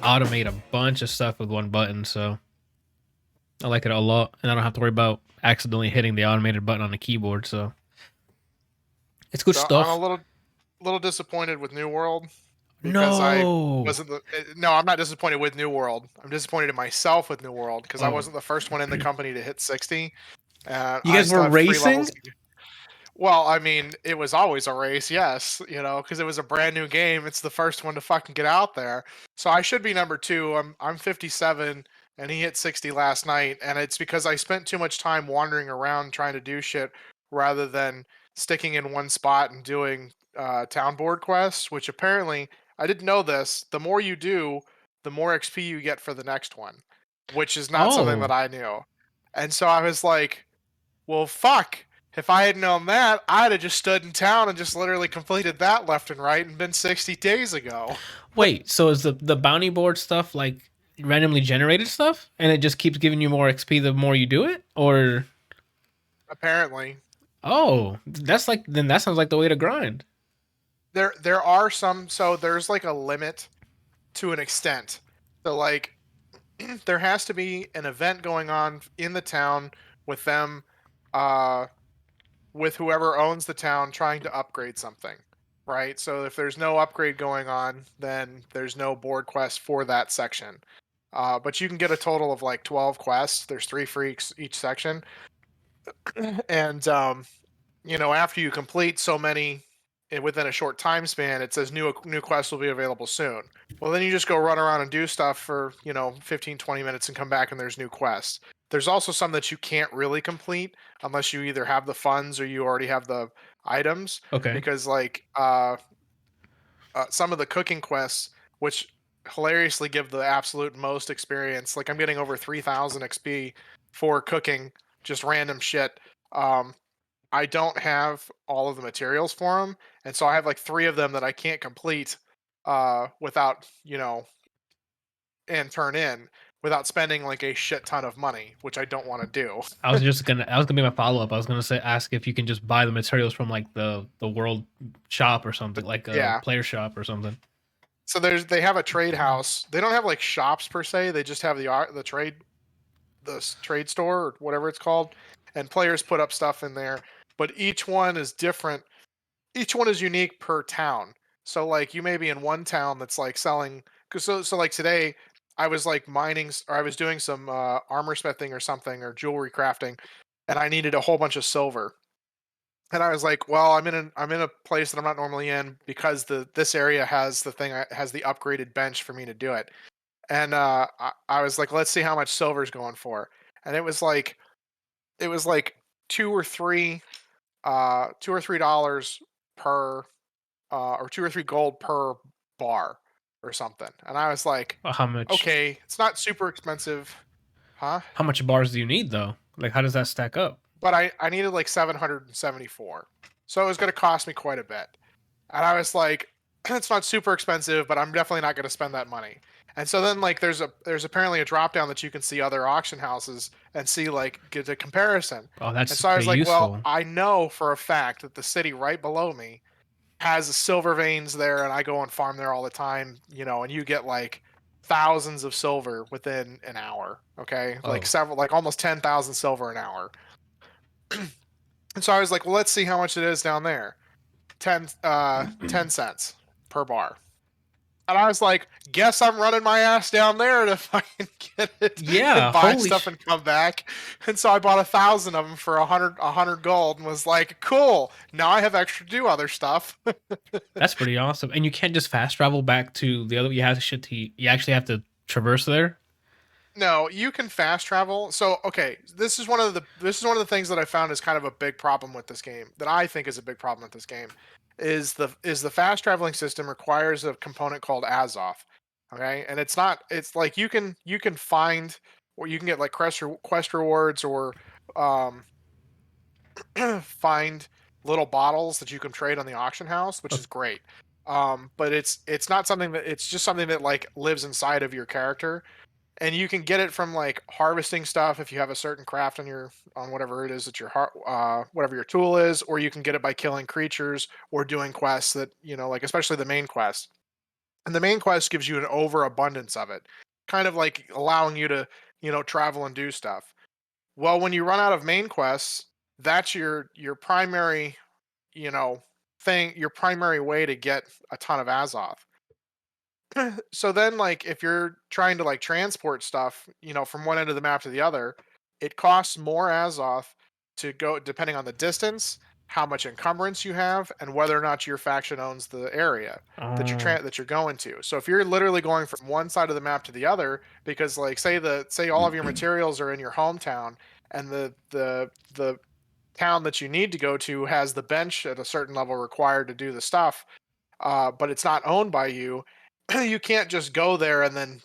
automate a bunch of stuff with one button, so I like it a lot, and I don't have to worry about accidentally hitting the automated button on the keyboard. So it's good So I'm a stuff. little disappointed with New World because I No. wasn't no, I'm not disappointed with New World. I'm disappointed in myself with New World because I Oh, wasn't the first one in the company to hit 60. you I guys still were have 3 levels racing? to go. Well, I mean, it was always a race, yes, because it was a brand new game. It's the first one to fucking get out there. So I should be number 2. I'm 57 and he hit 60 last night, and it's because I spent too much time wandering around trying to do shit rather than sticking in one spot and doing town board quests, which apparently I didn't know this. The more you do, the more XP you get for the next one, which is not something that Oh, I knew. And so I was like, well, fuck. If I had known that, I'd have just stood in town and just literally completed that left and right and been 60 days ago. wait. So is the bounty board stuff like randomly generated stuff, and it just keeps giving you more XP the more you do it, or? Apparently. Oh, that's like then that sounds like the way to grind. There are some, so there's like a limit to an extent. So like there has to be an event going on in the town with them uh with whoever owns the town trying to upgrade something. Right? So if there's no upgrade going on, then there's no board quest for that section. But you can get a total of like 12 quests. There's 3 for each section. And after you complete so many within a short time span, it says new quests will be available soon. Well, then you just go run around and do stuff for 15, 20 minutes and come back and there's new quests. There's also some that you can't really complete unless you either have the funds or you already have the items, Okay. because like some of the cooking quests, which hilariously give the absolute most experience. Like I'm getting over 3,000 XP for cooking just random shit. Um, I don't have all of the materials for them, and so I have like 3 of them that I can't complete without and turn in without spending like a shit ton of money, which I don't want to do. I was gonna be my follow up. I was gonna say ask if you can just buy the materials from like the world shop or something, But like a yeah, player shop or something. so they have a trade house. They don't have like shops per se. They just have the trade store or whatever it's called, and players put up stuff in there. But each one is different. Each one is unique per town. So like you may be in one town that's like selling, cause so like today I was like mining or I was doing some armor smithing or something or jewelry crafting, and I needed a whole bunch of silver. And I was like, well, I'm in a place that I'm not normally in because this area has has the upgraded bench for me to do it. And I was like, let's see how much silver's going for. And it was like two or three $2 or $3 per or 2 or 3 gold per bar or something. And I was like, How much? okay, it's not super expensive, huh? How much bars do you need though? Like, how does that stack up? But I needed like 774, so it was going to cost me quite a bit. And I was like, it's not super expensive, but I'm definitely not going to spend that money. And so then like there's apparently a drop down that you can see other auction houses and see like get a comparison. Oh, And that's so I was pretty like, well, useful. I know for a fact that the city right below me has silver veins there, and I go and farm there all the time, and you get like thousands of silver within an hour. Okay, like Oh, several, like almost 10,000 silver an hour. And so I was like, well, let's see how much it is down there. 10 cents per bar. And I was like, guess I'm running my ass down there to fucking get it and yeah. buy Holy stuff and come back. And so I bought 1,000 of them for a hundred gold and was like, cool. Now I have extra to do other stuff. That's pretty awesome. And you can't just fast travel back to the other. You actually have to traverse there. No, you can fast travel. So, okay, this is one of the things that I found is kind of a big problem with this game. That I think is a big problem with this game is the fast traveling system requires a component called Azoth. Okay? And it's like you can find, or you can get like quest rewards, or um find little bottles that you can trade on the auction house, which Oh, is great. But it's not something that it's just something that like lives inside of your character, and you can get it from like harvesting stuff if you have a certain craft on whatever it is that whatever your tool is, or you can get it by killing creatures or doing quests that like especially the main quest. And the main quest gives you an overabundance of it, kind of like allowing you to, travel and do stuff. Well, when you run out of main quests, that's your primary, you know, your primary way to get a ton of Azoth. So then, like, if you're trying to like transport stuff, from one end of the map to the other, it costs more Azoth to go, depending on the distance, how much encumbrance you have, and whether or not your faction owns the area Oh, that you're going to. So if you're literally going from one side of the map to the other, because like say all of your materials are in your hometown, and the town that you need to go to has the bench at a certain level required to do the stuff, but it's not owned by you, you can't just go there and then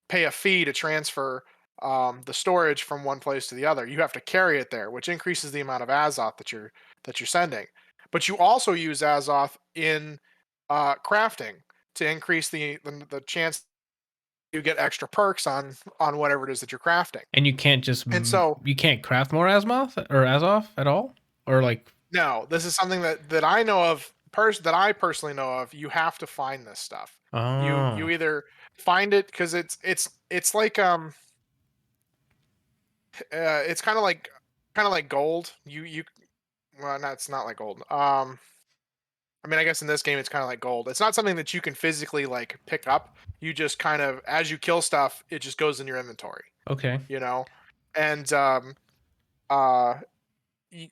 pay a fee to transfer the storage from one place to the other. You have to carry it there, which increases the amount of Azoth that you're sending. But you also use Azoth in crafting to increase the chance you get extra perks on whatever it is that you're crafting. and you can't And so, you can't craft more Asmoth or Azoth at all, or like, no, this is something that I know of, that I personally know of. You have to find this stuff. You oh, either find it because it's like it's kind of like gold. You well, no, it's not like gold. I mean, I guess in this game it's kind of like gold. It's not something that you can physically like pick up. You just kind of, as you kill stuff, it just goes in your inventory. okay, You know, and uh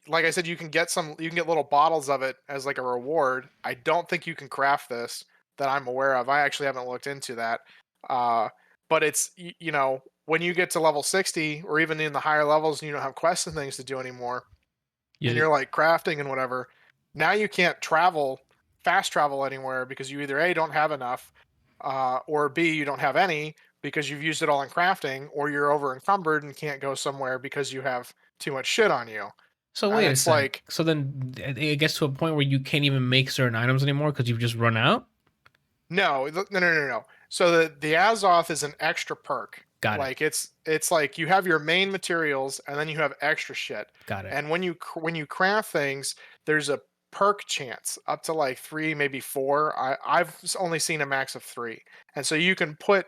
like I said, you can get little bottles of it as like a reward. I don't think you can craft this that I'm aware of. I actually haven't looked into that. Uh, but it's when you get to level 60 or even in the higher levels and you don't have quests and things to do anymore, and yeah. you're like crafting and whatever, now you can't fast travel anywhere because you either A, don't have enough, or B, you don't have any because you've used it all in crafting, or you're over encumbered and can't go somewhere because you have too much shit on you. So And wait a it's sec. like, So then it gets to a point where you can't even make certain items anymore because you've just run out. no, no, no, no, no. So the Azoth is an extra perk. Got it. Like it's like you have your main materials and then you have extra shit. Got it. And when you craft things, there's a perk chance up to like 3, maybe 4. I've only seen a max of 3. And so you can put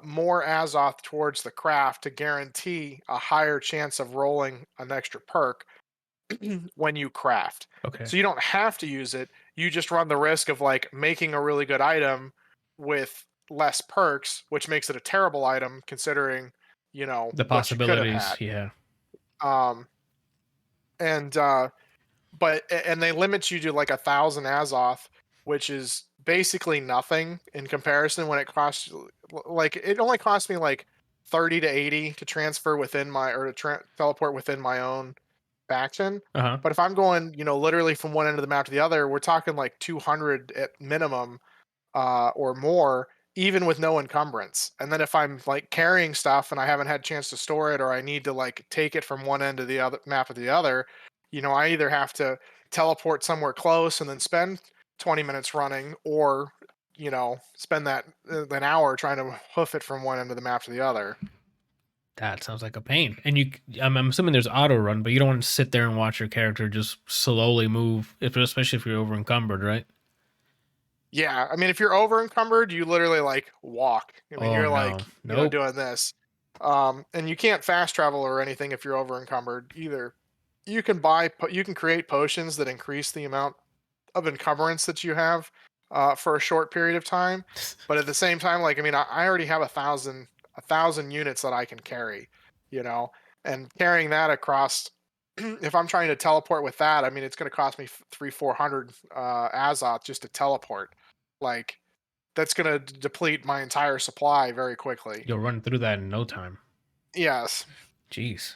more Azoth towards the craft to guarantee a higher chance of rolling an extra perk when you craft. Okay. So you don't have to use it. You just run the risk of like making a really good item with less perks, which makes it a terrible item considering, The what you could have possibilities. had. Yeah. Um and and they limit you to like 1,000 Azoth, which is basically nothing in comparison when it costs, like, it only cost me like 30 to 80 to transfer within my, or to teleport within my own faction. Uh huh. But if I'm going, literally from one end of the map to the other, we're talking like 200 at minimum, or more, even with no encumbrance. And then if I'm like carrying stuff and I haven't had a chance to store it, or I need to like take it from one end of the other map to the other, I either have to teleport somewhere close and then spend 20 minutes running, or spend that an hour trying to hoof it from one end of the map to the other. That sounds like a pain. And I'm assuming there's auto run, but you don't want to sit there and watch your character just slowly move, especially if you're over encumbered, right? Yeah, I mean, if you're over encumbered, you literally like walk. I mean, Oh you're no. like, Nope. doing this. And you can't fast travel or anything if you're over encumbered either. You can create potions that increase the amount of encumbrance that you have, for a short period of time. But at the same time, like, I mean, I already have a thousand units that I can carry, you know, and carrying that across. If I'm trying to teleport with that, I mean, it's going to cost me 300-400 Azoth just to teleport. Like, that's going to deplete my entire supply very quickly. You'll run through that in no time. Yes. Jeez.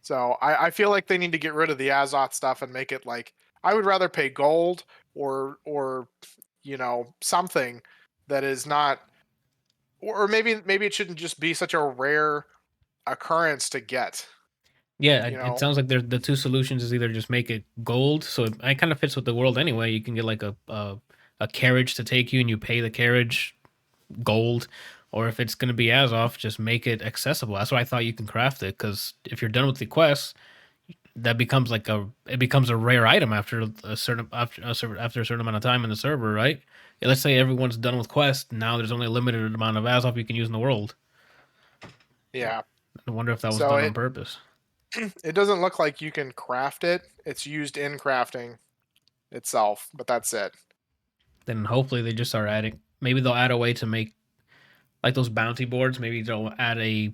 So I feel like they need to get rid of the Azoth stuff and make it like, I would rather pay gold, or something that is not, or maybe it shouldn't just be such a rare occurrence to get. Yeah, You it know, sounds like the two solutions is either just make it gold, so it kind of fits with the world anyway. You can get like a carriage to take you, and you pay the carriage gold, or if it's going to be Azoth, just make it accessible. That's why I thought you can craft it, because if you're done with the quest, that becomes like it becomes a rare item after a certain after a certain amount of time in the server, right? Yeah, let's say everyone's done with quest. Now there's only a limited amount of Azoth you can use in the world. Yeah. I wonder if that was So done on purpose. it doesn't look like you can craft it. It's used in crafting itself, but that's it. Then hopefully they just start adding. Maybe they'll add a way to make like those bounty boards. Maybe they'll add a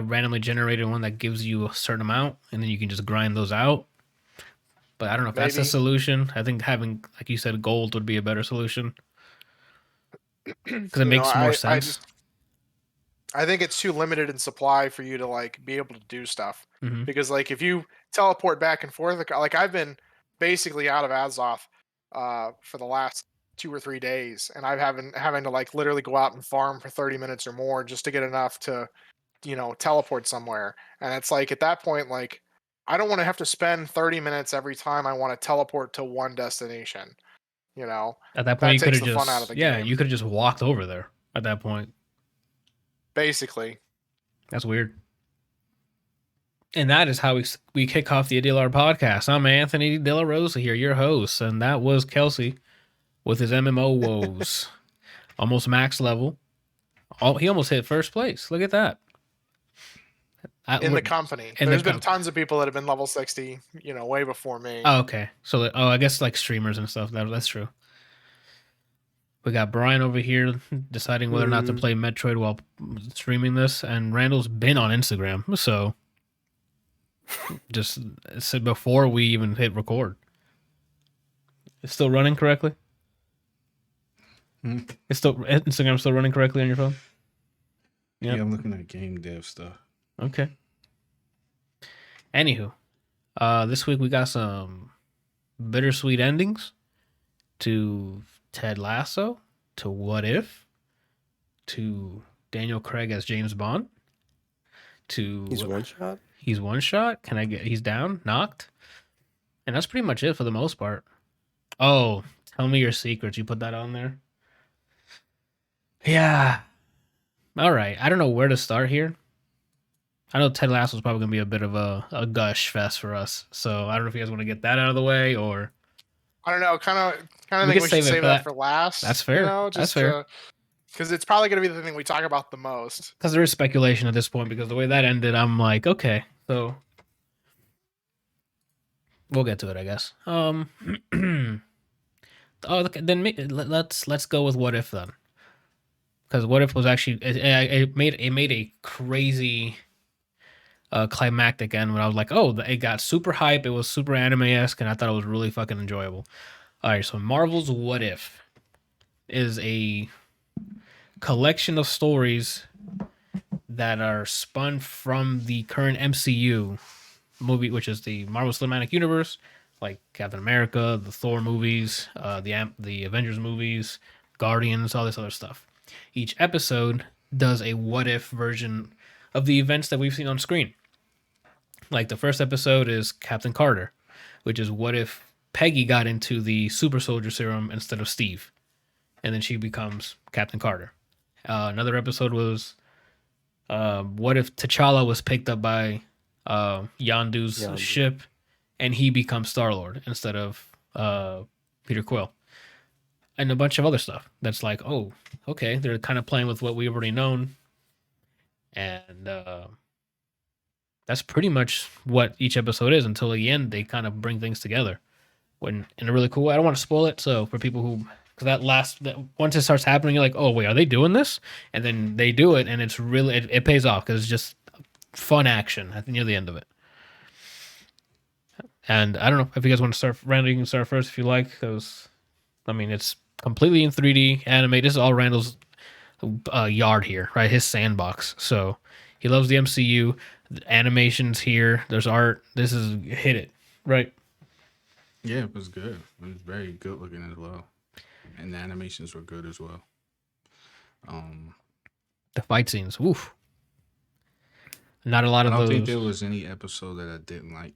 randomly generated one that gives you a certain amount, and then you can just grind those out. But I don't know if that's the Maybe. solution. I think having, like you said, gold would be a better solution because it You know, makes more I sense. just I think it's too limited in supply for you to like be able to do stuff. Hmm. Because like if you teleport back and forth, like I've been basically out of Azoth for the last 2 or 3 days, and I've having to like literally go out and farm for 30 minutes or more just to get enough to, teleport somewhere. And it's like at that point, like I don't want to have to spend 30 minutes every time I want to teleport to one destination. You know, At that point, that you could takes have the fun out of just the yeah, game, you could have just walked over there. At that point, basically. that's weird. And that is how we kick off the ADLR podcast. I'm Anthony De La Rosa here, your host, and that was Kelsey with his MMO woes, almost max level. He almost hit first place. Look at that. In the company. In the There's been tons of people that have been level 60, way before me. Oh, okay. So, I guess like streamers and stuff. That's true. We got Brian over here deciding whether or not to play Metroid while streaming this, and Randall's been on Instagram. So, just said before we even hit record. It's still running correctly. It's still Instagram's still running correctly on your phone. Yep. Yeah, I'm looking at game dev stuff. Okay. Anywho, this week we got some bittersweet endings to Ted Lasso, to What If, to Daniel Craig as James Bond, to He's one shot. He's one shot. He's down, knocked, and that's pretty much it for the most part. Oh, tell me your secrets. You put that on there. Yeah. All right. I don't know where to start here. I know Ted Lasso is probably going to be a bit of a gush fest for us. So I don't know if you guys want to get that out of the way or. I don't know. Kind of think we should save that for last. That's fair. That's fair. Because it's probably going to be the thing we talk about the most. Because there is speculation at this point. Because the way that ended, I'm like, okay, so we'll get to it, I guess. Then let's go with What If then. Because What If was actually it made a crazy climactic end when I was like, oh, it got super hype. It was super anime-esque, and I thought it was really fucking enjoyable. All right, so Marvel's What If is a collection of stories that are spun from the current MCU movie, which is the Marvel Cinematic Universe, like Captain America, the Thor movies, the Avengers movies, Guardians, all this other stuff. Each episode does a what if version of the events that we've seen on screen. Like the first episode is Captain Carter, which is what if Peggy got into the super soldier serum instead of Steve, and then she becomes Captain Carter. Another episode was what if T'Challa was picked up by Yondu's ship, and he becomes Star-Lord instead of Peter Quill. And a bunch of other stuff that's like, oh, okay, they're kind of playing with what we've already known. And that's pretty much what each episode is until the end. They kind of bring things together in a really cool way. I don't want to spoil it. So for people who, because once it starts happening, you're like, oh, wait, are they doing this? And then they do it, and it's really, it pays off because it's just fun action near the end of it. And I don't know if you guys want to start, Randall, you can start first if you like, because, I mean, it's completely in 3D animated. This is all Randall's yard here, right? His sandbox. So he loves the MCU. The animations here. There's art. This is hit it, right? Yeah, it was good. It was very good looking as well, and the animations were good as well. The fight scenes, oof. Not a lot of those. I don't think there was any episode that I didn't like.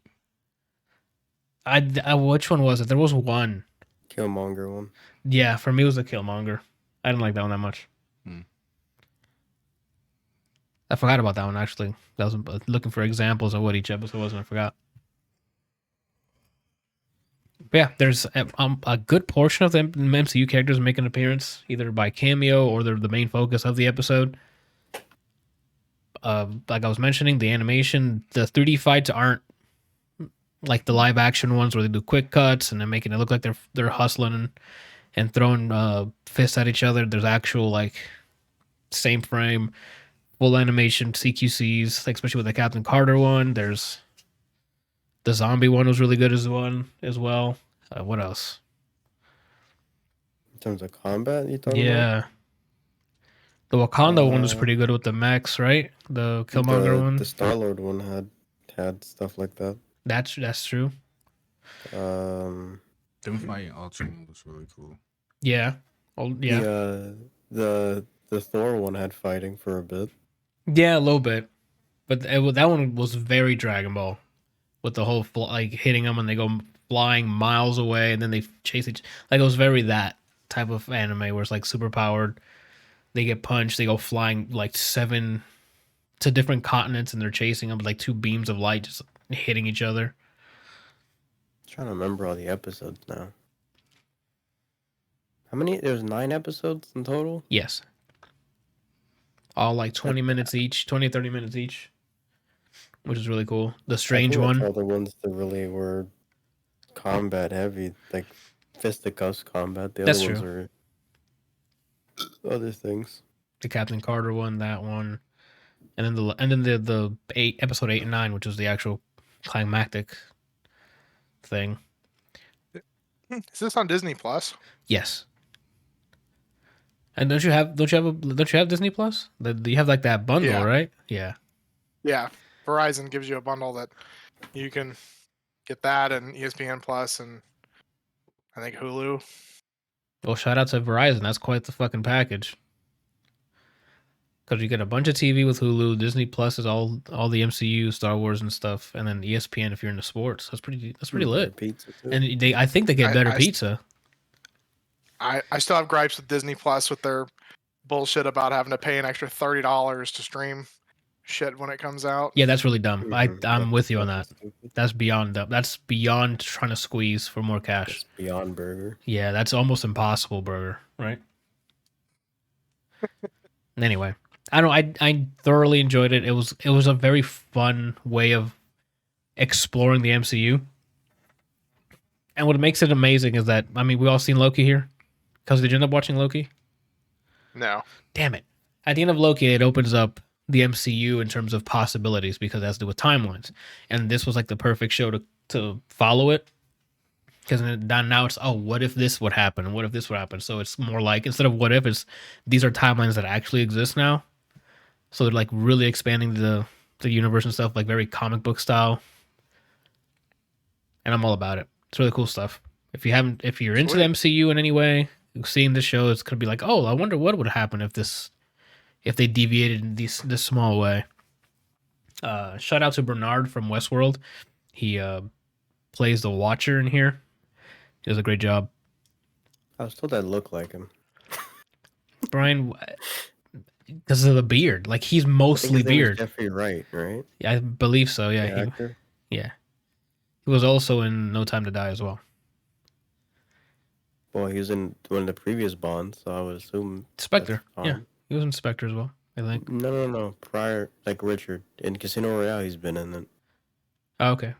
Which one was it? There was one. Killmonger one. Yeah, for me it was a Killmonger. I didn't like that one that much. I forgot about that one actually. I was looking for examples of what each episode was, and I forgot. But yeah, there's a good portion of the MCU characters make an appearance, either by cameo or they're the main focus of the episode. Like I was mentioning, the animation, the 3D fights aren't like the live action ones where they do quick cuts and they're making it look like they're hustling and throwing fists at each other. There's actual like same frame, full animation CQCs, like especially with the Captain Carter one. There's the zombie one was really good as well. What else? In terms of combat, you talking about? Yeah, the Wakanda one was Uh, pretty good with the mechs, right? The Killmonger the one. Star-Lord one had stuff like that. That's true. Um, Them fighting Ultron was really cool. Yeah. Oh, yeah. the Thor one had fighting for a bit. Yeah, a little bit. But that one was very Dragon Ball, with the whole like hitting them and they go flying miles away and then they chase each. Like it was very that type of anime where it's like super powered. They get punched, they go flying like 7 to different continents and they're chasing them with like 2 beams of light just hitting each other. Trying to remember all the episodes now. How many? There's 9 episodes in total. Yes. All like 20 minutes each, 20 30 minutes each, which is really cool. The Strange I think one. all the ones that really were combat heavy, like fisticuffs combat. The That's other ones true. are other things. The Captain Carter one, that one. And then the episode 8 and 9, which was the actual climactic thing. Is this on Disney Plus? Yes. And don't you have Disney Plus? You have like that bundle, Yeah. right? Yeah. Yeah, Verizon gives you a bundle that you can get that and ESPN Plus and I think Hulu. Well, shout out to Verizon. That's quite the fucking package. Because you get a bunch of TV with Hulu, Disney Plus is all the MCU, Star Wars and stuff, and then ESPN if you're into sports. That's pretty lit. Pizza too. And I think they get better pizza. I still have gripes with Disney Plus with their bullshit about having to pay an extra $30 to stream shit when it comes out. Yeah, that's really dumb. I'm That's with you on that. stupid. That's beyond dumb. That's beyond trying to squeeze for more cash. That's beyond burger. Yeah, that's almost impossible, burger, right? Anyway, I thoroughly enjoyed it. It was a very fun way of exploring the MCU. And what makes it amazing is that we all seen Loki here. Because did you end up watching Loki? No. Damn it. At the end of Loki, it opens up the MCU in terms of possibilities because it has to do with timelines. And this was like the perfect show to follow it. Because now it's, what if this would happen? And what if this would happen? So it's more like, instead of what if, these are timelines that actually exist now. So they're like really expanding the universe and stuff, like very comic book style. And I'm all about it. It's really cool stuff. If you're into the MCU in any way, seeing the show, it's gonna be like, I wonder what would happen if they deviated in this small way. Shout out to Bernard from Westworld. He plays the Watcher in here. He does a great job. I was told I look like him. Brian, because of the beard, like he's mostly beard. Jeffrey Wright, right? Yeah, I believe so. Yeah, The actor. Yeah. He was also in No Time to Die as well. Well, he was in one of the previous Bonds, so I would assume Spectre. Yeah, he was in Spectre as well, I think. No. Prior, like Richard in Casino Royale, he's been in it. Oh, okay.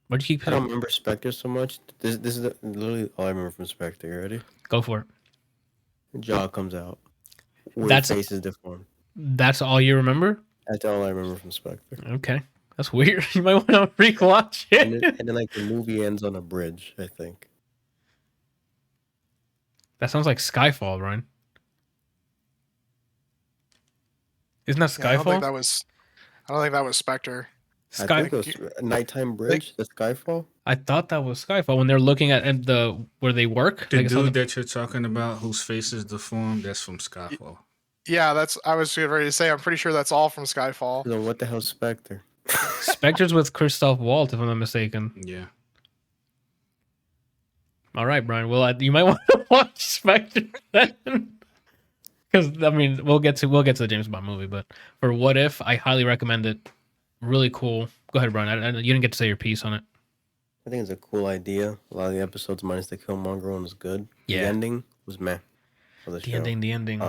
What do you keep? I don't remember Spectre so much. This is literally all I remember from Spectre. You ready? Go for it. Jaw comes out. That's face is deformed. That's all you remember? That's all I remember from Spectre. Okay, that's weird. You might want to rewatch it. And then like the movie ends on a bridge, I think. That sounds like Skyfall, Ryan. Isn't that Skyfall? I don't think that was Spectre. I think it was Nighttime Bridge, the Skyfall. I thought that was Skyfall when they're looking at where they work. The dude that you're talking about, whose face is deformed, that's from Skyfall. Yeah, I was ready to say. I'm pretty sure that's all from Skyfall. So what the hell's Spectre? Spectre's with Christoph Waltz, if I'm not mistaken. Yeah. All right, Brian. Well, you might want to watch Spectre then, because we'll get to the James Bond movie, but for What If, I highly recommend it. Really cool. Go ahead, Brian. You didn't get to say your piece on it. I think it's a cool idea. A lot of the episodes, minus the Killmonger one, was good. The Yeah. ending was meh for the show. The ending.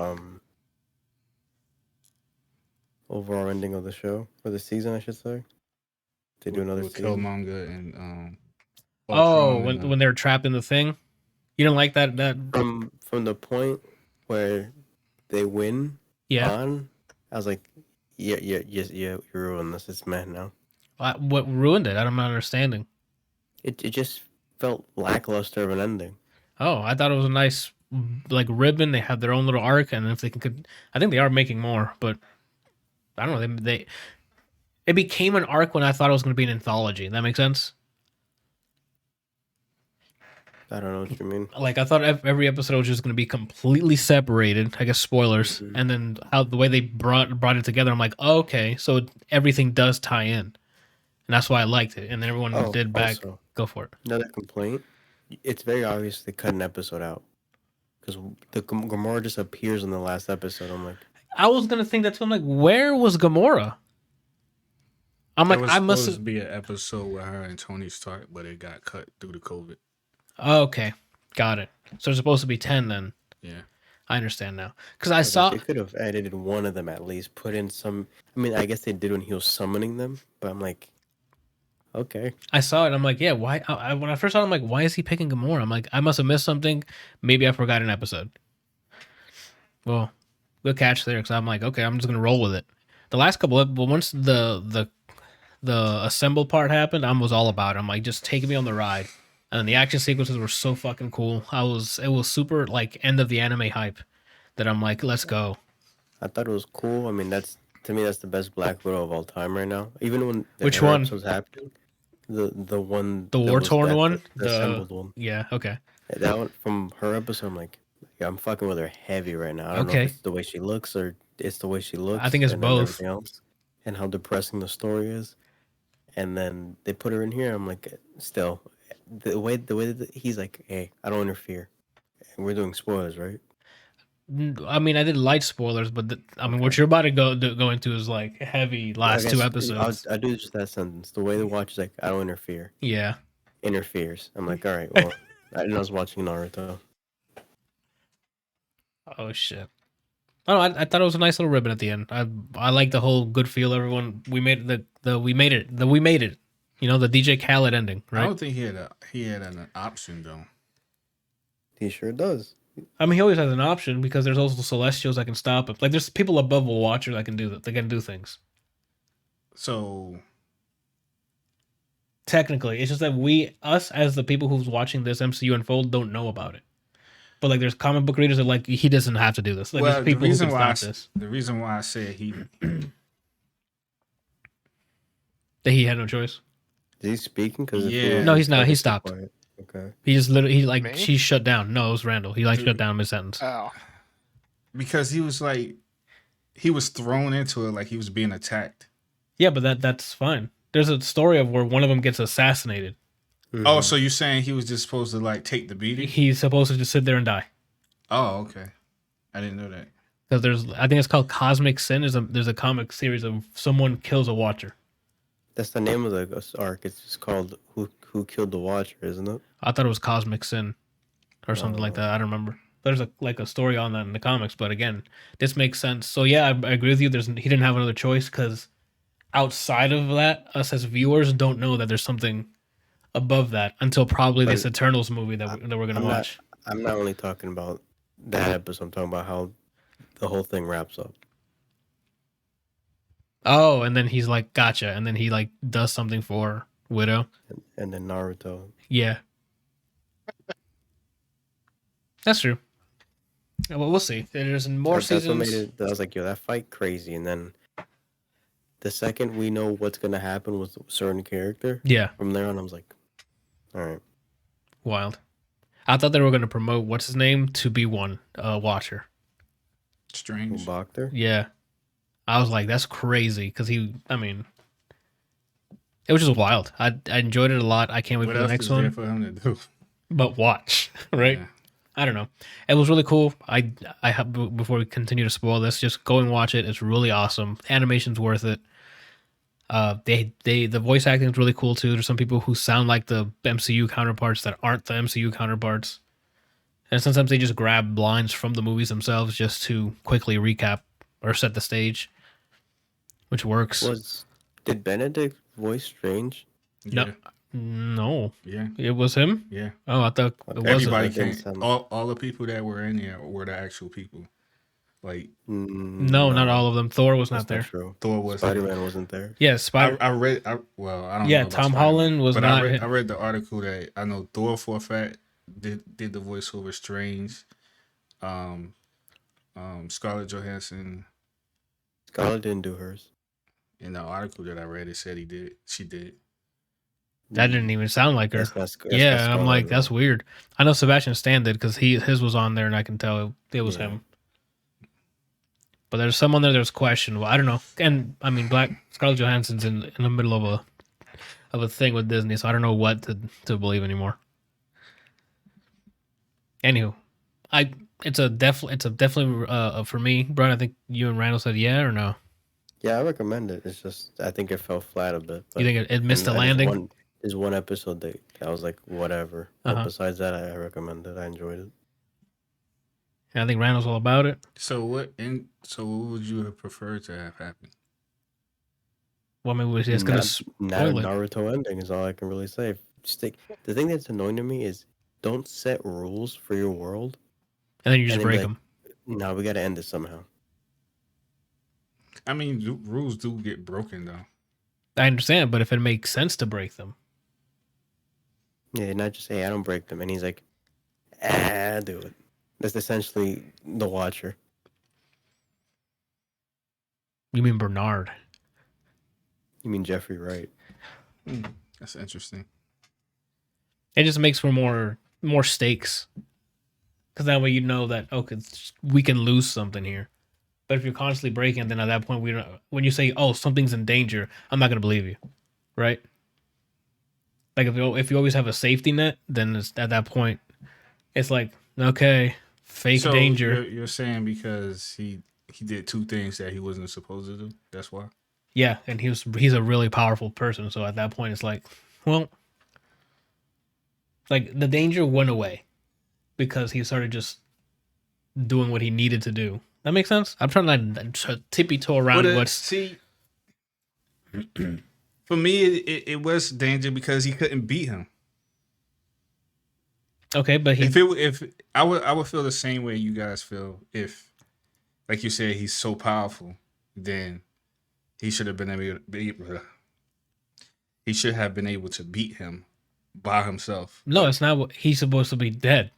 Overall ending of the show, or the season, I should say. They do another with season. Killmonger and Oh, Ultron and, when they're trapped in the thing, you don't like that? From the point where they win Yeah. on, I was like, yeah, you ruined this. It's meh now. What ruined it? I'm not understanding. It just felt lackluster of an ending. Oh, I thought it was a nice like ribbon. They have their own little arc, and if they could, I think they are making more, but I don't know. It became an arc when I thought it was going to be an anthology. That makes sense. I don't know what you mean. Like I thought every episode was just going to be completely separated. I guess spoilers, Mhm. and then how the way they brought it together. I'm like, oh, okay, so everything does tie in, and that's why I liked it. And then everyone did back. Also, Go for it. another complaint. It's very obvious they cut an episode out because the Gamora just appears in the last episode. I'm like, I was gonna think that too. I'm like, where was Gamora? I'm there like, was I supposed must. to be an episode with her and Tony Stark, but it got cut due to COVID. Okay, got it. So it's supposed to be 10 then. Yeah. I understand now because I saw. they could have edited one of them at least. Put in some. I mean, I guess they did when he was summoning them, but I'm like, okay. I saw it. I'm like, yeah. Why? When I first saw it, I'm like, why is he picking Gamora? I'm like, I must have missed something. Maybe I forgot an episode. Well, good catch there because I'm like, okay, I'm just gonna roll with it. The last couple of, but once the assemble part happened, I was all about it. I'm like, just taking me on the ride. And the action sequences were so fucking cool. It was super like end of the anime hype that I'm like, let's go. I thought it was cool. I mean, to me that's the best Black Widow of all time right now. Even when Which one? episodes happening, the one The war torn one, the assembled one. Yeah, okay. That one from her episode. I'm like, yeah, I'm fucking with her heavy right now. I don't know Okay. if it's the way she looks or it's the way she looks. I think it's and both. Everything else, and how depressing the story is. And then they put her in here. I'm like, still, the way that he's like, hey, I don't interfere. And we're doing spoilers, right? I mean, I did light spoilers, but I mean, what you're about to go into is like heavy last two episodes. I do just that sentence. The way the watch is like, I don't interfere. Yeah. Interferes. I'm like, all right, well, I didn't know I was watching Naruto. Oh shit. Oh, I thought it was a nice little ribbon at the end. I like the whole good feel. Everyone, we made it. We made it. You know, the DJ Khaled ending, I right? don't think he had an option though. He sure does. I mean, he always has an option because there's also Celestials that can stop him. Like, there's people above a Watcher that can do that. They can do things. So Technically, it's just that us as the people who's watching this MCU unfold don't know about it. But like, there's comic book readers that like he doesn't have to do this. Like, well, there's people who can stop this. the reason why I said That he had no choice. Is he speaking? Because Yeah. No, he's not. He stopped. Okay. He just literally Me? she shut down. No, it was Randall. He like Dude. shut down mid sentence. Oh, because he was thrown into it like he was being attacked. Yeah, but that's fine. There's a story of where one of them gets assassinated. Mm-hmm. Oh, so you're saying he was just supposed to like take the beating? He's supposed to just sit there and die. Oh, okay. I didn't know that. Because I think it's called Cosmic Sin. There's a comic series of someone kills a Watcher. That's the name of the arc. It's just called Who Killed the Watcher, isn't it? I thought it was Cosmic Sin or something like that. I don't remember. There's a story on that in the comics, but again, this makes sense. So yeah, I agree with you. He didn't have another choice because outside of that, us as viewers don't know that there's something above that until probably this Eternals movie that we're gonna watch. I'm not only talking about that episode. I'm talking about how the whole thing wraps up. Oh, and then he's like, gotcha, and then he like does something for Widow. And then Naruto. Yeah, that's true. Well, we'll see. There's more That's what seasons. made it. I was like, yo, that fight crazy. And then the second we know what's gonna happen with a certain character, Yeah, from there on, I was like, all right. wild. I thought they were gonna promote what's his name to be one Watcher. Strange. Boctor. Yeah, I was like, that's crazy because I mean, it was just wild. I enjoyed it a lot. I can't wait What for the else next is there one. for him to do? But watch, right? Yeah. I don't know. It was really cool. I have, before we continue to spoil this, just go and watch it. It's really awesome. Animation's worth it. The voice acting is really cool too. There's some people who sound like the MCU counterparts that aren't the MCU counterparts, and sometimes they just grab lines from the movies themselves just to quickly recap or set the stage, which works. Did Benedict voice Strange? No, Yeah. no, Yeah. it was him. Yeah. Oh, I thought it wasn't. Everybody That didn't came. sound- All the people that were in there were the actual people. Like No, not all of them. Thor was That's not there. true. Thor was. Spider-Man wasn't there. Yeah, Spider. I read. I don't know. Yeah, About Tom Spider-Man, Holland was but not. I read the article that I know Thor for a fact did the voiceover Strange. Scarlett Johansson. Scarlett didn't do hers. In the article that I read, it said he did. She did. That didn't even sound like her. That's not Yeah, not I'm like, Scarlett, that's though. weird. I know Sebastian Stan did because his was on there, and I can tell it was Yeah. him. But there's someone there that's questionable. I don't know. And I mean, Scarlett Johansson's in the middle of a thing with Disney, so I don't know what to believe anymore. Anywho, it's definitely for me, Brian. I think you and Randall said yeah or no. Yeah, I recommend it. It's just I think it fell flat a bit. You think it missed the and landing? There's one episode that I was like, whatever. But Uh-huh. besides that, I recommend it. I enjoyed it. And I think Randall's all about it. So what would you have preferred to have happened? Well, I mean, we're just gonna Not a spoil it. Naruto ending is all I can really say. The thing that's annoying to me is don't set rules for your world. And then you just and then be break like, them. No, we got to end it somehow. I mean, rules do get broken though. I understand, but if it makes sense to break them, Yeah, not just say I don't break them, and he's like, do it. That's essentially the Watcher. you mean Bernard? You mean Jeffrey Wright? That's interesting. It just makes for more stakes, because that way you know that we can lose something here. But if you're constantly breaking, then at that point when you say, "Oh, something's in danger," I'm not gonna believe you, right? Like if you always have a safety net, then at that point, it's like, okay, fake danger. You're saying because he did two things that he wasn't supposed to do. That's why. Yeah, and he's a really powerful person, so at that point, it's like, well, like the danger went away because he started just doing what he needed to do. That makes sense. I'm trying to tippy-toe around what's. See, for me, it was danger because he couldn't beat him. Okay, but if I would feel the same way you guys feel if, like you said, he's so powerful, then he should have been able to beat him by himself. No, it's not. He's supposed to be dead.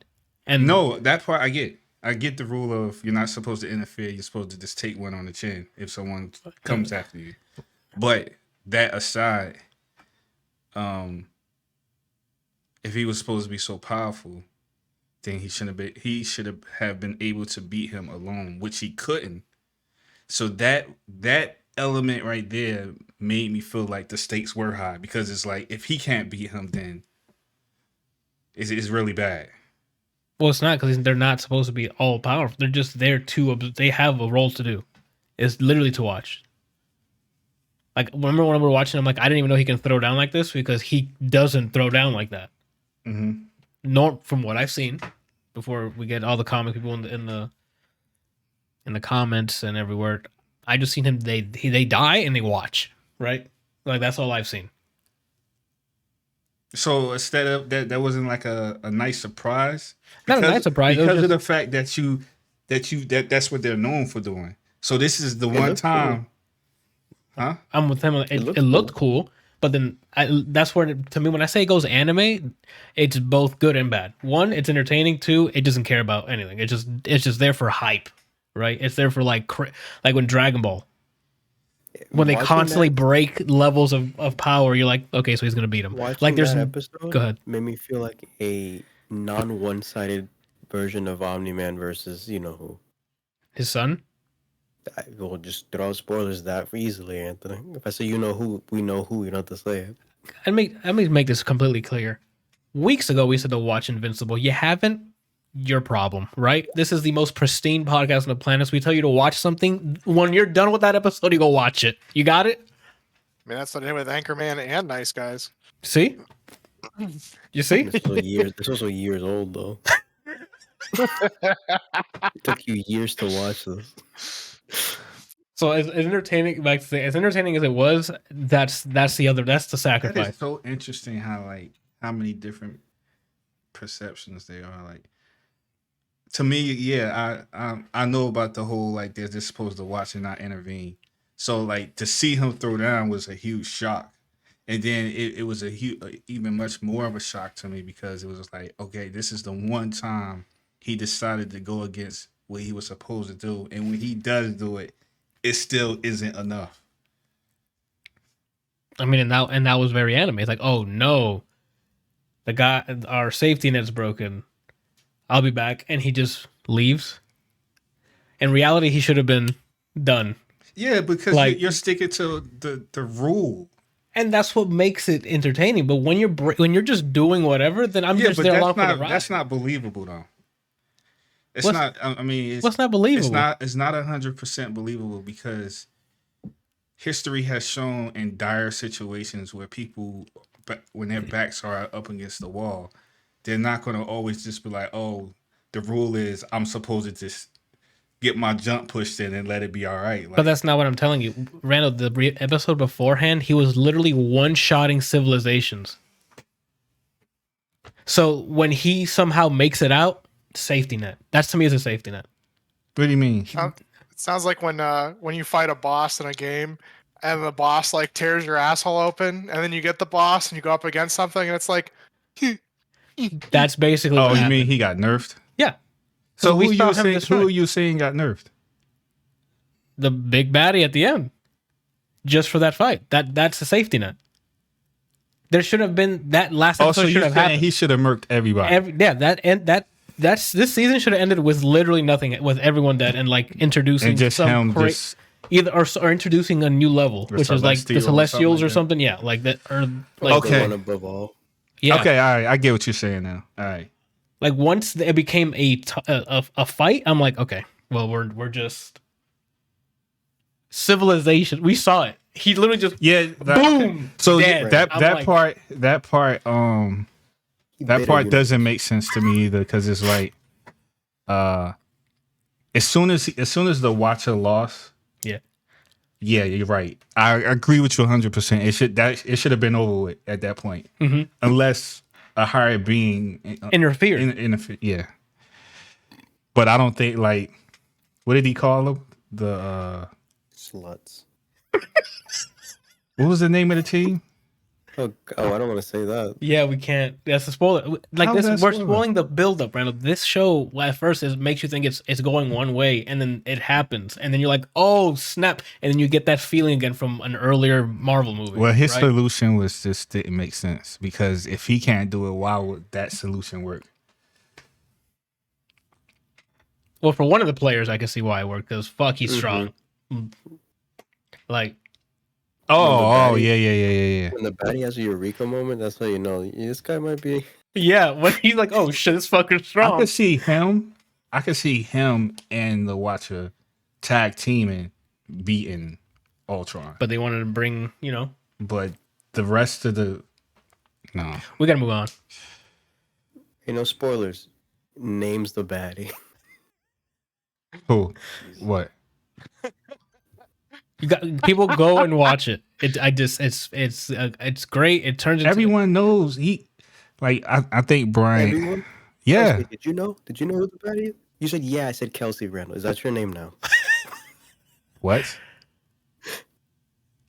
And no, that part I get. I get the rule of you're not supposed to interfere. You're supposed to just take one on the chin if someone comes after you. But that aside, if he was supposed to be so powerful, then he should have been able to beat him alone, which he couldn't. So that element right there made me feel like the stakes were high because it's like if he can't beat him, then it's really bad. Well, it's not because they're not supposed to be all powerful. They're just there they have a role to do. It's literally to watch. Like, remember when we were watching, I'm like, I didn't even know he can throw down like this because he doesn't throw down like that. Mm-hmm. Nor from what I've seen, before we get all the comic people in the comments and everywhere, I just seen him. They die and they watch, right? Like that's all I've seen. So instead of that wasn't like a nice surprise. Not a nice surprise because of the fact that that's what they're known for doing. So this is the one time, huh? I'm with him. It looked cool, but then that's where to me when I say it goes anime, it's both good and bad. One, it's entertaining. Two, it doesn't care about anything. It's just there for hype, right? It's there for like when Dragon Ball. When they constantly break levels of power, you're like, okay, so he's gonna beat him. Like there's that episode go ahead. Made me feel like a non-one-sided version of Omni-Man versus you know who. His son. We'll just throw out spoilers that easily, Anthony. If I say you know who, we know who. You don't have to say it. Let me make this completely clear. Weeks ago, we said to watch Invincible. You haven't. Your problem, right? This is the most pristine podcast on the planet. So we tell you to watch something. When you're done with that episode, you go watch it. You got it? I mean, that's what I did with Anchorman and Nice Guys. See? You see? It's also years old though. It took you years to watch this. So as entertaining, like as entertaining as it was, that's the That sacrifice. is so interesting how many different perceptions there are. Like to me, yeah, I know about the whole like they're just supposed to watch and not intervene. So like to see him throw down was a huge shock. And then it was even much more of a shock to me because it was just like, okay, this is the one time he decided to go against what he was supposed to do. And when he does do it, it still isn't enough. I mean, and that was very anime. It's like, oh no, our safety net's broken. I'll be back, and he just leaves. In reality, he should have been done. Yeah, because Like- you're sticking to the rule. And that's what makes it entertaining. But when you're just doing whatever, then I'm just there along for the ride. That's not believable though. It's What's- not. I mean, it's What's not believable? It's not 100% believable because history has shown in dire situations where people, when their backs are up against the wall, they're not going to always just be like, "Oh, the rule is I'm supposed to just get my jump pushed in and let it be all right." Like, But that's not what I'm telling you, Randall. The episode beforehand, he was literally one-shotting civilizations. So when he somehow makes it out, safety net. That's to me is a safety net. what do you mean? It sounds like when you fight a boss in a game and the boss like tears your asshole open, and then you get the boss and you go up against something and it's like, That's basically. Oh, what you happened. mean he got nerfed? Yeah. So we who saw you him saying? destroy. Who are you saying got nerfed? The big baddie at the end, just for that fight. That's a safety net. There should have been that last Oh, episode. so should you're have saying happened. he should have murked everybody? That's this season should have ended with literally nothing, with everyone dead, and like introducing And just him just either or introducing a new level, The which is like the Celestial or something Celestials like or that. something. Yeah, like that, or like The Okay. one above all. yeah, okay. All right, I get what you're saying now. All right. like once it became a fight, I'm like, okay, well we're just civilization. We saw it. He literally just Yeah. boom. So dead. that I'm that like, part He that better part you- doesn't make sense to me either because it's like as soon as the Watcher lost, Yeah. you're right. I agree with you 100%. It should have been over with at that point, Mhm. unless a higher being interfered. yeah. But I don't think like what did he call them? The Sluts. what was the name of the team? Oh, I don't want to say that. Yeah, we can't. That's a spoiler. Like How's this, that we're spoiler? spoiling the build-up, Randall. This show at first makes you think it's going one way, and then it happens, and then you're like, oh snap, and then you get that feeling again from an earlier Marvel movie. Well, his right? solution was just didn't make sense because if he can't do it, why would that solution work? Well, for one of the players, I can see why it worked because fuck, he's strong. Like, Oh, yeah. When the baddie has a eureka moment, that's how you know this guy might be. yeah, when he's like, oh shit, this fucker's I strong. could see him and the Watcher tag teaming, beating Ultron, But they wanted to bring, but the rest of the no. we gotta move on. Hey, no spoilers. Name's the baddie. Who? What? You got people go and watch it. It's great. It turns into Everyone knows he. Like I think Brian. Everyone? Yeah. Kelsey, did you know? Did you know who the baddie is? You said yeah. I said Kelsey Randall. Is that your name now? What?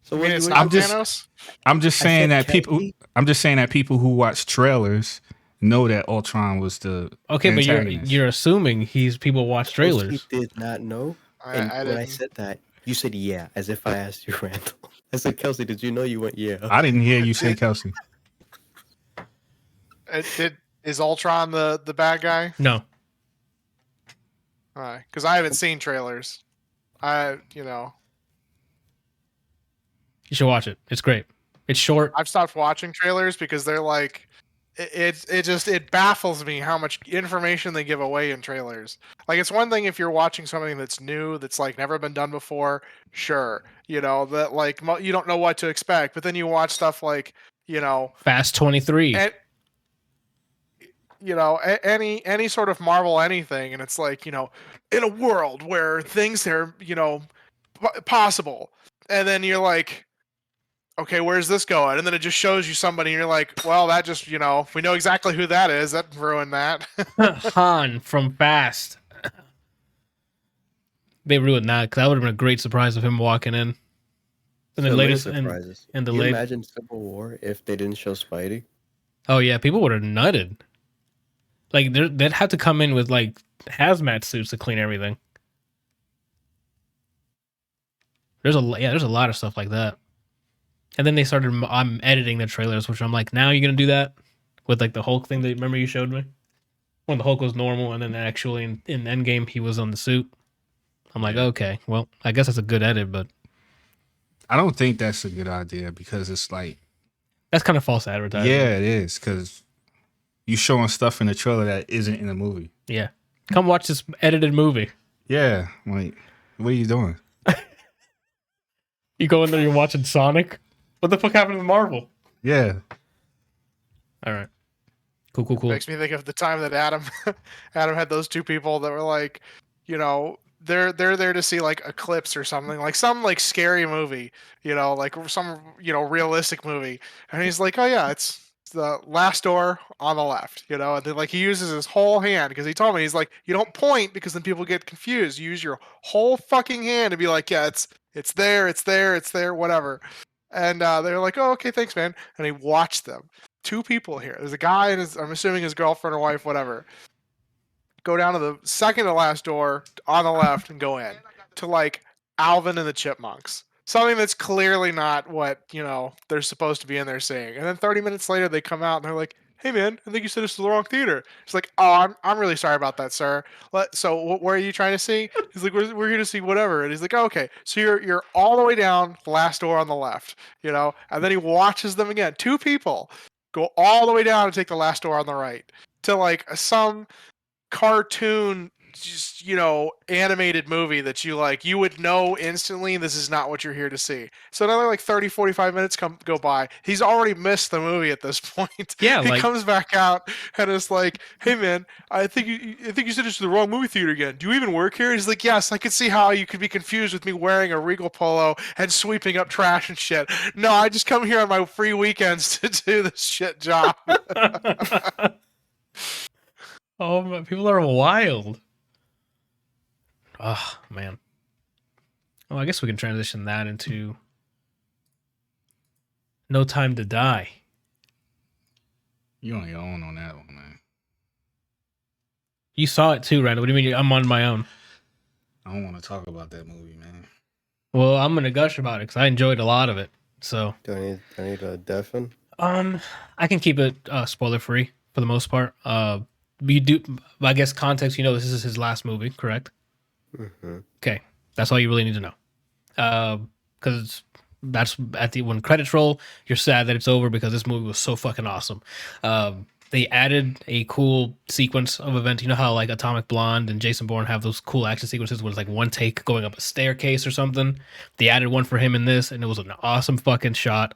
So I mean, what- it's what- not I'm just- Thanos. I'm just I saying said that people. Kelsey. I'm just saying that people who watch trailers know that Ultron was the okay, but antagonist. you're assuming people watch trailers. Kelsey did not know. And I when didn't. I said that, you said yeah, as if I asked you, Randall. I said, Kelsey, did you know? You went yeah. I didn't hear you say Kelsey. Is Ultron the bad guy? No, Because I haven't seen trailers. you should watch it. It's great. It's short. I've stopped watching trailers because they're like, it baffles me how much information they give away in trailers. Like, it's one thing if you're watching something that's new, that's like never been done before, sure, that like you don't know what to expect, but then you watch stuff like, Fast 23. any sort of Marvel anything, and it's like, in a world where things are, possible, and then you're like, okay, where's this going? And then it just shows you somebody, and you're like, well, that just, we know exactly who that is. That ruined that. Han from Fast. They ruined that because that would have been a great surprise of him walking in. And the latest surprises. and the Can you late. imagine Civil War if they didn't show Spidey? Oh yeah, people would have nutted. Like they'd have to come in with like hazmat suits to clean everything. There's a lot of stuff like that. And then they started editing the trailers, which I'm like, now you're gonna do that with like the Hulk thing that remember you showed me when the Hulk was normal, and then actually in Endgame he was on the suit. I'm like, okay, well, I guess that's a good edit, but I don't think that's a good idea because it's like, that's kind of false advertising. yeah, it is because you showing stuff in the trailer that isn't in the movie. Yeah, come watch this edited movie. Yeah, like, what are you doing? You go in there, you're watching Sonic. What the fuck happened to Marvel? Yeah. All right. Cool. Makes me think of the time that Adam had those two people that were like, they're there to see like Eclipse or something, like some like scary movie, like some realistic movie, and he's like, oh yeah, it's the last door on the left, and then like he uses his whole hand because he told me, he's like, you don't point because then people get confused. You use your whole fucking hand to be like, yeah, it's there, whatever. And they're like, oh, okay, thanks, man. And he watched them. Two people here. There's a guy and I'm assuming his girlfriend or wife, whatever. Go down to the second to last door on the left and go in to like Alvin and the Chipmunks. Something that's clearly not what, they're supposed to be in there saying. And then 30 minutes later, they come out and they're like, hey, man, I think you said it's the wrong theater. It's like, oh, I'm really sorry about that, sir. So where are you trying to see? He's like, we're here to see whatever. And he's like, oh, okay. So you're all the way down, last door on the left, and then he watches them again. Two people go all the way down and take the last door on the right to like some cartoon, just animated movie that you would know instantly this is not what you're here to see. So another like 30-45 minutes go by. He's already missed the movie at this point. Yeah, he comes back out and is like, hey man, I think you said it's the wrong movie theater again. Do you even work here? And he's like, yes, I could see how you could be confused with me wearing a Regal polo and sweeping up trash and shit. No, I just come here on my free weekends to do this shit job. Oh, people are wild. Oh, man. Well, I guess we can transition that into No Time to Die. You on your own on that one, man. You saw it too, Randall. What do you mean I'm on my own? I don't want to talk about that movie, man. Well, I'm going to gush about it because I enjoyed a lot of it. So, Do I need a deafen? I can keep it spoiler free for the most part. We do, I guess, context. This is his last movie, correct? Mm-hmm. Okay, that's all you really need to know. Because that's when credits roll, you're sad that it's over because this movie was so fucking awesome. They added a cool sequence of events. You know how like Atomic Blonde and Jason Bourne have those cool action sequences where it's like one take going up a staircase or something. They added one for him in this, and it was an awesome fucking shot.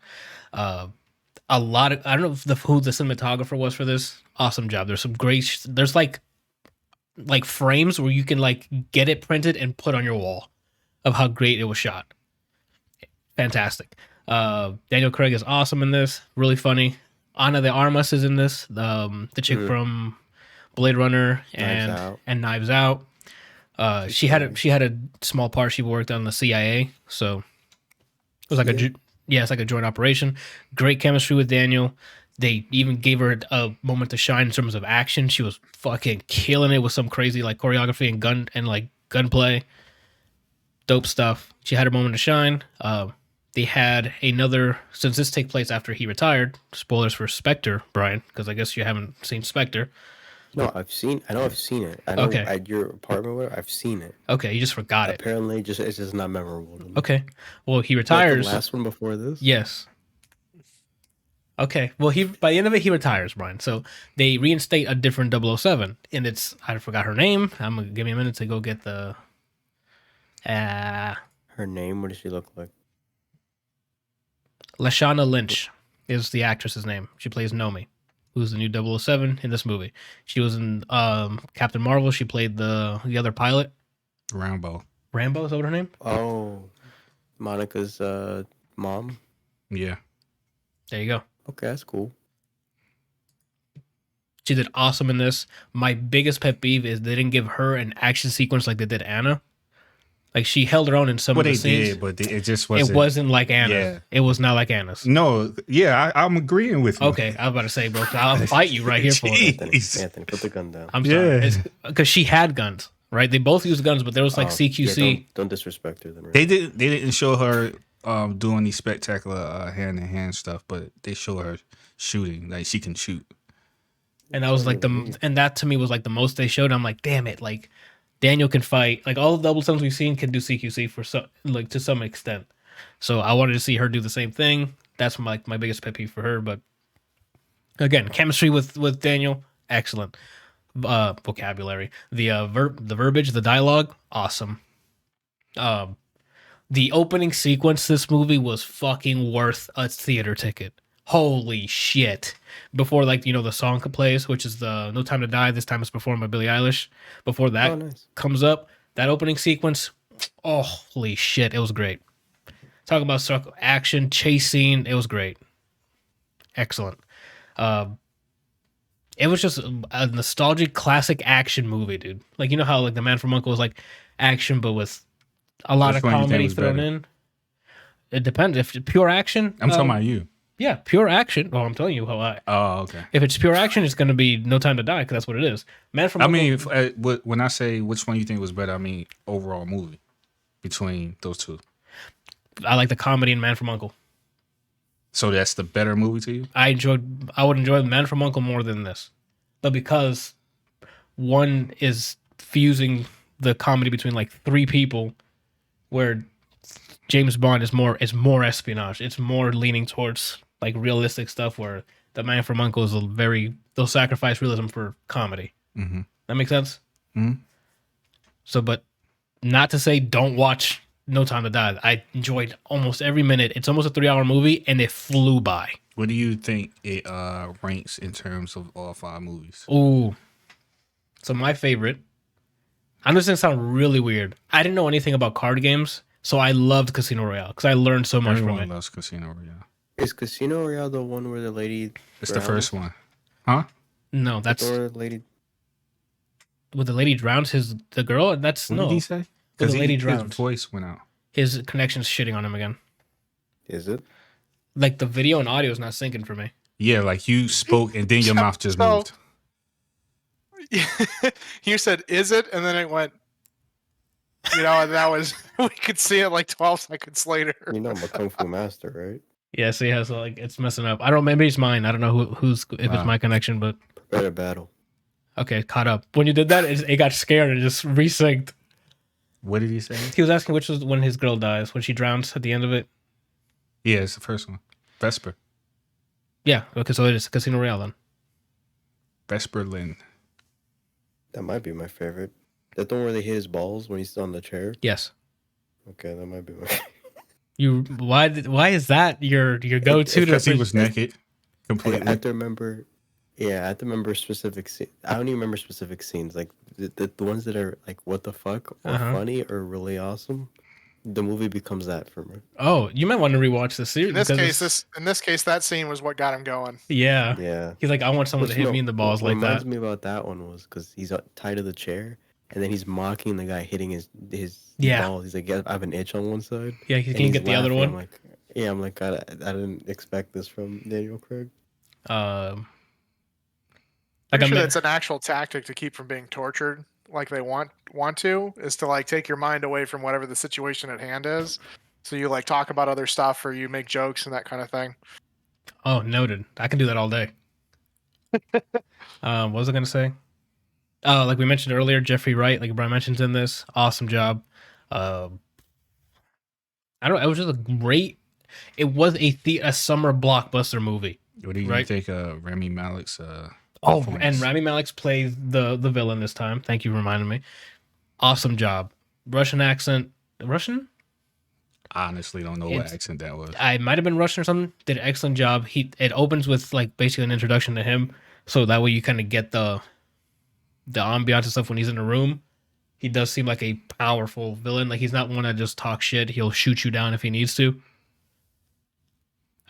A lot of, I don't know who the cinematographer was for this. Awesome job. There's some great. There's like frames where you can like get it printed and put on your wall of how great it was shot. Fantastic. Daniel Craig is awesome in this. Really funny. Ana de Armas is in this. The chick from Blade Runner and Knives Out. She had a small part. She worked on the CIA, so it was like it's like a joint operation. Great chemistry with Daniel. They even gave her a moment to shine in terms of action. She was fucking killing it with some crazy like choreography and gunplay. Dope stuff. She had her moment to shine. They had another, since this takes place after he retired. Spoilers for Spectre, Brian, because I guess you haven't seen Spectre. No, I know I've seen it. I know Okay. at your apartment, where I've seen it. Okay, you just forgot it. Apparently, it's just not memorable to me. Okay, well he Like retires. the last one before this. Yes. Okay. Well, he by the end of it, he retires, Brian. So they reinstate a different 007, and it's I forgot her name. I'm gonna give me a minute to go get the. Her name? What does she look like? Lashana Lynch is the actress's name. She plays Nomi, who's the new 007 in this movie. She was in Captain Marvel. She played the other pilot. Rambo. Rambo, is that what her name? Oh, Monica's mom. Yeah. There you go. Okay, that's cool. She did awesome in this. My biggest pet peeve is they didn't give her an action sequence like they did Anna. Like she held her own in some Well, of the they scenes. did, but it just wasn't. It wasn't like Anna. Yeah. It was not like Anna's. No, yeah, I'm agreeing with you. Okay, I was about to say, bro, I'll fight you right here for it. Anthony, put the gun down. I'm sorry. Yeah. Because she had guns, right? They both used guns, but there was like Oh, CQC. yeah, don't disrespect her then. Right? They didn't show her doing these spectacular hand to hand stuff, but they show her shooting. Like she can shoot. And that was like and that to me was like the most they showed. I'm like, damn it, like Daniel can fight. Like all the 007s we've seen can do CQC for some, like to some extent. So I wanted to see her do the same thing. That's my biggest pet peeve for her. But again, chemistry with Daniel, excellent. Vocabulary, the verbiage, the dialogue, awesome. The opening sequence this movie was fucking worth a theater ticket. Holy shit. Before, like, you know, the song plays, which is the No Time to Die. This time it's performed by Billie Eilish. Before that nice. comes up, that opening sequence, oh, holy shit, it was great. Talking about action, chase scene, it was great. Excellent. It was just a nostalgic classic action movie, dude. Like, you know how like The Man from U.N.C.L.E. was like action, but with a lot Which of one you think comedy was thrown better? in. It depends. If it's pure action, I'm talking about you. yeah, pure action. Well, I'm telling you how I. Oh, okay. If it's pure action, it's going to be No Time to Die because that's what it is. Man from I U.N.C.L.E. mean, when I say which one you think was better, I mean overall movie between those two. I like the comedy in Man from U.N.C.L.E. So that's the better movie to you? I would enjoy Man from U.N.C.L.E. more than this, but because one is fusing the comedy between like three people, where James Bond is more espionage. It's more leaning towards like realistic stuff. Where the Man from U.N.C.L.E. is they'll sacrifice realism for comedy. Mm-hmm. That makes sense. Mhm. So, but not to say don't watch No Time to Die. I enjoyed almost every minute. It's almost a 3-hour movie, and it flew by. What do you think it ranks in terms of all 5 movies? Ooh. So my favorite. I'm just gonna sound really weird. I didn't know anything about card games, so I loved Casino Royale because I learned so much Everyone from it. loves Casino Royale. Is Casino Royale the one where the lady? It's the first one, huh? No, that's Or the lady. when the lady drowns the girl. That's What no. did he say? When Because the lady his drowned. voice went out. His connection's shitting on him again. Is it? Like the video and audio is not syncing for me. Yeah, like you spoke and then your mouth just So- moved. You said, "Is it?" And then it went. You know, and that was we could see it like 12 seconds later. You know I'm a kung fu master, right? Yeah, see how so like it's messing up. I don't. Maybe it's mine. I don't know who's if it's Wow. my connection, but Prepare to battle. okay, caught up. When you did that, it got scared and just resynced. What did he say? He was asking which was when his girl dies, when she drowns at the end of it. Yeah, it's the first one. Vesper. Yeah, okay, so it is Casino Royale then. Vesper Lynn. That might be my favorite. That the one where they hit his balls when he's on the chair. Yes. Okay, that might be my. You why is that your go to? Because he was naked. I Completely. have to remember. Yeah, I have to remember specific scenes. I don't even remember specific scenes. Like the ones that are like what the fuck or Uh-huh. funny or really awesome. The movie becomes that for me. Oh, you might want to rewatch the series. In this because case, that scene was what got him going. yeah. Yeah. He's like, I want someone to hit me in the balls what like reminds that. me about that one was because he's tied to the chair and then he's mocking the guy hitting his Yeah. balls. He's like, yeah, I have an itch on one side. Yeah, And can you he's get the other laughing. one? I'm like, I didn't expect this from Daniel Craig. Like I'm I sure meant, that's an actual tactic to keep from being tortured, like they want to, is to like take your mind away from whatever the situation at hand is. So you like talk about other stuff or you make jokes and that kind of thing. oh, noted. I can do that all day. What was I gonna say? Oh, like we mentioned earlier, Jeffrey Wright, like Brian mentions in this, awesome job. I don't. It was just a great. It was a summer blockbuster movie. What do you Right. think of Rami Malek's Oh, performance? and Rami Malek's plays the villain this time. Thank you for reminding me. Awesome job. Russian accent. Russian? I honestly don't know what It's- accent that was. I might have been Russian or something. Did an excellent job. It opens with like basically an introduction to him, so that way you kind of get the ambiance and stuff when he's in the room. He does seem like a powerful villain. Like he's not one that just talks shit. He'll shoot you down if he needs to.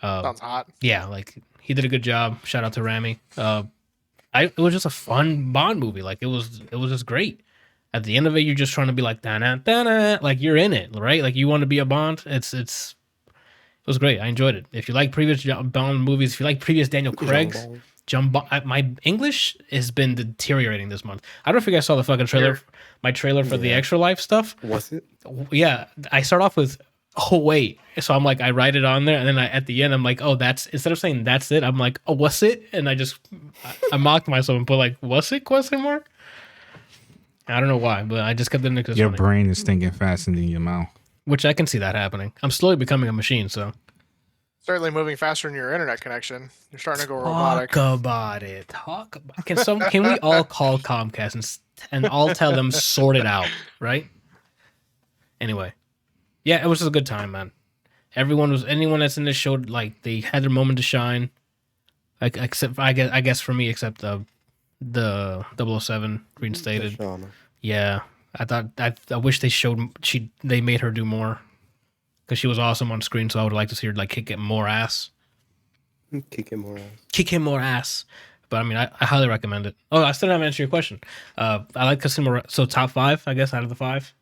Sounds hot. Yeah, like he did a good job. Shout out to Rami. It was just a fun Bond movie. Like it was just great. At the end of it, you're just trying to be like da da, like you're in it, right? Like you want to be a Bond. It was great. I enjoyed it. If you like previous Bond movies, if you like previous Daniel Craig's, my English has been deteriorating this month. I don't know if you guys saw the fucking trailer, my trailer for the Extra Life stuff. Was it? Yeah, I start off with oh wait, so I'm like I write it on there, and then at the end I'm like oh that's instead of saying that's it, I'm like oh what's it, and I mocked myself and put like what's it question mark. I don't know why, but I just kept it in because Your brain is thinking faster than your mouth. which I can see that happening. I'm slowly becoming a machine, so Certainly moving faster than your internet connection. You're starting to go robotic. talk about it. Can we all call Comcast and all tell them sort it out, right? Anyway, yeah, it was just a good time, man. Anyone that's in this show, like they had their moment to shine. Like except I guess for me, except the 007 reinstated. Shauna. Yeah, I wish they made her do more because she was awesome on screen. So I would like to see her like kick it more ass. Kick him more ass. Kick him more ass. But I mean, I highly recommend it. Oh, I still haven't answered your question. I like Casino. So top 5, I guess, out of the 5.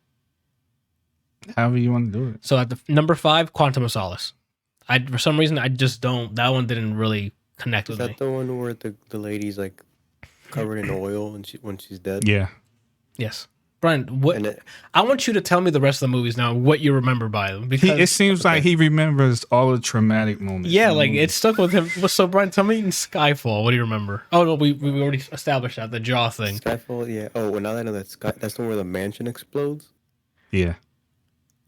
However you want to do it. So at the number 5, Quantum of Solace. For some reason I just don't. That one didn't really connect Is with that me. the one where the lady's like covered in oil and when she's dead? Yeah. Yes, Brian. What And I want you to tell me the rest of the movies now. What you remember by them? Because It seems like he remembers all the traumatic moments. yeah, in the like movie. it stuck with him. So Brian, tell me in Skyfall. What do you remember? Oh no, we already established that the jaw thing. Skyfall, yeah. Oh, well, now that I know that's the one where the mansion explodes. Yeah.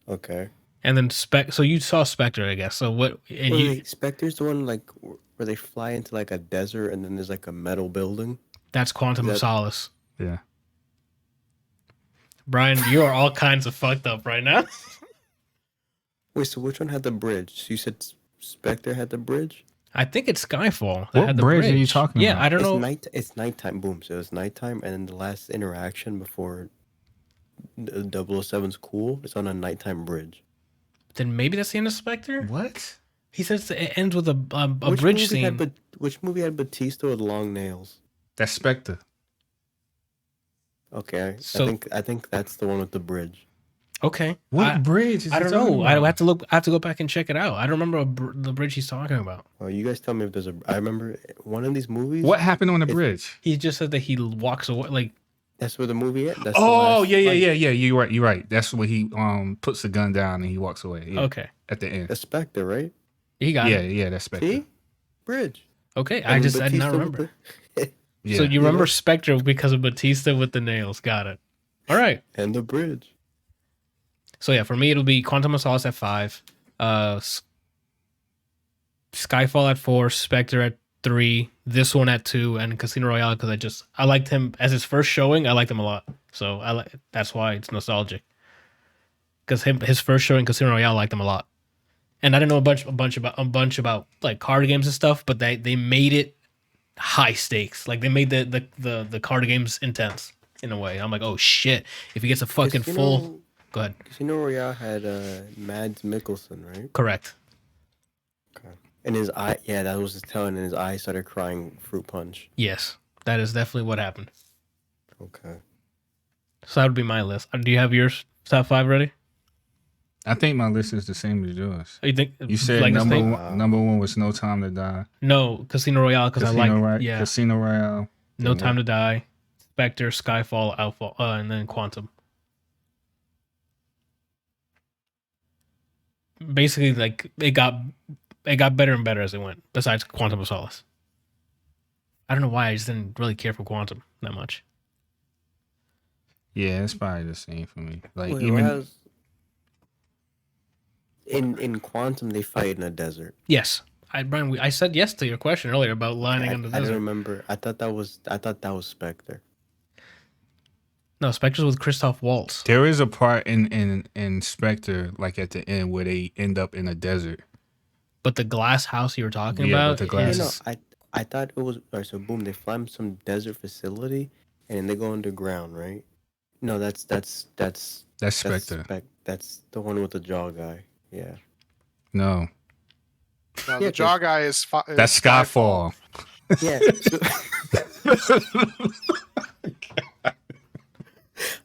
Okay. And then So you saw Spectre, I guess. So what? And Wait, Spectre's the one like where they fly into like a desert and then there's like a metal building. that's Quantum of Solace. Yeah. Brian, you are all kinds of fucked up right now. Wait, so which one had the bridge? So you said Spectre had the bridge? I think it's Skyfall. That What had the bridge are you talking Yeah, about? I don't It's know. It's nighttime. Boom. So it's nighttime, and then the last interaction before 007's cool. It's on a nighttime bridge. Then maybe that's the end of Spectre. What? He says it ends with a Which bridge movie scene. Which movie had Batista with long nails? That's Spectre. Okay, So- I think that's the one with the bridge. Okay. What bridge is I he don't talking know. I about? have to go back and check it out. I don't remember the bridge he's talking about. Oh, you guys tell me if there's a. I remember one of these movies. What happened on the bridge? He just said that he walks away. Like That's where the movie is. That's Oh, the last, yeah. You're right. That's where he puts the gun down and he walks away. Yeah, okay, at the end. That's Spectre, right? he got it. Yeah, that's Spectre. See, bridge. Okay, And I did not Batista with remember. Yeah. So you remember know? Spectre because of Batista with the nails. Got it. All right. and the bridge. So yeah, for me it'll be Quantum of Solace at 5, Skyfall at 4, Spectre at 3, this one at 2, and Casino Royale because I liked him as his first showing. I liked him a lot, so that's why it's nostalgic. Because his first showing Casino Royale, I liked him a lot, and I didn't know a bunch about like card games and stuff, but they made it high stakes. Like they made the card games intense in a way. I'm like, oh shit, if he gets a fucking full. Go ahead. Casino Royale had Mads Mikkelsen, right? Correct. Okay. And his eye, yeah, that was his telling, and his eye started crying fruit punch. Yes, that is definitely what happened. Okay. So that would be my list. Do you have yours top 5 ready? I think my list is the same as yours. You think You said like this number thing? number one was No Time to Die. No, Casino Royale because I like yeah. Casino Royale. No Time to Die, Spectre, Skyfall, Alpha, and then Quantum. Basically, like it got better and better as it went. Besides Quantum of Solace, I don't know why I just didn't really care for Quantum that much. Yeah, it's probably the same for me. Like Wait, even in Quantum they fight in a desert. Yes, Brian, I said yes to your question earlier about lining in the I didn't desert. remember. I thought that was Spectre. No, Spectre's with Christoph Waltz. There is a part in Spectre, like at the end, where they end up in a desert. But the glass house you were talking Yeah, but about the Yeah, is no, I thought it was. Alright, so boom, they fly some desert facility, and then they go underground, right? No, that's That's Spectre. That's the one with the jaw guy. Yeah. No, No, Yeah, the jaw 'cause- guy is that's Skyfall. Yeah.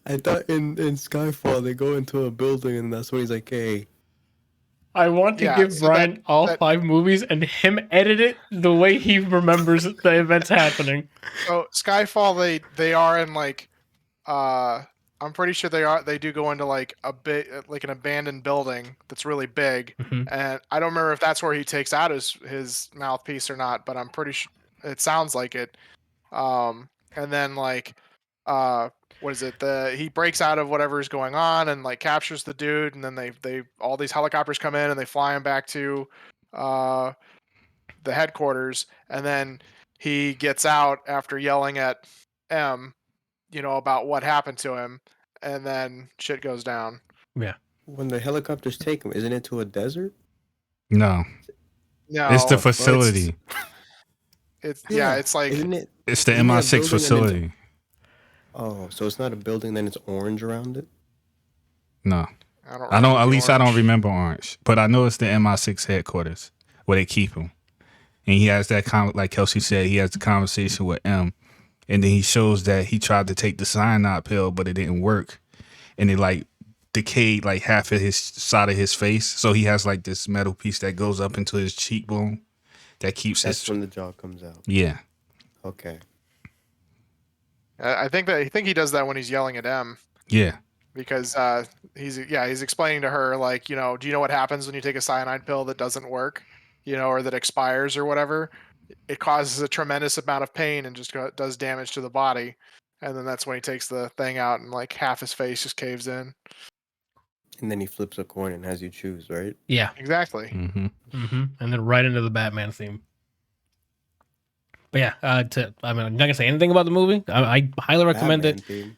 I thought in Skyfall they go into a building and that's when he's like, "Hey, I want to Yeah, give so Brian all that- 5 movies and him edit it the way he remembers the events happening. So Skyfall, they are in like, I'm pretty sure they do go into like a bit like an abandoned building that's really big, Mhm. and I don't remember if that's where he takes out his mouthpiece or not, but I'm pretty sure it sounds like it. And then like, what is it? He breaks out of whatever's going on and like captures the dude, and then they all these helicopters come in and they fly him back to, uh, the headquarters, and then he gets out after yelling at M, about what happened to him, and then shit goes down. when the helicopters take him, isn't it to a desert?" No, No, it's the fuck. facility. it's like isn't it? It's the Isn't it a MI6 building and it's- facility. Oh, so it's not a building, then it's orange around it. No, I don't. I don't. remember At the least I don't orange. remember Orange, but I know it's the MI6 headquarters where they keep him. And he has that like Kelsey said, he has the conversation with M, and then he shows that he tried to take the cyanide pill, but it didn't work, and it like decayed like half of his side of his face. So he has like this metal piece that goes up into his cheekbone that keeps That's his when the jaw comes out. yeah. Okay. I think he does that when he's yelling at M, Yeah. because he's explaining to her like, do you know what happens when you take a cyanide pill that doesn't work, or that expires or whatever? It causes a tremendous amount of pain and just does damage to the body. And then that's when he takes the thing out and like half his face just caves in. And then he flips a coin and has you choose, right? Yeah. Exactly. Mm-hmm. And then right into the Batman theme. But yeah, I'm not gonna say anything about the movie. I highly recommend Batman it. theme.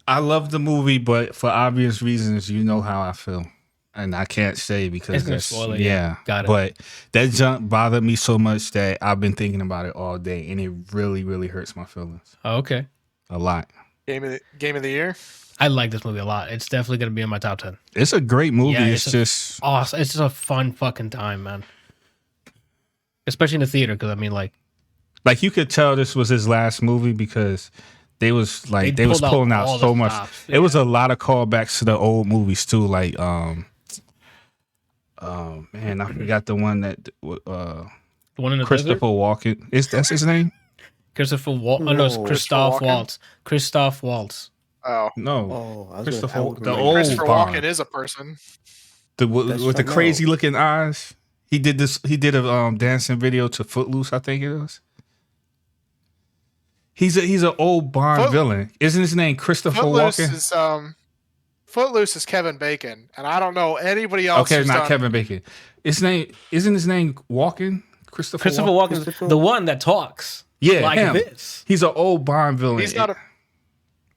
I love the movie, but for obvious reasons, you know how I feel. And I can't say because It's gonna that's spoil it, yeah. yeah. Got it. But that jump bothered me so much that I've been thinking about it all day, and it really, really hurts my feelings Oh, okay. a lot. Game of the year. I like this movie a lot. It's definitely gonna be in my top 10. It's a great movie. Yeah, it's it's a- just Awesome. It's just a fun fucking time, man. Especially in the theater, because I mean, like you could tell this was his last movie because they was They was pulled out pulling out all so the much. stops, It was a lot of callbacks to the old movies too. Like man, I forgot the one that the one in the Christopher desert. Walken. That's his name? Christopher Waltz. Oh no, it's No. Christoph Christopher Walken? Waltz. Christoph Waltz. Oh, No. Oh, I was Christopher- gonna, I would the remember. old Christopher Bond. Walken is a person. With the right, crazy no. looking eyes. He did a dancing video to Footloose, I think it was. He's an old Bond villain. Isn't his name Christopher Walken? Footloose is Kevin Bacon, and I don't know anybody else. Okay, who's not done- Kevin Bacon. Isn't his name Walken? Christopher Walken, Christopher- the one that talks. Yeah, like him. this. He's an old Bond villain. He's not a.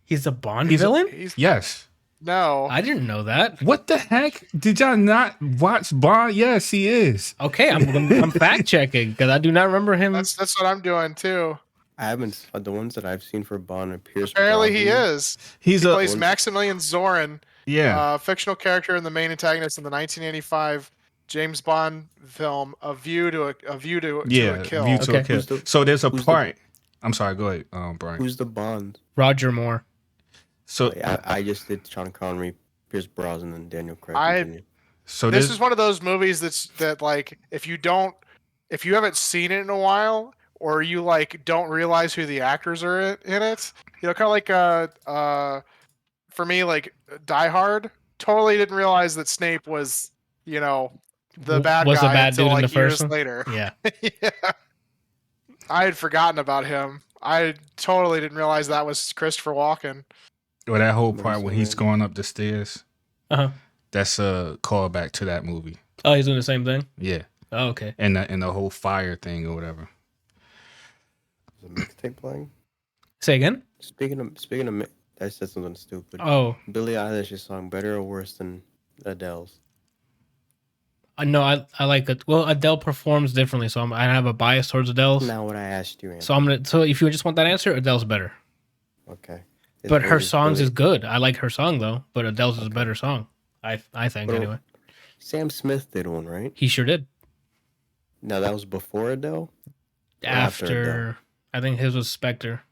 He's a Bond He's a- villain. Yes. No. I didn't know that. What the heck? Did y'all not watch Bond? Yes, he is. Okay, I'm fact checking because I do not remember him. That's what I'm doing too. I haven't. The ones that I've seen for Bond are Pierce. Apparently, he Brosnan. is. He's He a plays Maximilian Zorin, yeah. fictional character and the main antagonist in the 1985 James Bond film A View to a Kill. View to Okay. a Kill. Who's the- So there's a who's the- part. I'm sorry. Go ahead, Brian. Who's the Bond? Roger Moore. So I just did Sean Connery, Pierce Brosnan, and Daniel Craig. I- Continue. so This there's is one of those movies that like if you haven't seen it in a while, or you like don't realize who the actors are in it, kind of like for me, like Die Hard, totally didn't realize that Snape was the bad Was guy the bad until dude in like the first years one? later. Yeah. Yeah. I had forgotten about him. I totally didn't realize that was Christopher Walken. or that whole Never part seen when he's it. going up the stairs. Uh huh. That's a callback to that movie. Oh, he's doing the same thing. Yeah. Oh, okay. and the whole fire thing or whatever. Is a mixtape playing? Say again. Speaking of, I said something stupid. Oh, Billie Eilish's song better or worse than Adele's? no, I like it. Well, Adele performs differently, so I have a bias towards Adele's. Not what I asked you, So Anthony. So if you just want that answer, Adele's better. Okay. But her songs is good. I like her song though, but Adele's is a Okay. better song. I think But anyway. Sam Smith did one, right? He sure did. Now that was before Adele? Or after After I think his was Spectre.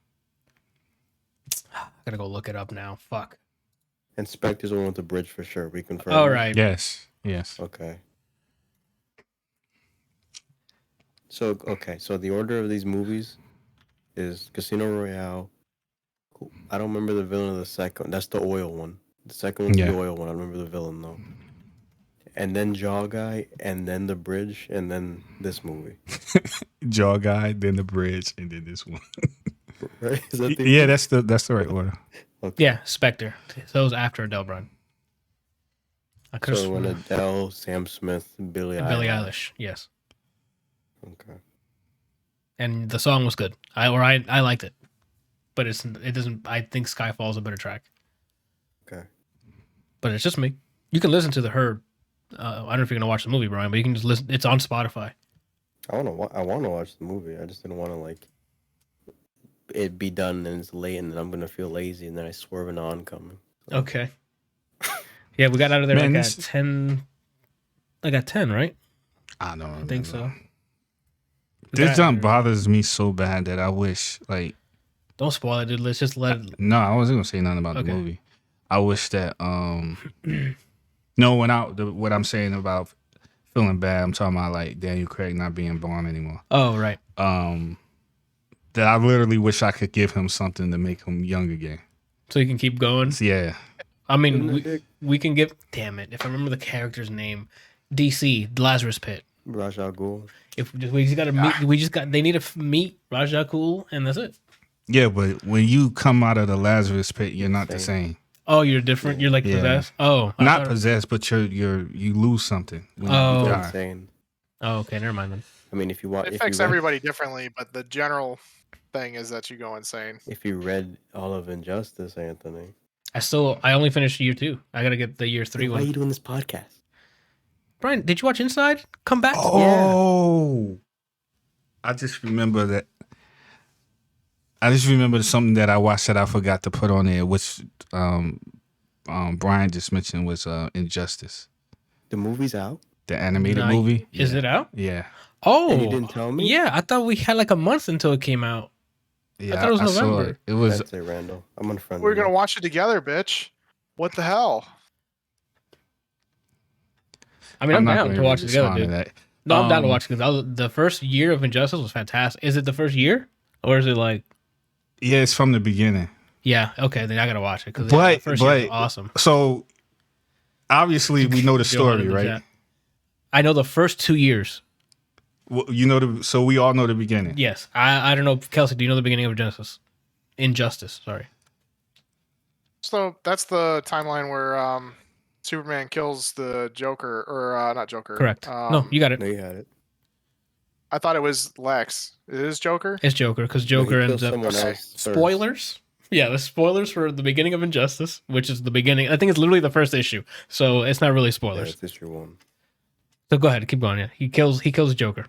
I gotta go look it up now. Fuck. And Spectre's the one with the bridge for sure. We confirm. All that? right. Yes. Okay. So the order of these movies is Casino Royale. I don't remember the villain of the second. That's the oil one. The second one's Yeah. the oil one. I remember the villain though. And then Jaw Guy, and then the bridge, and then this movie. Jaw Guy, then the bridge, and then this one. Right? Is that the Yeah, that's the right order. Okay. Yeah, Spectre. So it was after Adele Brun. I could So when Adele, Sam Smith, Billie Eilish. Yes. Okay. And the song was good. I liked it. But it doesn't. I think Skyfall is a better track. Okay. But it's just me. You can listen to her. I don't know if you're gonna watch the movie, Brian, but you can just listen. It's on Spotify. I want to watch the movie. I just didn't want to like it be done and it's late and then I'm gonna feel lazy and then I swerve an oncoming. Okay. Yeah, we got out of there Man, like at 10. Like at 10, right? I don't I think so. This jump bothers me so bad that I wish, like, Don't spoil it, dude. Let's just let it. no, I wasn't gonna say nothing about Okay. the movie. I wish that, no, what I'm saying about feeling bad, I'm talking about like Daniel Craig not being Bond anymore. Oh, right. That I literally wish I could give him something to make him young again. So you can keep going. Yeah. I mean, we can give. Damn it! If I remember the character's name, DC, the Lazarus Pit. Ra's al Ghul. If we just got to meet, they need to meet Raja Ghul, and that's it. Yeah, but when you come out of the Lazarus Pit, you're not the same. Oh, you're different. You're like Yeah. possessed. Oh, Not possessed, but you lose something when Oh. you You're die. insane. Oh, okay. Never mind then. I mean, if you watch, It affects everybody differently, but the general thing is that you go insane. If you read all of Injustice, Anthony, I only finished year 2. I gotta get the year 3 why are you one. doing this podcast? Brian, did you watch Inside? Come back. Oh, I just remember that. I just remember something that I watched that I forgot to put on there, which Brian just mentioned was Injustice, The movie's out. the animated Nah, movie. Is it out? Yeah, Oh, And you didn't tell me? Yeah, I thought we had like a month until it came out. yeah. thought it was saw November. it. It was That's it, Randall. I'm unfriendly. We're gonna watch it together, bitch. What the hell? I mean, I'm not down gonna to watch it together, respond to dude. that. No, I'm down to Um, watch it because the first year of Injustice was fantastic. Is it the first year, or is it like? Yeah, it's from the beginning. Yeah, okay, then I gotta watch it because But- the first year was but- awesome. So obviously we know the Go on story, in the right? chat. I know the first 2 years. Well, so we all know the beginning. Yes, I don't know, Kelsey. Do you know the beginning of Injustice? Sorry. So that's the timeline where Superman kills the Joker, or not Joker. Correct. No, you got it. No, you had it. I thought it was Lex. It is Joker. It's Joker because No, he Joker kills ends up. someone else first. Spoilers. Yeah, the spoilers for the beginning of Injustice, which is the beginning. I think it's literally the first issue, so it's not really Yeah, spoilers. it's issue 1. So go ahead, keep going. Yeah, he kills Joker.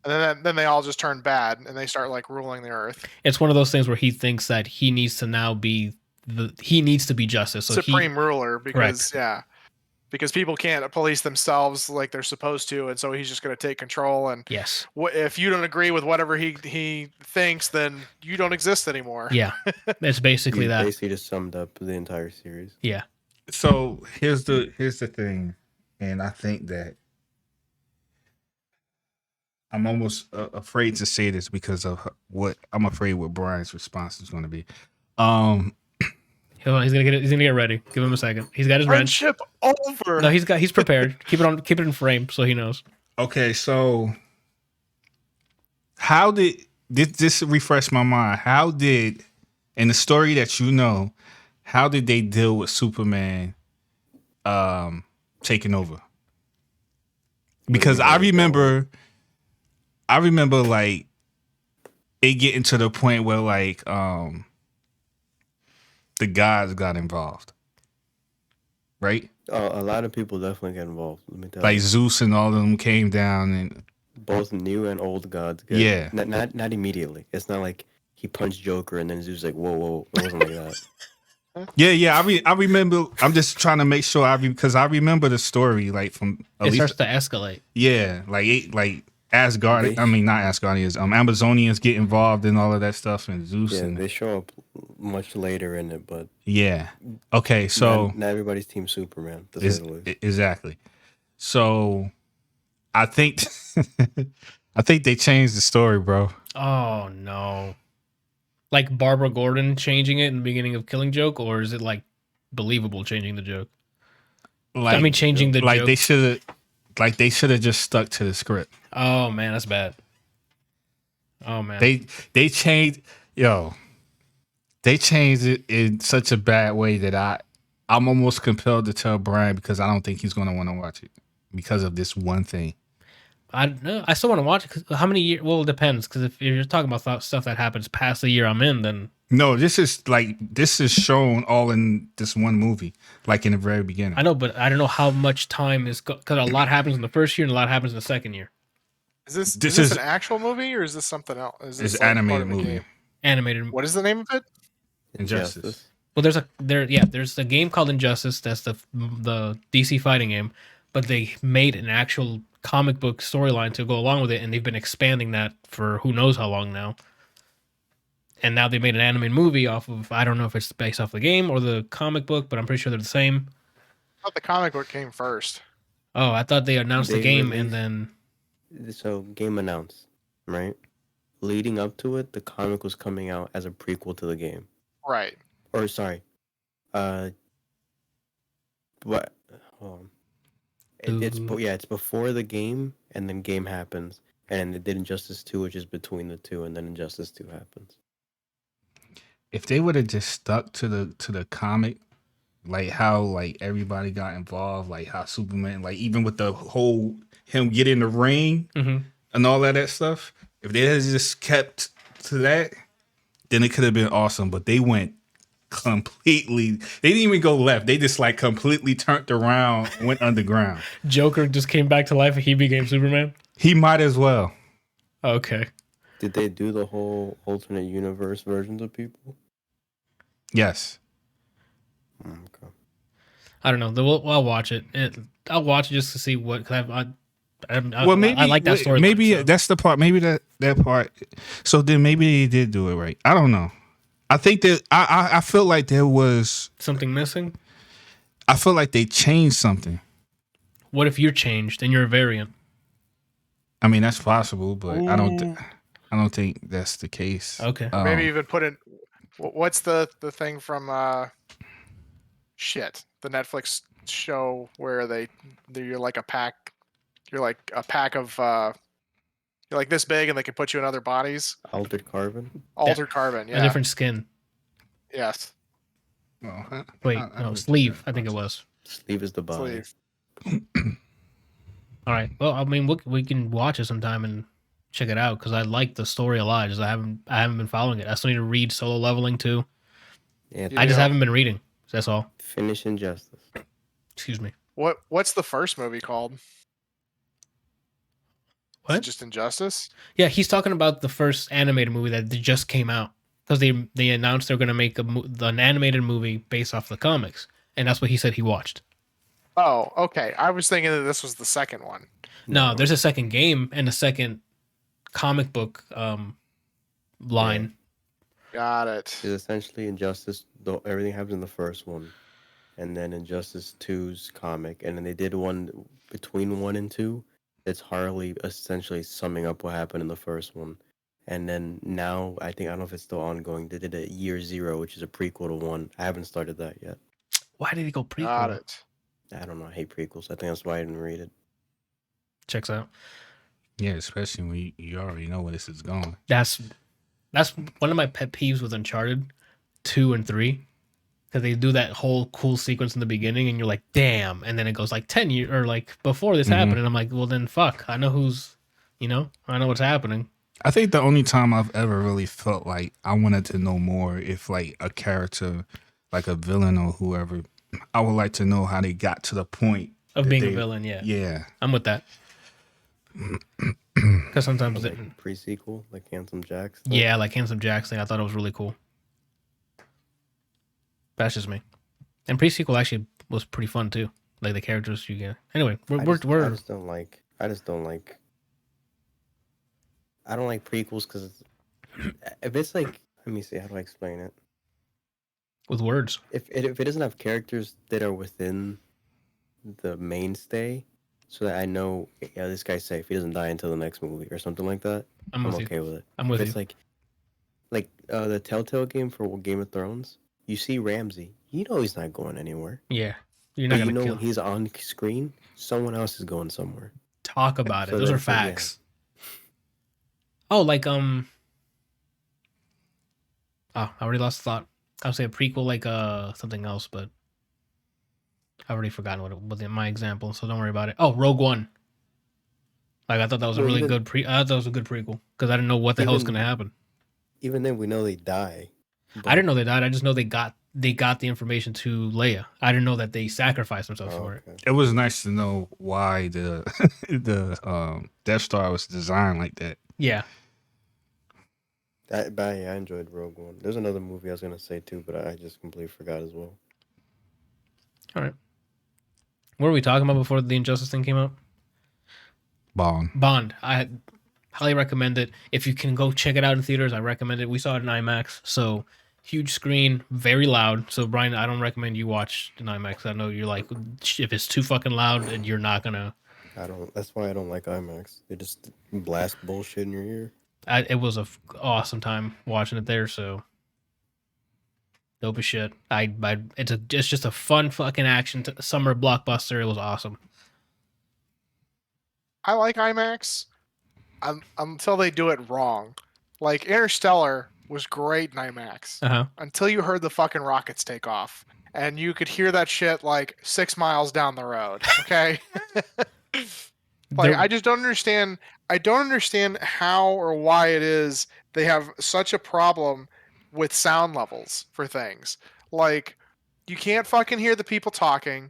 And then they all just turn bad and they start like ruling the earth. It's one of those things where he thinks that he needs to now be he needs to be justice. So Supreme ruler, because Correct. because people can't police themselves like they're supposed to, and so he's just going to take control. And Yes. if you don't agree with whatever he thinks, then you don't exist anymore. Yeah. It's basically You that. basically just summed up the entire series. Yeah. So here's the thing, and I think that I'm almost afraid to say this because of what I'm afraid what Brian's response is going to be. Hold on, he's gonna get ready. Give him a second. He's got his wrench. Friendship over. No, he's prepared. Keep it in frame so he knows. Okay, so how did this refresh my mind? How did, in the story that you know, how did they deal with Superman taking over? because mean, I where they're remember like it getting to the point where like the gods got involved, right? a lot of people definitely get involved. Let me tell Like you, Zeus and all of them came down, and both new and old gods get. Yeah. Not immediately. It's not like he punched Joker and then Zeus like, whoa. It wasn't like that. yeah. I remember. I'm just trying to make sure because I remember the story like from at It least starts to escalate. yeah, like Asgard. They- I mean, not Asgardians. Amazonians get involved in all of that stuff, and Zeus. Yeah, and they show up much later in it, but yeah. Okay, so not everybody's Team Superman, to say the least. exactly. So I think I think they changed the story, bro. Oh no. Like Barbara Gordon changing it in the beginning of Killing Joke, or is it like believable changing the joke? Like, I mean, changing the like joke. they should have just stuck to the script. Oh man, that's bad. Oh man. They changed they changed it in such a bad way that I'm almost compelled to tell Brian because I don't think he's gonna want to watch it because of this one thing. I no, I still want to watch it. 'Cause how many years? Well, it depends. Because if you're talking about stuff that happens past the year I'm in, then No, this is shown all in this one movie, like in the very beginning. I know. But I don't know how much time is because a lot happens in the first year and a lot happens in the second year. Is this This is is- an actual movie or is this something else? Is this It's like animated part of a movie. game? Animated. What is the name of it? Injustice. Well, there's a game called Injustice. That's the DC fighting game, but they made an actual comic book storyline to go along with it, and they've been expanding that for who knows how long now. And now they made an animated movie off of, I don't know if it's based off the game or the comic book, but I'm pretty sure they're the same. I thought the comic book came first. Oh, I thought they announced the They game released- and then So game announced, right? Leading up to it, the comic was coming out as a prequel to the game. Right. Or sorry, what? Hold on. It's before the game, and then game happens, and they did Injustice 2, which is between the two, and then Injustice 2 happens. If they would have just stuck to the comic, like how like everybody got involved, like how Superman, like even with the whole him get in the ring Mhm. and all that stuff, if they had just kept to that, then it could have been awesome. But they went completely. They didn't even go left. They just like completely turned around, went underground. Joker just came back to life and he became Superman. He might as well. Okay. Did they do the whole alternate universe versions of people? Yes. Okay. I don't know. I'll watch it. I'll watch it just to see what. Cause Well, maybe I like that story. Maybe that's the part. Maybe that part. So then maybe they did do it right. I don't know. I think that I feel like there was something missing. I feel like they changed something. What if you're changed and you're a variant? I mean, that's possible, but I don't think that's the case. Okay. Maybe even put in. What's the thing from the Netflix show where you're like a pack. You're like a pack of. You're like this big, and they can put you in other bodies. Altered Carbon? Altered Carbon, yeah. A different skin. Yes. Oh, Wait, no, sleeve. I think it was. Sleeve is the body. Sleeve. All right. Well, I mean, we can watch it sometime and check it out because I like the story a lot. Just I haven't been following it. I still need to read Solo Leveling too. Yeah, I just Yeah. haven't been reading. That's all. finish Injustice. Excuse me. What's the first movie called? Is it What? just Injustice? Yeah, he's talking about the first animated movie that just came out because they announced they're going to make an animated movie based off the comics, and that's what he said he watched. Oh, okay. I was thinking that this was the second one. No, there's a second game and a second comic book line. Got it. It's essentially Injustice. Everything happens in the first one, and then Injustice 2's comic, and then they did one between 1 and 2. It's Harley essentially summing up what happened in the first one, and then now I don't know if it's still ongoing. They did a Year Zero, which is a prequel to 1. I haven't started that yet. Why did he go prequel? Got it. I don't know. I hate prequels. I think that's why I didn't read it. Checks out. yeah, especially when you already know where this is going. That's one of my pet peeves with Uncharted 2 and 3. because they do that whole cool sequence in the beginning, and you're like, damn, and then it goes like 10 years or like before this happened, and I'm like, well then fuck, I know who's, I know what's happening. I think the only time I've ever really felt like I wanted to know more if like a character, like a villain or whoever, I would like to know how they got to the point Of that being a they- villain, yeah. Yeah. I'm with that. Because sometimes, Like pre-sequel, like Handsome Jack stuff. yeah, like Handsome Jack's thing, I thought it was really cool. That's just me. And pre-sequel actually was pretty fun too. Like the characters you get. Anyway, I just don't like. I don't like prequels because if it's like, let me see, how do I explain it? with words. If it doesn't have characters that are within the mainstay, so that I know, yeah, this guy's safe. He doesn't die until the next movie or something like that. I'm with okay with it. I'm with If you. it's like the Telltale game for Game of Thrones, you see Ramsay. You know he's not going anywhere. Yeah. You're not But going to kill when him. he's on screen, someone else is going somewhere. Talk about it. So Those are that's it, yeah. facts. Oh, like I already lost the thought. I would say a prequel, like something else, but I've already forgotten what it was in my example, so don't worry about it. Oh, Rogue One. Like I thought that was a Well, really even- good I thought that was a good prequel because I didn't know what the hell was Even- going to happen. Even then, we know they die. I didn't know they died. I just know they got the information to Leia. I didn't know that they sacrificed themselves for it. Okay. It was nice to know why the the Death Star was designed like that. Yeah. But yeah, I enjoyed Rogue One. There's another movie I was gonna say too, but I just completely forgot as well. All right. What were we talking about before the Injustice thing came out? Bond. I highly recommend it. If you can go check it out in theaters, I recommend it. We saw it in IMAX, so huge screen, very loud. So Brian, I don't recommend you watch in IMAX. I know you're like, if it's too fucking loud, and you're not gonna. That's why I don't like IMAX. They just blast bullshit in your ear. It was a awesome time watching it there. So dope as shit. It's just a fun fucking action summer blockbuster. It was awesome. I like IMAX until they do it wrong. Like Interstellar was great in IMAX until you heard the fucking rockets take off, and you could hear that shit like 6 miles down the road. Okay. Like I just don't understand. I don't understand how or why it is they have such a problem with sound levels for things. Like you can't fucking hear the people talking.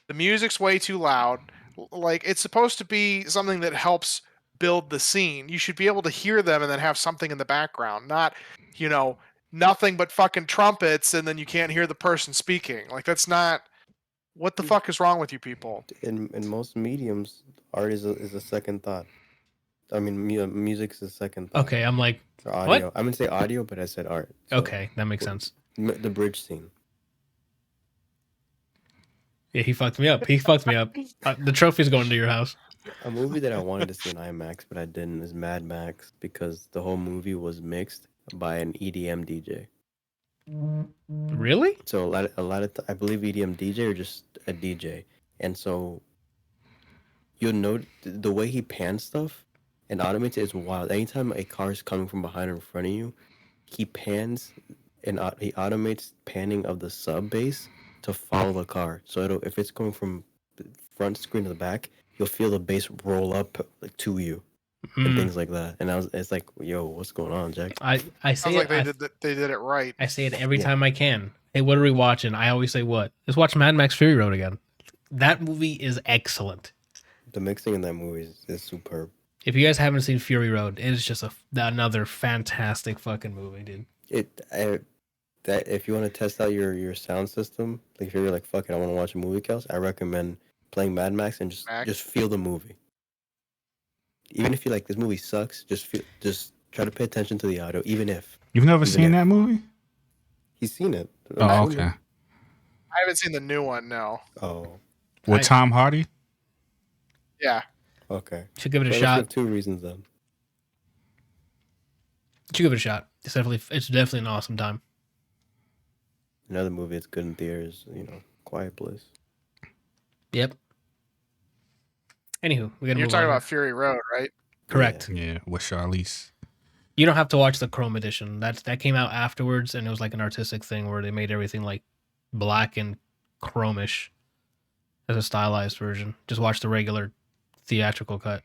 The music's way too loud. Like it's supposed to be something that helps build the scene. You should be able to hear them and then have something in the background, not, nothing but fucking trumpets and then you can't hear the person speaking. Like that's not. What the fuck is wrong with you people? In most mediums, art is a second thought. I mean, music's a second thought. Okay, I'm like, Or audio. what? I'm gonna say audio, but I said art. So Okay, that makes sense. The bridge scene. Yeah, he fucked me up. The trophy's going to your house. A movie that I wanted to see in IMAX, but I didn't, is Mad Max, because the whole movie was mixed by an EDM DJ. Really? So a lot of I believe EDM DJ or just a DJ, and so you'll note the way he pans stuff and automates it is wild. Anytime a car is coming from behind or in front of you, he pans and he automates panning of the sub bass to follow the car. So if it's going from the front screen to the back, you'll feel the bass roll up like to you and things like that. And it's like, yo, what's going on, Jack? I say Sounds like they did it right. I say it every time I can. Hey, what are we watching? I always say what? Let's watch Mad Max Fury Road again. That movie is excellent. The mixing in that movie is superb. If you guys haven't seen Fury Road, it is just another fantastic fucking movie, dude. That if you want to test out your sound system, like if you're like, fuck it, I want to watch a movie, Kels, I recommend playing Mad Max and just feel the movie. Even if you like this movie sucks, just try to pay attention to the audio. Even if You've never seen that movie? He's seen it. Oh, okay. I haven't seen the new one. No. Oh, With Tom Hardy? Yeah. okay. Should give it a So shot. let's have 2 reasons then. Should give it a shot. It's definitely an awesome time. Another movie that's good in theaters, Quiet Place. Yep. Anywho, we gotta You're move talking on. about Fury Road, right? Correct. Yeah, with Charlize. You don't have to watch the Chrome edition. That came out afterwards, and it was like an artistic thing where they made everything like black and chromish as a stylized version. Just watch the regular theatrical cut.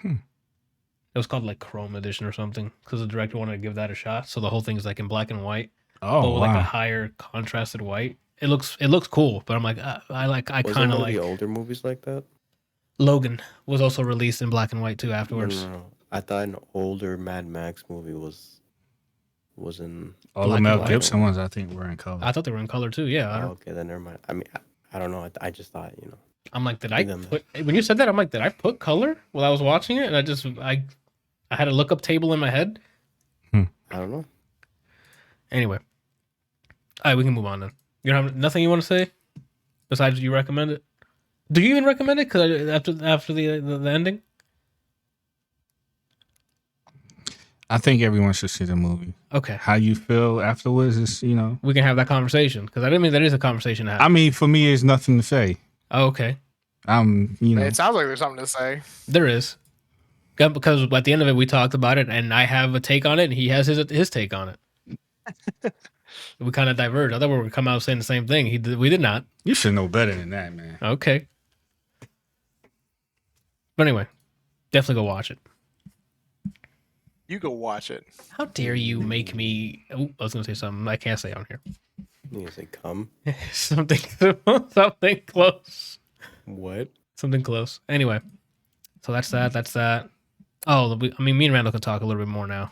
It was called like Chrome Edition or something because the director wanted to give that a shot. So the whole thing's like in black and white, Oh, but with like a wow. higher contrasted white. It looks cool, but I'm like I Was kind there of one of like the older movies like that? Logan was also released in black and white too afterwards. No. I thought an older Mad Max movie was in. All Black the and Mel white. Gibson ones, I think, were in color. I thought they were in color too. Yeah, Oh, okay, then never mind. I mean, I don't know. I just thought, I'm like, did I Give them put when you said that? I'm like, did I put color while I was watching it? And I had a lookup table in my head. I don't know. Anyway, all right, we can move on then. You don't have nothing you want to say besides you recommend it? Do you even recommend it? Because after the ending, I think everyone should see the movie. okay, How you feel afterwards is, we can have that conversation because I didn't mean that is a conversation to have. I mean, for me, it's nothing to say. Oh, okay, It sounds like there's something to say. there is. Yeah, because at the end of it, we talked about it, and I have a take on it, and he has his take on it. We kind of diverged. I thought we were come out saying the same thing. We did not. You should know better than that, man. Okay. But anyway, definitely go watch it. You go watch it. How dare you make me? Oh, I was gonna say something I can't say on here. You say come. something close. What? Something close. Anyway, so that's that. That's that. Oh, I mean, me and Randall can talk a little bit more now.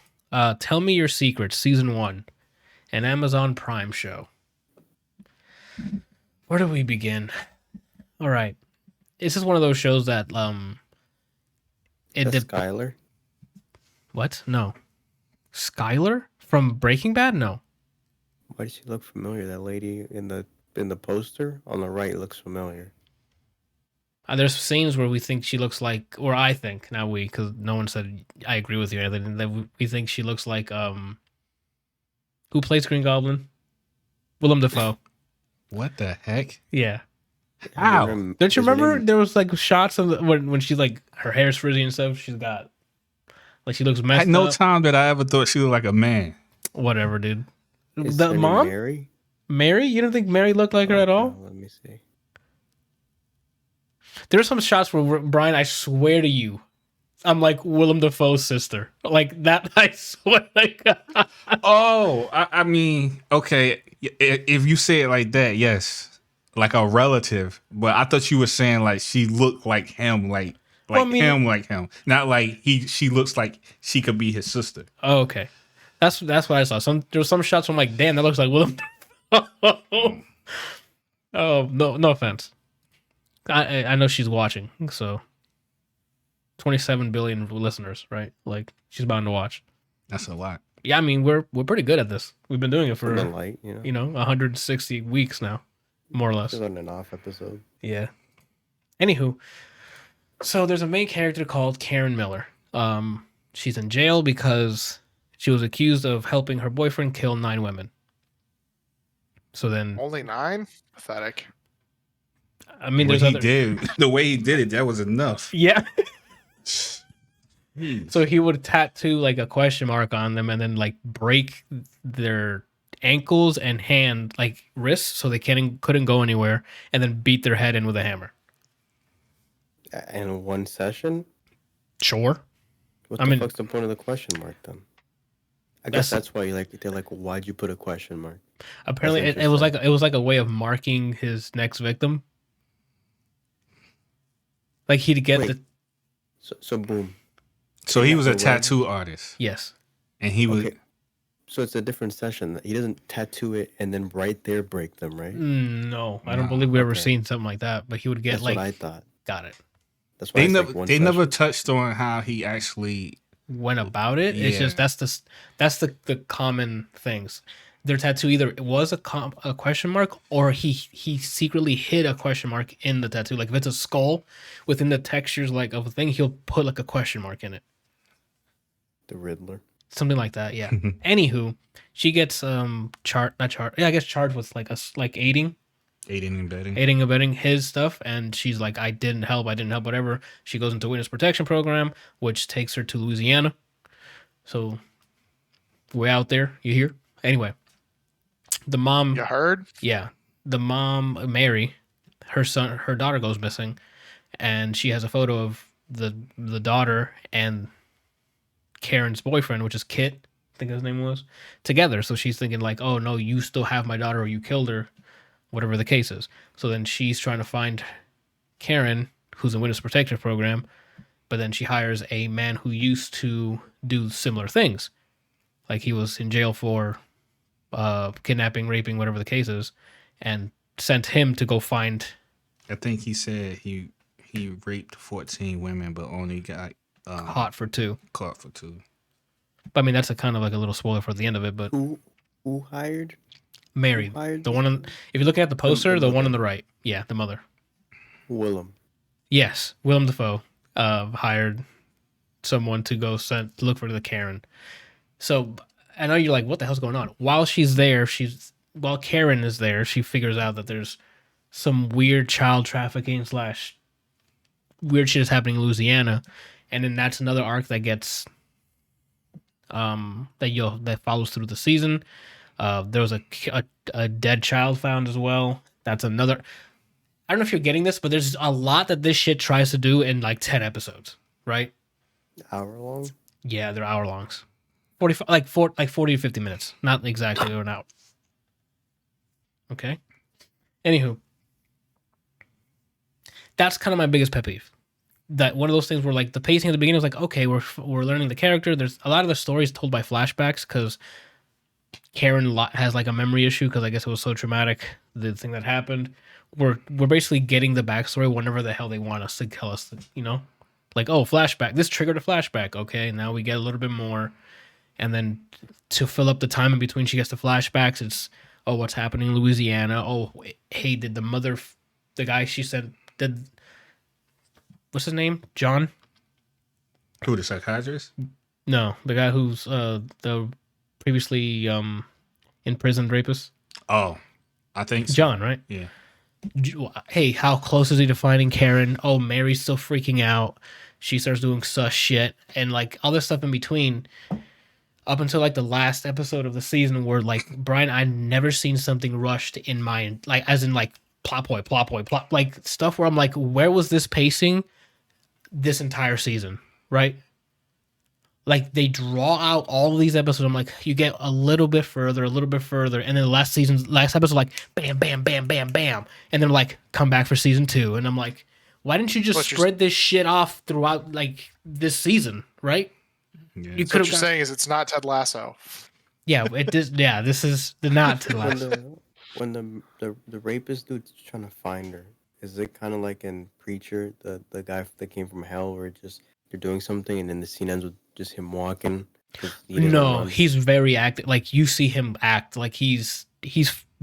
Tell Me Your Secrets, season 1, an Amazon Prime show. Where do we begin? All right, this is one of those shows that Is that Skylar? What? No, Skylar from Breaking Bad? No. Why does she look familiar? That lady in the poster on the right looks familiar. There's scenes where we think she looks like, or I think, not we, because no one said I agree with you. That we think she looks like who plays Green Goblin? Willem Dafoe. What the heck? Yeah. Ow. Don't you Is her remember name- there was like shots of when she's like her hair's frizzy and stuff. She's got like she looks messed At no up. time did I ever thought she looked like a man. Whatever, dude. Is The her name mom, Mary? Mary. You don't think Mary looked like her at all? Let me see. There's some shots where Brian, I swear to you, I'm like Willem Dafoe's sister. Like that, I swear to God. Oh, I mean, okay. If you say it like that, yes. Like a relative. But I thought you were saying like she looked like him, like Well, I mean- like him. Not like she looks like she could be his sister. Oh, okay. That's what I saw. There was some shots where I'm like, damn, that looks like Willem Dafoe. Oh, no offense. I know she's watching, so 27 billion listeners, right? Like she's bound to watch. That's a lot. Yeah, I mean we're pretty good at this. We've been doing it for From the light, 160 weeks now, more or less. This is on an off episode. Yeah. Anywho, so there's a main character called Karen Miller. She's in jail because she was accused of helping her boyfriend kill 9 women. So then, Only 9? Pathetic. I mean, What there's he other. did, the way he did it, that was enough. Yeah. Hmm. So he would tattoo like a question mark on them and then like break their ankles and hand, like wrists, so they couldn't go anywhere, and then beat their head in with a hammer. And one session? Sure. What I the mean- fuck's the point of the question mark then? I guess that's why they're like, why'd you put a question mark? Apparently, That's it was like a way of marking his next victim. Like he'd get Wait. the So boom. So he was a So what- tattoo artist, yes. and he was. Okay. So it's a different session. He doesn't tattoo it and then right there break them, right? No, I don't No, believe we ever okay. seen something like that. But he would get That's like, what I thought. got it. That's why They it's never. like one They never session. touched on how he actually. Went about it. It's Yeah. just that's the common things. Their tattoo either it was a question mark or he secretly hid a question mark in the tattoo. Like if it's a skull within the textures like of a thing, he'll put like a question mark in it. The Riddler. Something like that, yeah. Anywho, she gets charged with like aiding Aiding and abetting his stuff, and she's like, I didn't help, whatever. She goes into witness protection program, which takes her to Louisiana. So way out there, you hear? Anyway, the mom, You heard? yeah, the mom, Mary, her daughter goes missing, and she has a photo of the daughter and Karen's boyfriend, which is Kit, I think his name was, together. So she's thinking like, oh no, you still have my daughter, or you killed her, whatever the case is. So then she's trying to find Karen, who's in witness protection program, but then she hires a man who used to do similar things, like he was in jail for kidnapping, raping, whatever the case is, and sent him to go find. I think he said he raped 14 women, but only got Caught for 2. Caught for 2. But I mean, that's a kind of like a little spoiler for the end of it. But Who hired? Mary, Who hired the this one on, if you look at the poster, the one mother. on the right, yeah, the mother. Willem. Yes, Willem Dafoe hired someone to go look for the Karen. So I know you're like, what the hell's going on? While Karen is there, she figures out that there's some weird child trafficking / weird shit is happening in Louisiana, and then that's another arc that gets that follows through the season. There was a dead child found as well. That's another. I don't know if you're getting this, but there's a lot that this shit tries to do in like 10 episodes, right? Hour long? Yeah, they're hour longs. 45 like 40 to 50 minutes. Not exactly an hour. Okay. Anywho. That's kind of my biggest pet peeve. That one of those things where like the pacing at the beginning was like, okay, we're learning the character. There's a lot of the stories told by flashbacks because Karen has like a memory issue because I guess it was so traumatic, the thing that happened. We're basically getting the backstory whenever the hell they want us to tell us, like, oh, flashback. This triggered a flashback. Okay, now we get a little bit more. And then to fill up the time in between she gets the flashbacks, it's, oh, what's happening in Louisiana? Oh, hey, did the guy she said, what's his name? John? Who, the psychiatrist? No, the guy who's the previously imprisoned rapist. Oh, I think so. John, right? Yeah. Hey, how close is he to finding Karen? Oh, Mary's still freaking out. She starts doing sus shit and like all this stuff in between. Up until like the last episode of the season, where like Brian, I'd never seen something rushed in my as in like plot like stuff where I'm like, where was this pacing this entire season, right? Like they draw out all of these episodes. I'm like, you get a little bit further, and then the last episode, like bam, bam, bam, bam, bam, and then like come back for season 2, and I'm like, why didn't you just spread this shit off throughout like this season, right? Yeah. You could. What you're saying is it's not Ted Lasso. Yeah, it is. Yeah, this is not Ted Lasso. When the rapist dude's trying to find her, is it kind of like in Preacher, the guy that came from hell, where they're doing something and then the scene ends with just him walking? No, he's very active. Like you see him act like he's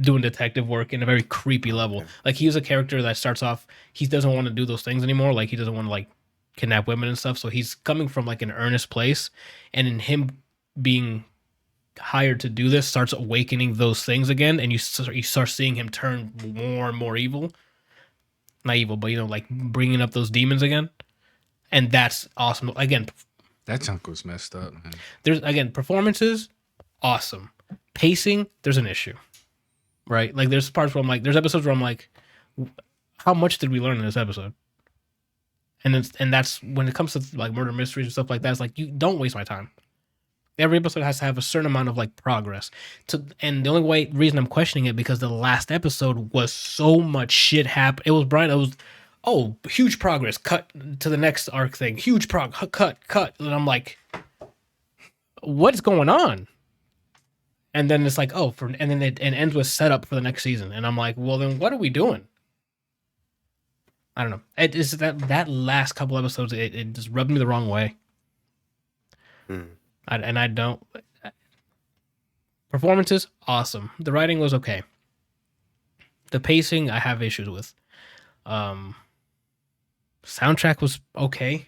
doing detective work in a very creepy level. Okay. Like he's a character that starts off, he doesn't want to do those things anymore. Like he doesn't want to like kidnap women and stuff. So he's coming from like an earnest place, and in him being hired to do this starts awakening those things again, and you start seeing him turn more and more evil. Not evil, but like bringing up those demons again, and that's awesome. Again, that chunk was messed up, man. There's again performances, awesome. Pacing, there's an issue, right? Like there's parts where I'm like, there's episodes where I'm like, how much did we learn in this episode? And that's when it comes to like murder mysteries and stuff like that. It's like, you don't waste my time. Every episode has to have a certain amount of like progress. And the only reason I'm questioning it because the last episode was so much shit happened. It was huge progress. Cut to the next arc thing. Huge cut. And I'm like, what's going on? And then it's like, and then it ends with setup for the next season. And I'm like, well, then what are we doing? I don't know. It is that last couple episodes. It just rubbed me the wrong way. I don't. Performances, awesome. The writing was okay. The pacing, I have issues with. Soundtrack was okay.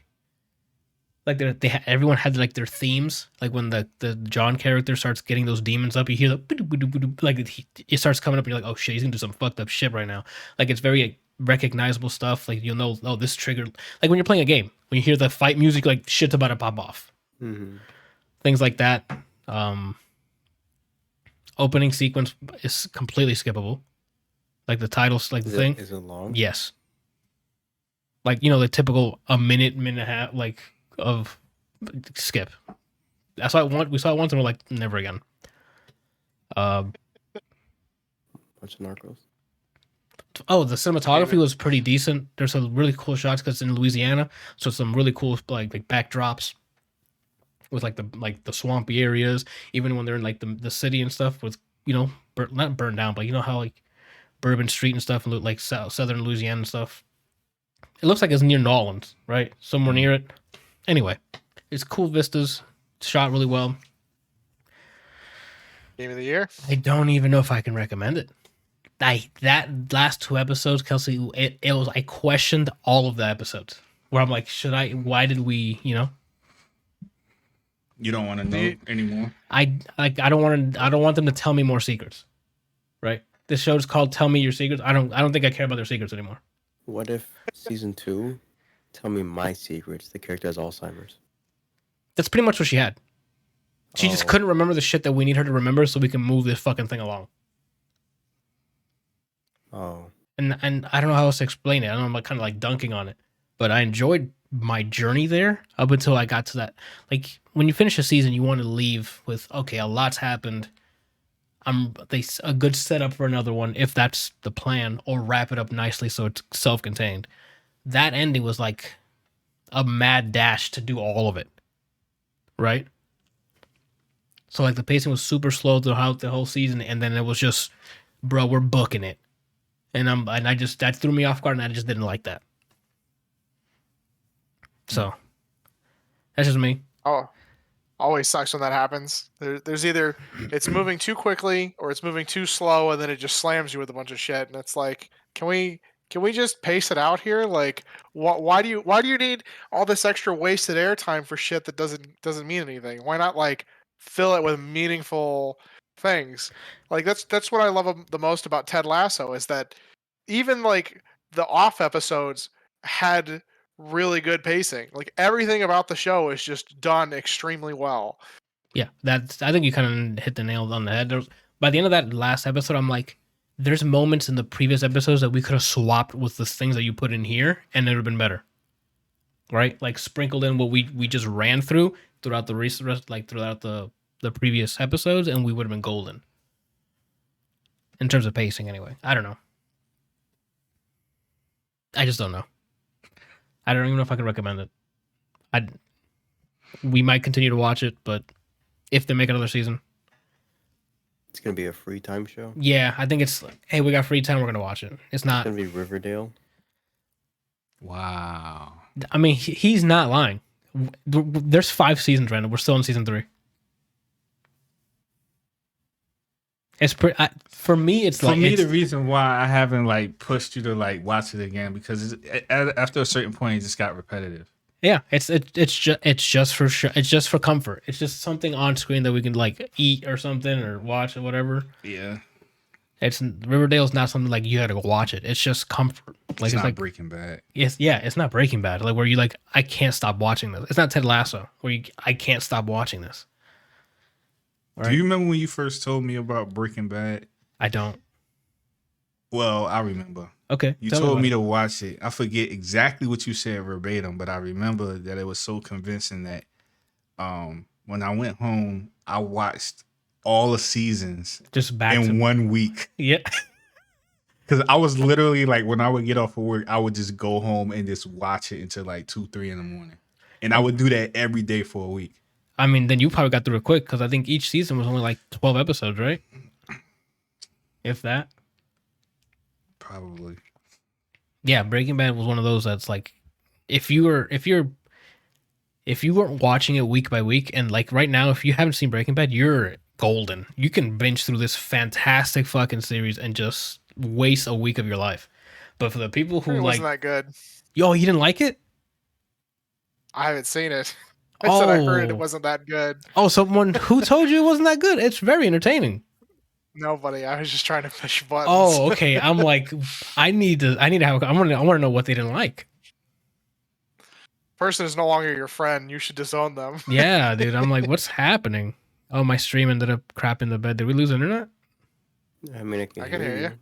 Like everyone had like their themes. Like when the John character starts getting those demons up, you hear the like it starts coming up, and you're like, oh shit, he's gonna do some fucked up shit right now. Like it's very recognizable stuff. Like you'll know, oh, this triggered. Like when you're playing a game, when you hear the fight music, like shit's about to pop off. Mm-hmm. Things like that. Opening sequence is completely skippable. Like the titles, like the thing. Is it long? Yes. Like, you know, the typical a minute, minute and a half, like, of skip. That's why we saw it once and we're like, never again. Bunch of Narcos. Oh, the cinematography was pretty decent. There's some really cool shots because it's in Louisiana, so some really cool like backdrops with like the swampy areas. Even when they're in like the city and stuff, with, you know, not burned down, but you know how like Bourbon Street and stuff, and like southern Louisiana and stuff. It looks like it's near New Orleans, right? Somewhere near it. Anyway, it's cool vistas, shot really well. Game of the year. I don't even know if I can recommend it. That last 2 episodes, Kelsey, it was, I questioned all of the episodes where I'm like, why did we, you know? You don't want to know anymore. I don't want them to tell me more secrets, right? This show's called Tell Me Your Secrets. I don't think I care about their secrets anymore. What if season 2, Tell Me My Secrets, the character has Alzheimer's? That's pretty much what she had. She just couldn't remember the shit that we need her to remember so we can move this fucking thing along. Oh. And I don't know how else to explain it. I know I'm like kind of like dunking on it, but I enjoyed my journey there up until I got to that. Like, when you finish a season, you want to leave with, okay, a lot's happened. A good setup for another one if that's the plan, or wrap it up nicely so it's self-contained. That ending was like a mad dash to do all of it, right? So like the pacing was super slow throughout the whole season, and then it was just, bro, we're booking it, and that threw me off guard, and I just didn't like that. So that's just me. Oh, always sucks when that happens. There's either it's moving too quickly or it's moving too slow, and then it just slams you with a bunch of shit. And it's like, can we just pace it out here? Like, why do you need all this extra wasted airtime for shit that doesn't mean anything? Why not like fill it with meaningful things? Like that's what I love the most about Ted Lasso, is that even like the off episodes had really good pacing. Like everything about the show is just done extremely well. Yeah, I think you kind of hit the nail on the head. By the end of that last episode, I'm like, there's moments in the previous episodes that we could have swapped with the things that you put in here, and it would have been better. Right? Like sprinkled in what we just ran throughout the rest, like throughout the previous episodes, and we would have been golden. In terms of pacing, anyway. I don't know. I just don't know. I don't even know if I can recommend it. We might continue to watch it, but if they make another season, it's gonna be a free time show. Yeah, I think it's like, hey, we got free time, we're gonna watch it. It's not gonna be Riverdale. Wow. I mean, he's not lying. There's 5 seasons right now. We're still in season 3. It's for me. It's for me the reason why I haven't like pushed you to like watch it again, because after a certain point it just got repetitive. Yeah, it's just for sure. It's just for comfort. It's just something on screen that we can like eat or something or watch or whatever. Yeah, Riverdale's not something like you got to go watch it. It's just comfort. Like it's not like Breaking Bad. It's not Breaking Bad. Like where you like, I can't stop watching this. It's not Ted Lasso where I can't stop watching this. Right? Do you remember when you first told me about Breaking Bad? I don't. Well, I remember. Okay. You told me to watch it. I forget exactly what you said verbatim, but I remember that it was so convincing that when I went home, I watched all the seasons just back in 1 week. Yeah. Because I was literally like, when I would get off of work, I would just go home and just watch it until like 2-3 in the morning. And I would do that every day for a week. I mean, then you probably got through it quick, because I think each season was only like 12 episodes, right? If that. Probably. Yeah, Breaking Bad was one of those that's like, if you weren't watching it week by week, and like right now, if you haven't seen Breaking Bad, you're golden. You can binge through this fantastic fucking series and just waste a week of your life. But for the people who wasn't that good. Yo, you didn't like it? I haven't seen it. I said I heard it wasn't that good. Oh, someone who told you it wasn't that good? It's very entertaining. Nobody. I was just trying to push buttons. Oh, okay. I'm like, I want to know what they didn't like. Person is no longer your friend. You should disown them. Yeah, dude. I'm like, what's happening? Oh, my stream ended up crapping the bed. Did we lose internet? I mean, I can hear you.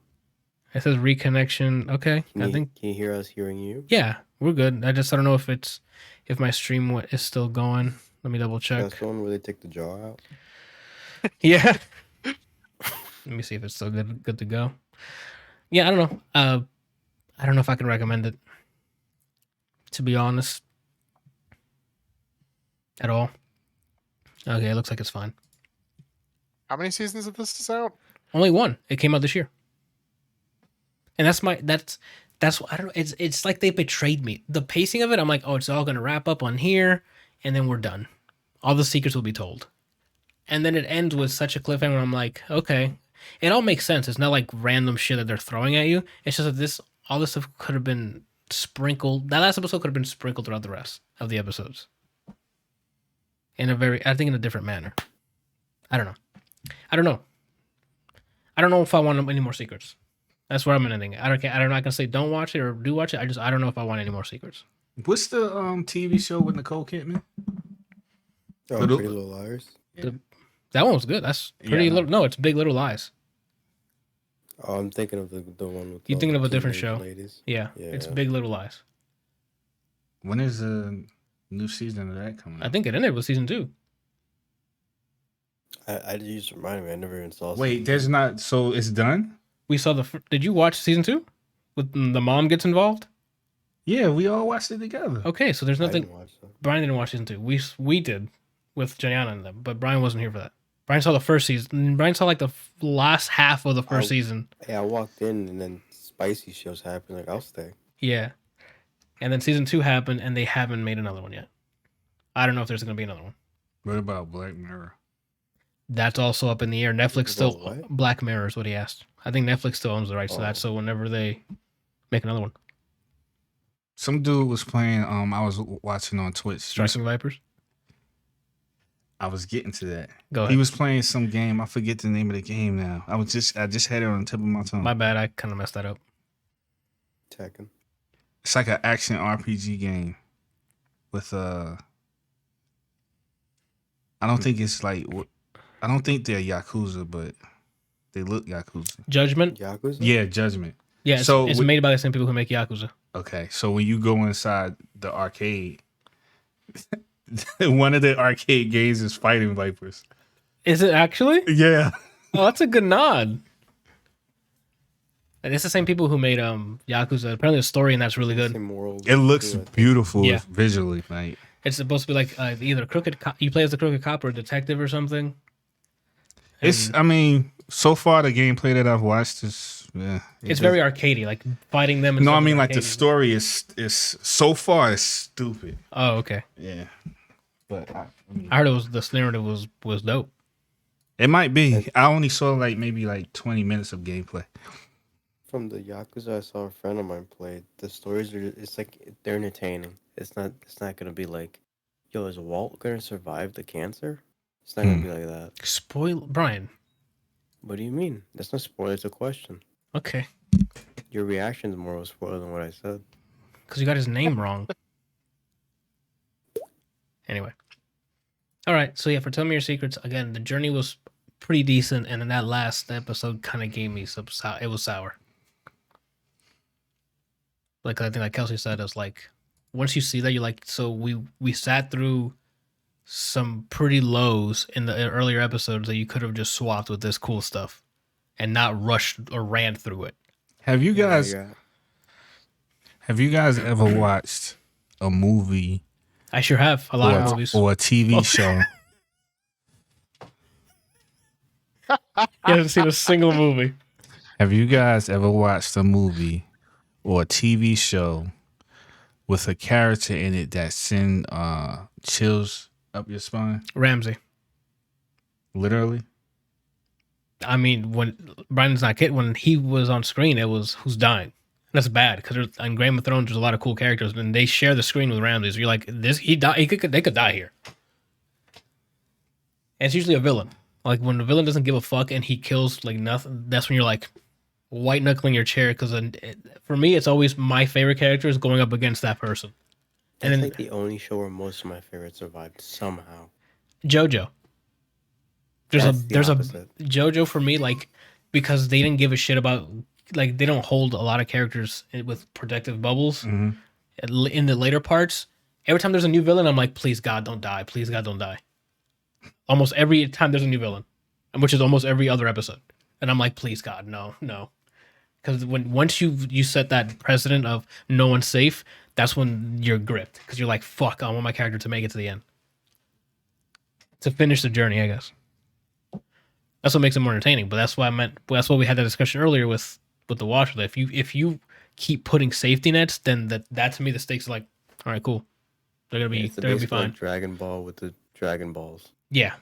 It says reconnection. Okay, Can you hear us hearing you? Yeah, we're good. I don't know if my stream is still going. Let me double check. That's the one where they take the jaw out. Yeah. Let me see if it's still good to go. Yeah, I don't know. I don't know if I can recommend it, to be honest, at all. Okay, it looks like it's fine. How many seasons of this is out? Only one. It came out this year. And that's I don't know. It's like they betrayed me. The pacing of it, I'm like, oh, it's all gonna wrap up on here, and then we're done. All the secrets will be told. And then it ends with such a cliffhanger where I'm like, okay. It all makes sense. It's not like random shit that they're throwing at you. It's just that all this stuff could have been sprinkled. That last episode could have been sprinkled throughout the rest of the episodes. In a different manner. I don't know. I don't know if I want any more secrets. That's where I'm ending it. I'm not gonna say don't watch it or do watch it. I don't know if I want any more secrets. What's the TV show with Nicole Kidman? Oh, Pretty Little Liars. That one was good. That's pretty little. No, it's Big Little Lies. Oh, I'm thinking of the one with. You're thinking of a different show. Ladies. Yeah, it's Big Little Lies. When is the new season of that coming out? I think it ended with season 2. I just reminded me. I never even saw. Wait, there's not. So it's done. We saw Did you watch season 2? With the mom gets involved. Yeah, we all watched it together. Okay, so there's nothing. Brian didn't watch season 2. We did with Janiana and them, but Brian wasn't here for that. Brian saw the first season. Brian saw like the last half of the first season. Yeah, I walked in and then spicy shows happened. Like, I'll stay. Yeah, and then season 2 happened, and they haven't made another one yet. I don't know if there's going to be another one. What about Black Mirror? That's also up in the air. Netflix still what? Black Mirror is what he asked. I think Netflix still owns the rights to that. So whenever they make another one, some dude was playing. I was watching on Twitch. Striking Vipers. I was getting to that. Go ahead. He was playing some game. I forget the name of the game now. I just had it on the tip of my tongue. My bad. I kind of messed that up. Tekken. It's like an action RPG game with I don't think it's like. I don't think they're Yakuza, but they look Yakuza. Judgment? Yakuza? Yeah, Judgment. Yeah, it's made by the same people who make Yakuza. Okay, so when you go inside the arcade, one of the arcade games is Fighting Vipers. Is it actually? Yeah. Oh, that's a good nod. And it's the same people who made Yakuza. Apparently the story in that's really good. It looks beautiful visually. Like, it's supposed to be like either you play as the crooked cop or a detective or something. I mean, so far the gameplay that I've watched is it's very arcadey, like fighting them. No, I mean like the story is so far is stupid. Oh, okay. Yeah, but I heard the narrative was dope. It might be. I only saw like maybe like 20 minutes of gameplay. From the Yakuza, I saw a friend of mine play. The stories it's like they're entertaining. It's not gonna be like, yo, is Walt gonna survive the cancer? It's not gonna be like that. Spoil, Brian. What do you mean? That's not spoiler. It's a question. Okay. Your reaction is more of a spoiler than what I said. Because you got his name wrong. Anyway. All right. So yeah, for Tell Me Your Secrets, again, the journey was pretty decent, and then that last episode kind of gave me some it was sour. Like I think like Kelsey said, it's like once you see that, you're like, so we sat through some pretty lows in the earlier episodes that you could have just swapped with this cool stuff and not rushed or ran through it. Have you guys ever watched a movie? I sure have. A lot of movies. Or a TV show. You haven't seen a single movie. Have you guys ever watched a movie or a TV show with a character in it that send chills up your spine? Ramsey. Literally? I mean, when Brian's not kidding, when he was on screen, it was who's dying. That's bad because on Game of Thrones, there's a lot of cool characters, and they share the screen with Ramsey. So you're like, they could die here. And it's usually a villain. Like when the villain doesn't give a fuck and he kills like nothing, that's when you're like white knuckling your chair. Because for me, it's always my favorite character is going up against that person. That's like the only show where most of my favorites survived somehow. JoJo. That's the there's a opposite. JoJo for me, like, because they didn't give a shit about, like, they don't hold a lot of characters with protective bubbles Mhm. in the later parts. Every time there's a new villain, I'm like, please God, don't die. Please God, don't die. Almost every time there's a new villain, which is almost every other episode, and I'm like, please God, no, no. Because once you set that precedent of no one's safe, that's when you're gripped. Because you're like, fuck, I want my character to make it to the end, to finish the journey, I guess. That's what makes it more entertaining. But that's why that's what we had that discussion earlier with the Watcher. That if you keep putting safety nets, then that to me the stakes are like, all right, cool. They're gonna be It's they're gonna be basically fine. like Dragon Ball with the Dragon Balls. Yeah.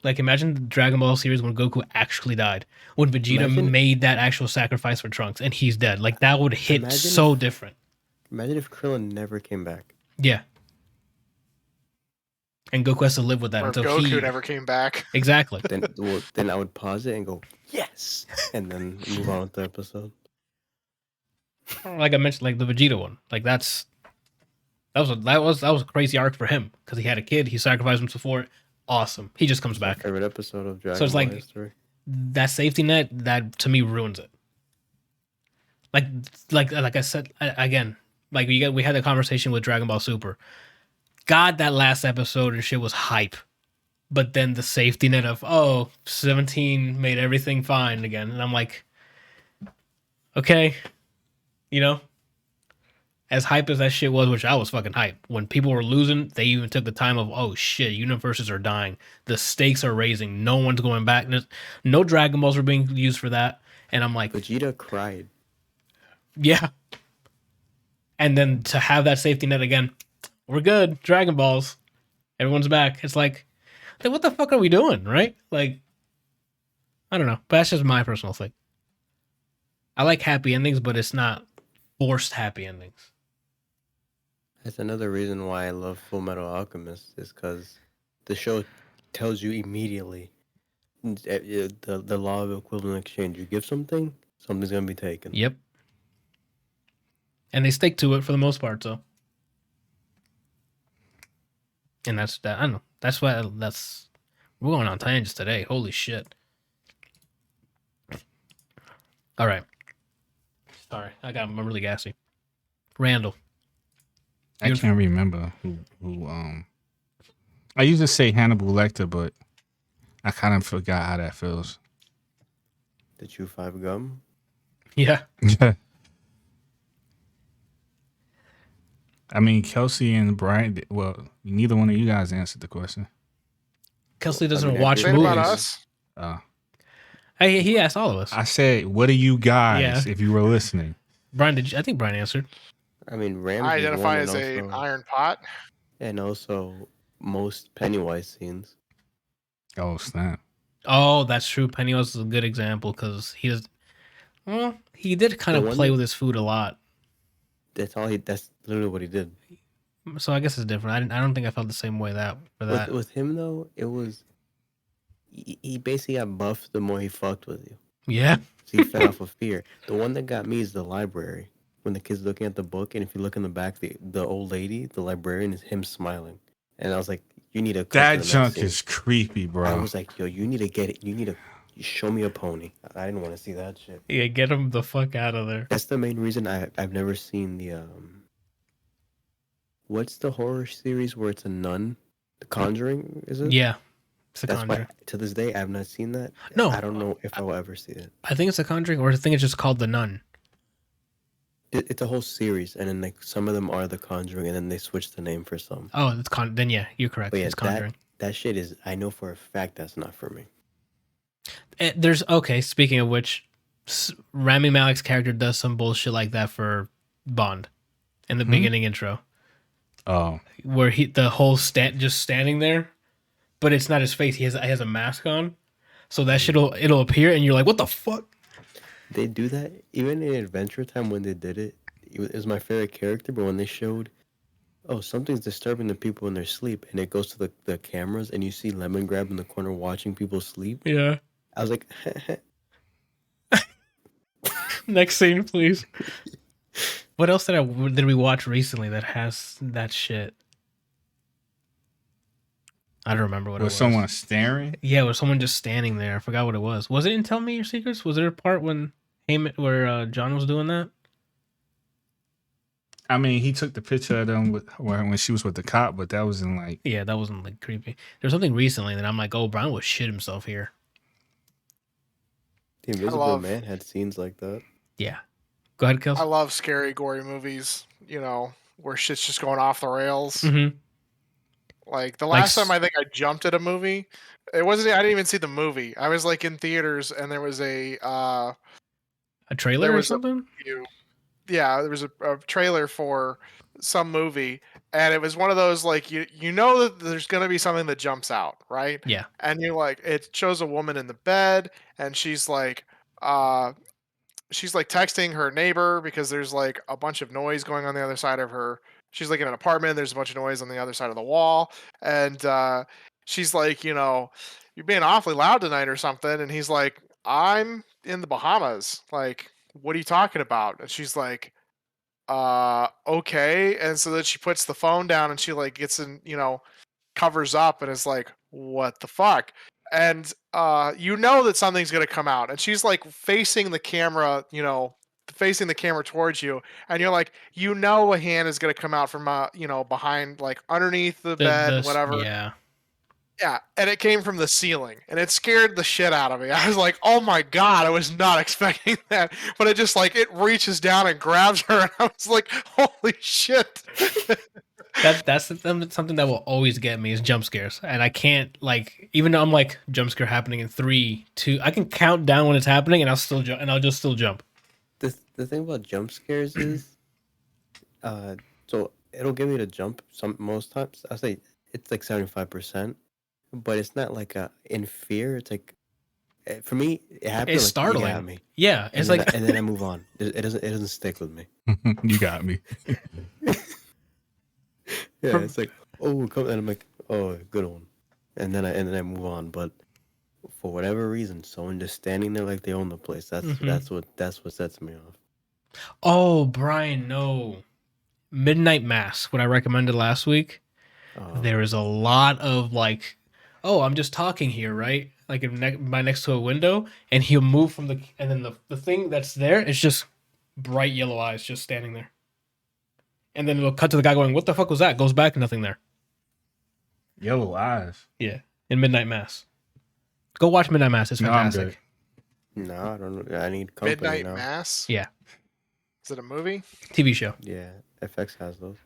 Like, imagine the Dragon Ball series when Goku actually died. When Vegeta Imagine- made that actual sacrifice for Trunks and he's dead. Like, that would hit Imagine so if- different. Imagine if Krillin never came back. Yeah. And Goku has to live with that Or if until Goku he... never came back. Exactly. Then I would pause it and go, yes! And then move on with the episode. Like I mentioned, like the Vegeta one. Like, that was a crazy arc for him. Because he had a kid, he sacrificed himself for it. Awesome. He just comes It's my back. favorite episode of Dragon So it's Ball like- history. That safety net, that to me ruins it. Like I said again, like we had the conversation with Dragon Ball Super. God, that last episode and shit was hype, but then the safety net of 17 made everything fine again, and I'm like, okay, you know, as hype as that shit was, which I was fucking hype. When people were losing, they even took the time of, oh shit, universes are dying, the stakes are raising, no one's going back. No Dragon Balls were being used for that, and I'm like, Vegeta cried. yeah. And then to have that safety net again, we're good. Dragon Balls, everyone's back. It's like what the fuck are we doing, right? Like, I don't know, but that's just my personal thing. I like happy endings, but it's not forced happy endings. That's another reason why I love Full Metal Alchemist, is because the show tells you immediately the law of equivalent exchange. You give something, something's gonna be taken. Yep. And they stick to it for the most part, so. And that's that. I don't know. That's why we're going on tangents today. Holy shit. All right. Sorry, I'm really gassy. Randall. I can't remember who I used to say Hannibal Lecter, but I kind of forgot how that feels. The Chew 5 gum. Yeah. I mean, Kelsey and Brian. Well, neither one of you guys answered the question. Kelsey doesn't I mean, watch Say it movies. about us. He asked all of us. I said, "What are you guys?" Yeah. If you were listening, Brian, I think Brian answered. I mean, Rams. I is identify one, as and a also, iron pot. and also most Pennywise scenes. oh snap! Oh, that's true. Pennywise is a good example because he does. Well, he did kind The of one play that- with his food a lot, That's literally what he did. so I guess it's different. I don't think I felt the same way for that. With him though, it was he basically got buffed the more he fucked with you. Yeah, So he fed off of fear. The one that got me is the library. When the kid's looking at the book, and if you look in the back, the old lady, the librarian, is him smiling. And I was like, you need to cut to That the next junk scene. is creepy, I bro. was like, yo, you need to get it. You need to show me a pony. I didn't want to see that shit. yeah. Get him the fuck out of there. That's the main reason I've never seen the what's the horror series where it's a nun? The Conjuring, is it? Yeah, it's a That's Conjuring. why to this day I have not seen that. No. I don't know if I will ever see it. I think it's a Conjuring, or I think it's just called The Nun. It's a whole series, and then like some of them are the Conjuring, and then they switch the name for some. Oh, it's Then yeah, you're correct. But yeah, It's Conjuring. that shit is. I know for a fact that's not for me. Okay. Speaking of which, Rami Malek's character does some bullshit like that for Bond in the beginning intro, Oh, where the whole just standing there, but it's not his face. He has a mask on, so that it'll appear, and you're like, what the fuck? They do that even in Adventure Time when they did it. It was my favorite character, but when they showed, oh, something's disturbing the people in their sleep, and it goes to the cameras, and you see Lemon Grab in the corner watching people sleep. Yeah. I was like, Next scene, please. What else did we watch recently that has that shit? I don't remember what it Was was. someone staring? Yeah, it was someone just standing there. I forgot what it was. Was it in Tell Me Your Secrets? Was there a part when where John was doing that? I mean, he took the picture of them when she was with the cop, but that wasn't like. Yeah, that wasn't like creepy. There's something recently that I'm like, oh, Brian would shit himself here. The Invisible Man had scenes like that. Yeah. Go ahead, Kels. I love scary, gory movies, where shit's just going off the rails. Mm-hmm. Like the last time I think I jumped at a movie, I didn't even see the movie. I was like in theaters and there was a trailer or something? There was a trailer for some movie, and it was one of those like you know that there's gonna be something that jumps out, right? Yeah. And you're like, it shows a woman in the bed, and she's like texting her neighbor because there's like a bunch of noise going on the other side of her. She's like in an apartment. There's a bunch of noise on the other side of the wall, and she's like, you're being awfully loud tonight or something. And he's like, I'm in the Bahamas. Like, what are you talking about? And she's like, okay. And so then she puts the phone down and she like gets in, covers up and is like, what the fuck? And that something's gonna come out, and she's like facing the camera, towards you, and you're like, a hand is gonna come out from behind, like underneath the bed, whatever. Yeah, and it came from the ceiling, and it scared the shit out of me. I was like, oh my god, I was not expecting that. But it just like it reaches down and grabs her, and I was like, holy shit. That's something that will always get me is jump scares, and I can't like, even though I'm like jump scare happening in 3, 2, I can count down when it's happening, and I'll still jump, and I'll just still jump. The thing about jump scares is, so it'll get me to jump most times. I say it's like 75%, but it's not like in fear. It's like for me, it happens. It's like, startling. You got me. Yeah, it's like, and then I move on. It doesn't stick with me. You got me. Yeah, it's like, oh, come, and I'm like, oh, good one, and then I move on. But for whatever reason, someone just standing there like they own the place. That's what sets me off. Oh, Brian, no. Midnight Mass, what I recommended last week. There is a lot of like, oh, I'm just talking here, right? Like by next to a window, and he'll move from and then the thing that's there is just bright yellow eyes just standing there. And then it'll cut to the guy going, what the fuck was that? Goes back, nothing there. Yellow eyes. Yeah, in Midnight Mass. Go watch Midnight Mass. It's fantastic. No, I don't know. I need company Midnight now. Mass? Yeah. Is it a movie? TV show. Yeah, FX has those.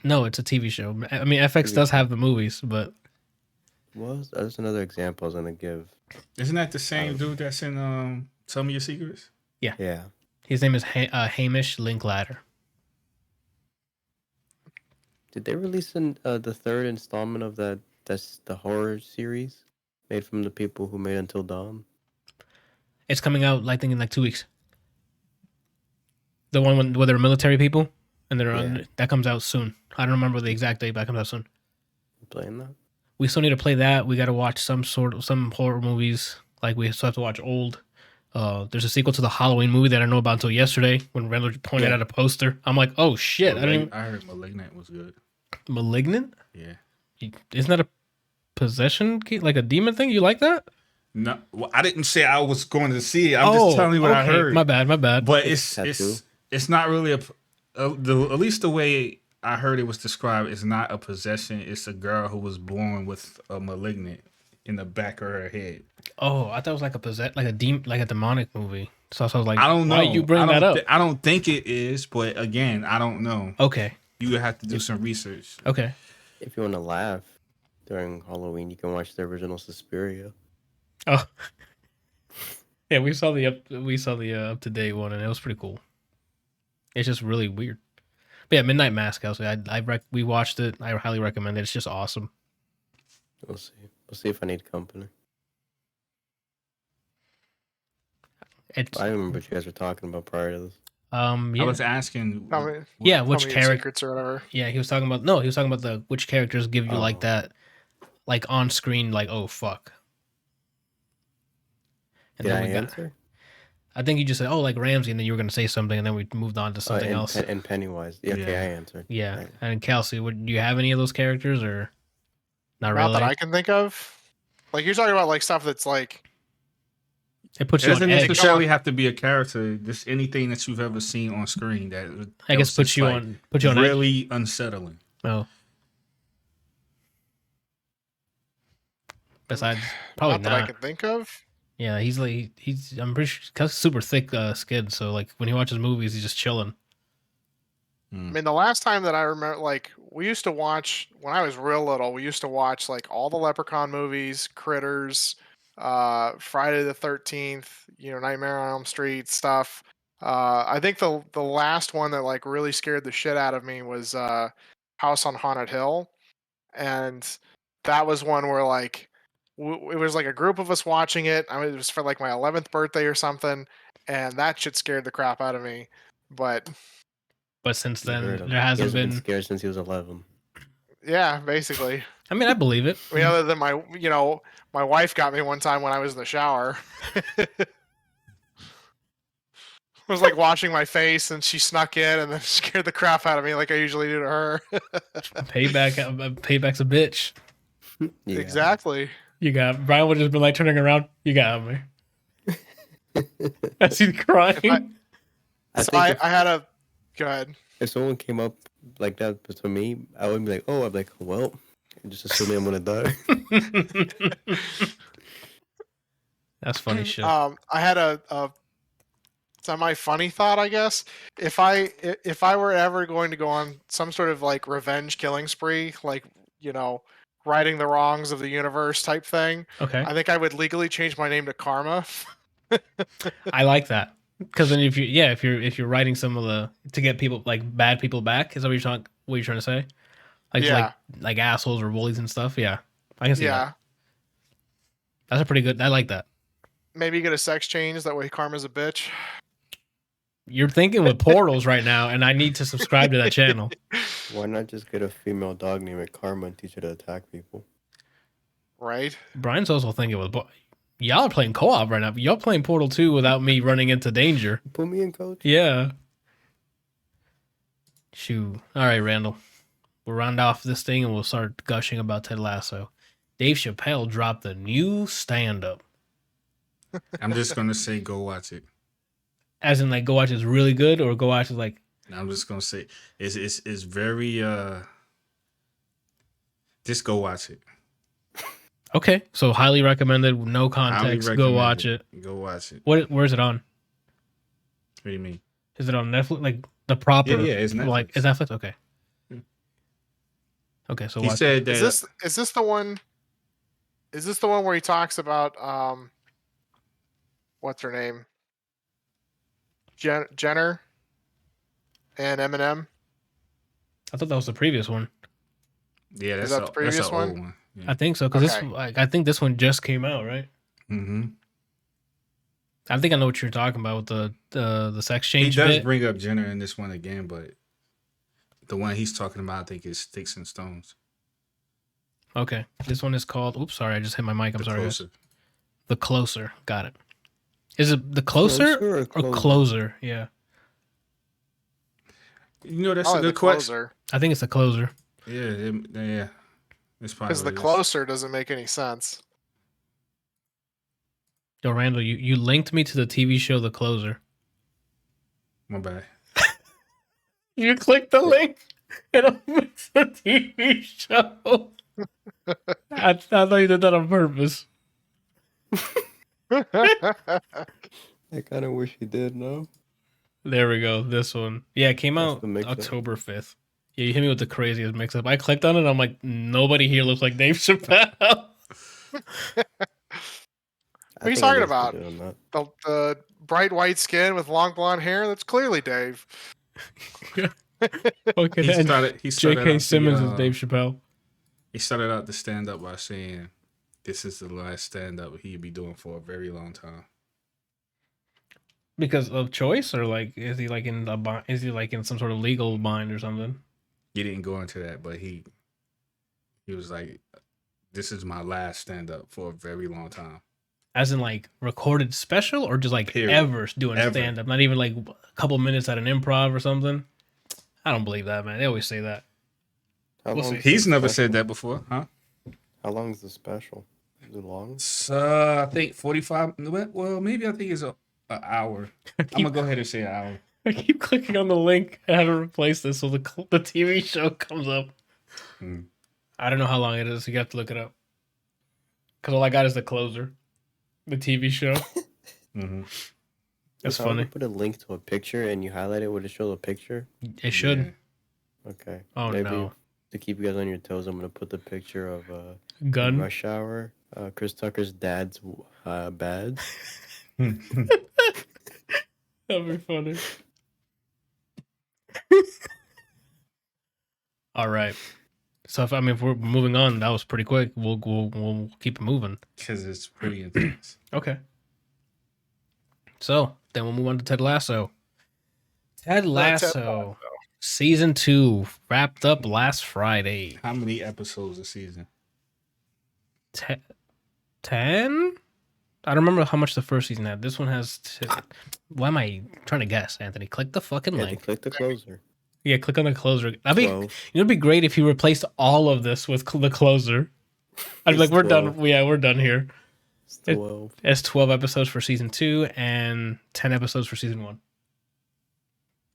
No, it's a TV show. I mean, FX does have the movies, but... Well, that's another example I was going to give. Isn't that the same dude that's in Tell Me Your Secrets? Yeah. Yeah. His name is Hamish Linklater. Did they release the third installment of that's the horror series made from the people who made Until Dawn? It's coming out, I think, in like 2 weeks. The one where they're military people, and that comes out soon. I don't remember the exact date, but it comes out soon. You playing that? We still need to play that. We got to watch some horror movies. Like we still have to watch old. There's a sequel to the Halloween movie that I know about until yesterday when Randall pointed out a poster. I'm like, oh shit! I heard Malignant was good. Malignant? Yeah. Isn't that a possession, like a demon thing? You like that? No, well, I didn't say I was going to see it. I'm just telling you what I heard. My bad. But it's not really at least the way I heard it was described. It's not a possession. It's a girl who was born with a malignant in the back of her head. Oh, I thought it was like like a demonic movie. So I was like, I don't know. Why you bring that up? I don't think it is, but again, I don't know. Okay. You have to do some research. Okay. If you want to laugh during Halloween, you can watch the original Suspiria. Oh. Yeah, we saw the up to date one, and it was pretty cool. It's just really weird. But yeah, Midnight Mass, Kelsey. We watched it. I highly recommend it. It's just awesome. We'll see. We'll see if I need company. I remember what you guys were talking about prior to this. I was asking. Which characters or whatever. Yeah, he was talking about which characters give you like that, like on screen, like oh fuck. And Did I answer? I think you just said, oh, like Ramsey, and then you were going to say something, and then we moved on to something else. And Pennywise. Yeah, okay, I answered. Yeah. And Kelsey, do you have any of those characters or Not Not that really. I can think of. Like you're talking about like stuff that's like It puts It you on doesn't edge. necessarily have to be a character. Just anything that you've ever seen on screen that I guess was puts just, you like, on edge. really unsettling. Oh, besides probably not that I not. can think of. Yeah, he's. I'm pretty sure he's got super thick skin. So like when he watches movies, he's just chilling. I mean, the last time that I remember, like, we used to watch when I was real little. We used to watch like all the Leprechaun movies, Critters, Friday the 13th, Nightmare on Elm Street stuff. I think the last one that like really scared the shit out of me was House on Haunted Hill, and that was one where like it was like a group of us watching it. I mean, it was for like my 11th birthday or something, and that shit scared the crap out of me. But But since You heard then, him. there He hasn't hasn't been been. scared since he was 11. yeah, basically. I mean, I believe it. I mean, other than my wife got me one time when I was in the shower. I was like washing my face, and she snuck in and then scared the crap out of me, like I usually do to her. Payback's a bitch. Yeah. Exactly. You got Brian would just be like turning around. You got me. As he's crying. I had a go ahead. If someone came up like that to me, I would be like, "Oh," I'd be like, "Well," and just assuming I'm gonna die. That's funny shit. I had a semi-funny thought, I guess. If I were ever going to go on some sort of like revenge killing spree, like righting the wrongs of the universe type thing, Okay, I think I would legally change my name to Karma. I like that because then if you're writing some of the to get people like bad people back, is that what you're trying to say? Yeah. Like assholes or bullies and stuff. Yeah, I can see Yeah. that. That's a pretty good. I like that. Maybe get a sex change. That way, Karma's a bitch. You're thinking with portals right now, and I need to subscribe to that channel. Why not just get a female dog named Karma and teach her to attack people? Right. Brian's also thinking with y'all are playing co-op right now. Y'all playing Portal 2 without me running into danger. Put me in, coach. Yeah. Shoot. All right, Randall. We'll round off this thing and we'll start gushing about Ted Lasso. Dave Chappelle dropped a new stand-up. I'm just gonna say, go watch it. As in, like, go watch is really good, or go watch is like. I'm just gonna say it's very just go watch it. Okay, so highly recommended. No Highly context. Go watch it. Go watch it. Where is it on? What do you mean? Is it on Netflix? Like the proper? Yeah, it's Netflix. Like, is Netflix? Okay. Okay, so He watch said that Is this the one? Is this the one where he talks about what's her name? Jenner and Eminem. I thought that was the previous one. yeah, that's that the previous that's an one? old one. Yeah. I think so because Okay. I think this one just came out, right? Mm-hmm. I think I know what you're talking about with the sex He change does bit. bring up Jenner in this one again, but the one he's talking about, I think, is Sticks and Stones. Okay, this one is called. Oops, sorry, I just hit my mic. I'm The sorry. guys. Closer. The Closer. Got it. Is it the Closer, Closer or Closer? Yeah, You know, that's Oh, a the good question. closer. I think it's the Closer. Yeah. It's probably Because the what it is. closer doesn't make any sense. Yo, Randall, you linked me to the TV show The Closer. My bad. You clicked the link, and it's the TV show. I thought you did that on purpose. I kind of wish he did. No. There we go. This one. Yeah, it came That's out the mix-up. October 5th. Yeah, you hit me with the craziest mix-up. I clicked on it, and I'm like, nobody here looks like Dave Chappelle. What are you talking about? On that. The bright white skin with long blonde hair? That's clearly Dave. Okay, He then started J.K. out Simmons the, is Dave Chappelle. He started out the stand-up by saying, this is the last stand-up he'd be doing for a very long time. Because of choice, or like, is he like in some sort of legal bind or something? He didn't go into that, but he was like, this is my last stand-up for a very long time. As in like recorded special, or just like Period. ever doing Ever. stand-up? Not even like a couple minutes at an improv or something? I don't believe that, man. They always say that. How We'll long see. is He's the never special? said that before, huh? How long is the special? Is it long? I think 45. Well, maybe I think it's an hour. I'm gonna go ahead and say an hour. I keep clicking on the link. I haven't replaced this, so the TV show comes up. Mm. I don't know how long it is. You have to look it up. Because all I got is the closer, the TV show. Mm-hmm. That's If I were to funny. put a link to a picture and you highlight it, would it show the picture? It should. Yeah. Okay. Oh Maybe no. to keep you guys on your toes, I'm gonna put the picture of Gun. Rush Hour, Chris Tucker's dad's badge. That'd be funny. All right. So if we're moving on, that was pretty quick. We'll keep it moving. Because it's pretty intense. Okay. So then we'll move on to Ted Lasso. Ted Lasso, season 2 wrapped up last Friday. How many episodes a season? 10? I don't remember how much the first season had. This one has. Why am I trying to guess, Anthony? Click the fucking Yeah, link. click the closer. Yeah, click on the closer. Twelve. It'd be great if you replaced all of this with the closer. I'd be like, It's we're 12. done. Yeah, we're done here. It's 12. It's 12 episodes for season 2 and 10 episodes for season 1.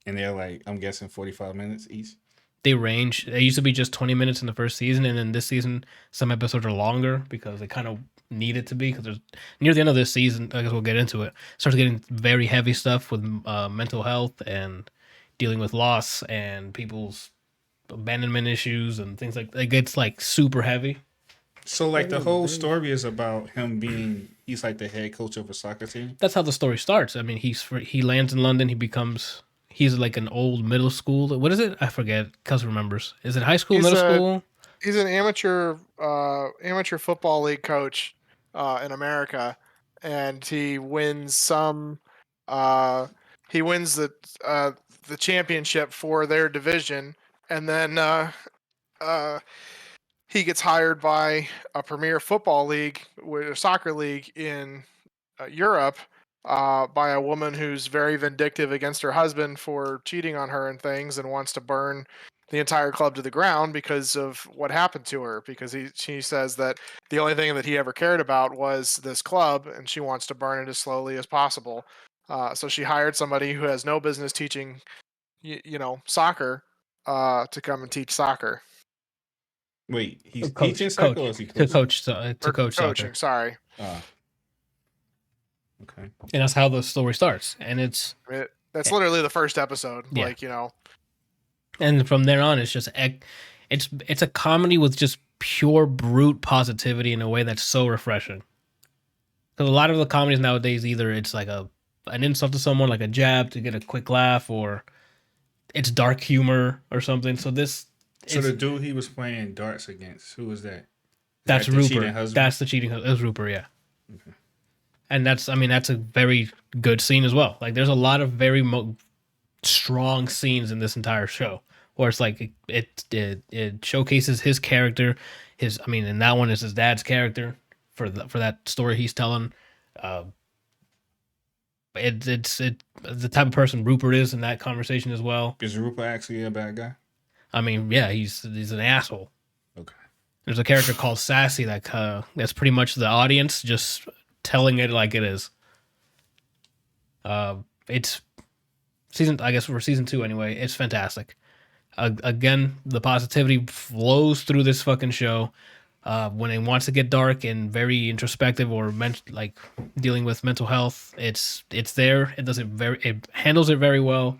And they're like, I'm guessing 45 minutes each. They range. They used to be just 20 minutes in the first season, and then this season, some episodes are longer because they kind of need it to be. Because there's near the end of this season, I guess we'll get into it. Starts getting very heavy stuff with mental health and dealing with loss and people's abandonment issues and things like that. It gets like super heavy. So like the whole story is about him he's like the head coach of a soccer team. That's how the story starts. I mean, he lands in London. He's like an old middle school. What is it? I forget. Cuz remembers. Is it high school, middle school? He's an amateur football league coach in America, and he wins the championship for their division, and then he gets hired by a premier football league, a soccer league in Europe, by a woman who's very vindictive against her husband for cheating on her and things, and wants to burn the entire club to the ground because of what happened to her. Because she says that the only thing that he ever cared about was this club, and she wants to burn it as slowly as possible. So she hired somebody who has no business teaching, soccer, to come and teach soccer. Wait, he's teaching soccer or is he coaching? To coach coaching, soccer. sorry. Okay. And that's how the story starts. And That's literally the first episode. Yeah. And from there on, it's just it's a comedy with just pure brute positivity in a way that's so refreshing. Because a lot of the comedies nowadays, either it's like an insult to someone, like a jab to get a quick laugh, or it's dark humor or something. So the dude he was playing darts against, who was that? That's the Rupert. cheating husband? That's the cheating husband. It was Rupert, yeah. Okay. And that's a very good scene as well. Like there's a lot of very strong scenes in this entire show, where it's like it showcases his character. And that one is his dad's character for that story he's telling. It's the type of person Rupert is in that conversation as well. Is Rupert actually a bad guy? I mean, yeah, he's an asshole. Okay. There's a character called Sassy that's pretty much the audience just telling it like it is. It's I guess for season 2 anyway. It's fantastic. Again, the positivity flows through this fucking show. When it wants to get dark and very introspective or dealing with mental health, it's there. It handles it very well.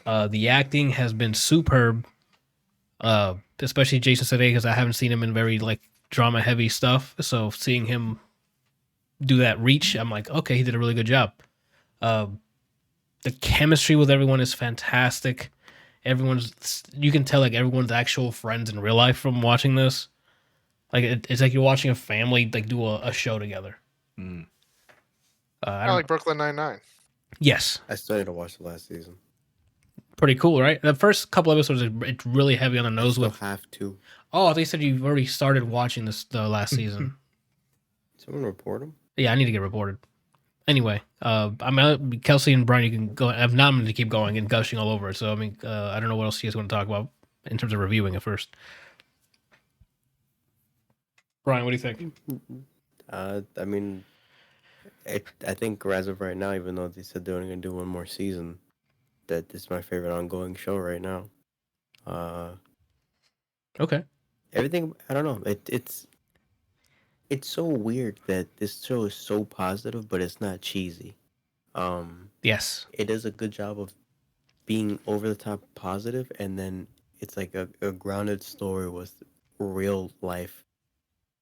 The acting has been superb. Especially Jason Sudeikis. I haven't seen him in very drama heavy stuff. So seeing him do that reach, I'm like, okay, he did a really good job. The chemistry with everyone is fantastic. You can tell everyone's actual friends in real life from watching this. It's like you're watching a family do a show together. Mm. I like Brooklyn Nine-Nine. Yes, I started to watch the last season. pretty cool, right? The first couple episodes, it's really heavy on the nose. Have to. Oh, they said you've already started watching the last season. Someone report him. Yeah, I need to get reported. Anyway, Kelsey and Brian, you can go. I'm not going to keep going and gushing all over it. So I don't know what else you guys want to talk about in terms of reviewing it first. Brian, what do you think? I mean, I think as of right now, even though they said they're only gonna do one more season, that this is my favorite ongoing show right now. Okay. Everything, I don't know. It's so weird that this show is so positive, but it's not cheesy. Yes. It does a good job of being over the top positive, and then it's like a grounded story with real life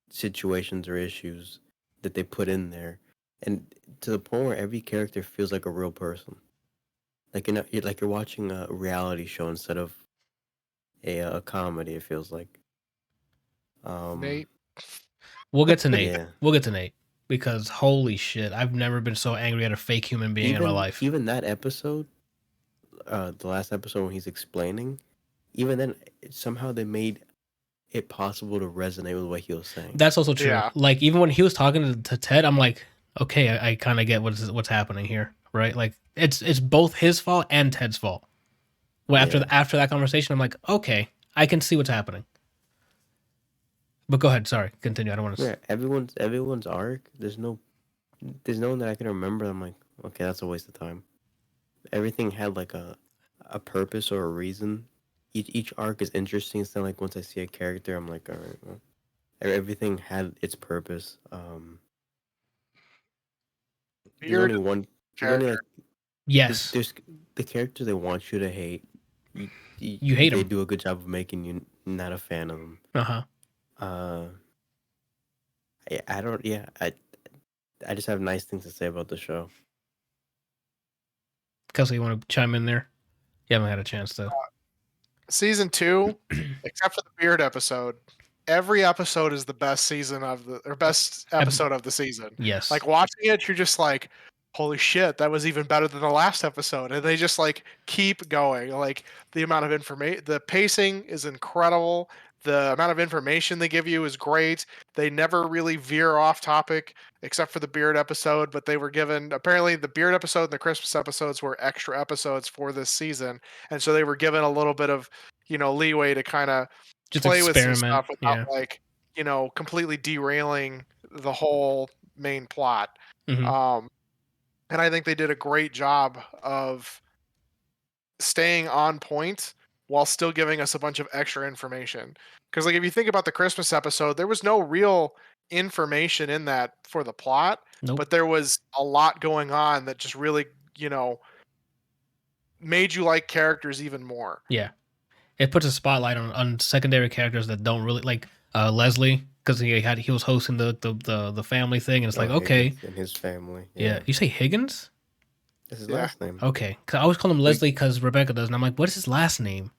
situations or issues that they put in there, and to the point where every character feels like a real person. Like you're watching a reality show instead of a comedy. It feels like. Nate. We'll get to Nate. Yeah. We'll get to Nate because holy shit, I've never been so angry at a fake human being in my life. Even that episode, the last episode when he's explaining, even then somehow they made it possible to resonate with what he was saying. That's also true. Yeah. Like even when he was talking to Ted, I'm like, okay, I kind of get what's happening here, right? Like it's both his fault and Ted's fault. Well, Yeah. after that conversation, I'm like, okay, I can see what's happening. But go ahead. Sorry, continue. I don't want to. Yeah, everyone's arc. There's no one that I can remember. I'm like, okay, that's a waste of time. Everything had like a purpose or a reason. Each arc is interesting. It's not like once I see a character, I'm like, all right, well, everything had its purpose. There's Weird only one. There's only like Yes, there's the character they want you to hate. You hate They 'em. do a good job of making you not a fan of them. uh-huh. I don't. Yeah, I just have nice things to say about the show. Kelsey, you want to chime in there? You haven't had a chance to. Season 2, except for the beard episode, every episode is the best best episode of the season. Yes. Like watching it, you're just like, holy shit, that was even better than the last episode. And they just like keep going. Like the amount of information, the pacing is incredible. The amount of information they give you is great. They never really veer off topic except for the beard episode, but they were given, apparently the beard episode and the Christmas episodes were extra episodes for this season. And so they were given a little bit of, leeway to kind of just play with some experiment. stuff without Yeah. like, completely derailing the whole main plot. Mhm. And I think they did a great job of staying on point while still giving us a bunch of extra information. Because, like, if you think about the Christmas episode, there was no real information in that for the plot, Nope. but there was a lot going on that just really, made you like characters even more. Yeah. It puts a spotlight on secondary characters that don't really like Leslie because he was hosting the family thing and it's like okay, Higgins and his family. yeah. You say Higgins? That's his Yeah. last name. Okay, cause I always call him Leslie because Rebecca does, and I'm like, what is his last name?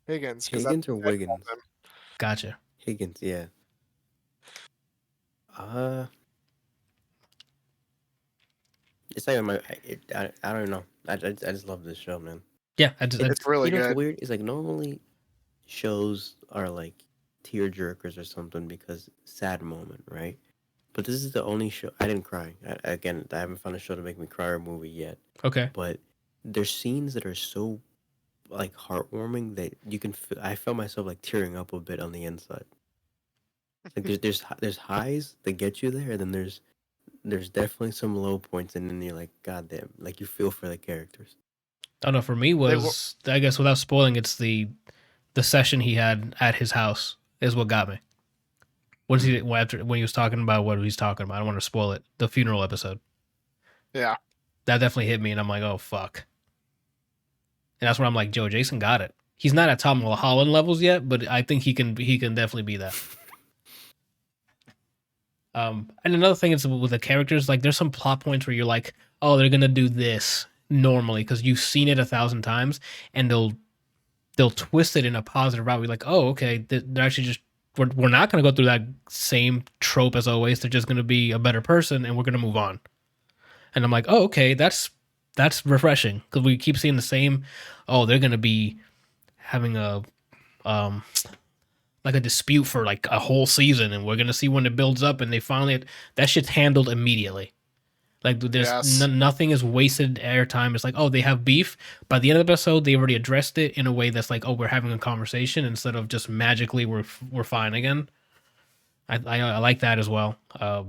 Higgins. 'Cause Higgins or that's what Ted Wiggins? called him. Gotcha. Higgins, yeah. It's like I don't know. I just love this show, man. Yeah, It's really You know good. what's weird? It's like normally shows are like tear jerkers or something because sad moment, right? But this is the only show I didn't cry. Again, I haven't found a show to make me cry or a movie yet. okay. But there's scenes that are so like heartwarming that you can feel. I felt myself like tearing up a bit on the inside. Like there's highs that get you there, and then there's definitely some low points, and then you're like, God damn, like you feel for the characters. I don't know. For me, was I guess without spoiling, it's the session he had at his house is what got me. What is he after when he was talking about what he's talking about? I don't want to spoil it. The funeral episode. Yeah. That definitely hit me, and I'm like, oh fuck. And that's where I'm like, Joe Jason got it. He's not at Tom Holland levels yet, but I think he can definitely be that. And another thing is with the characters, like there's some plot points where you're like, oh, they're gonna do this normally because you've seen it 1,000 times, and they'll twist it in a positive route. We're like, oh, okay, they're actually just we're not gonna go through that same trope as always. They're just gonna be a better person, and we're gonna move on. And I'm like, oh, okay, that's refreshing because we keep seeing the same. Oh, they're gonna be having a like a dispute for like a whole season, and we're gonna see when it builds up, and they finally that shit's handled immediately. Like there's Yes. nothing is wasted airtime. It's like, oh, they have beef. By the end of the episode, they already addressed it in a way that's like, oh, we're having a conversation instead of just magically we're fine again. I like that as well. I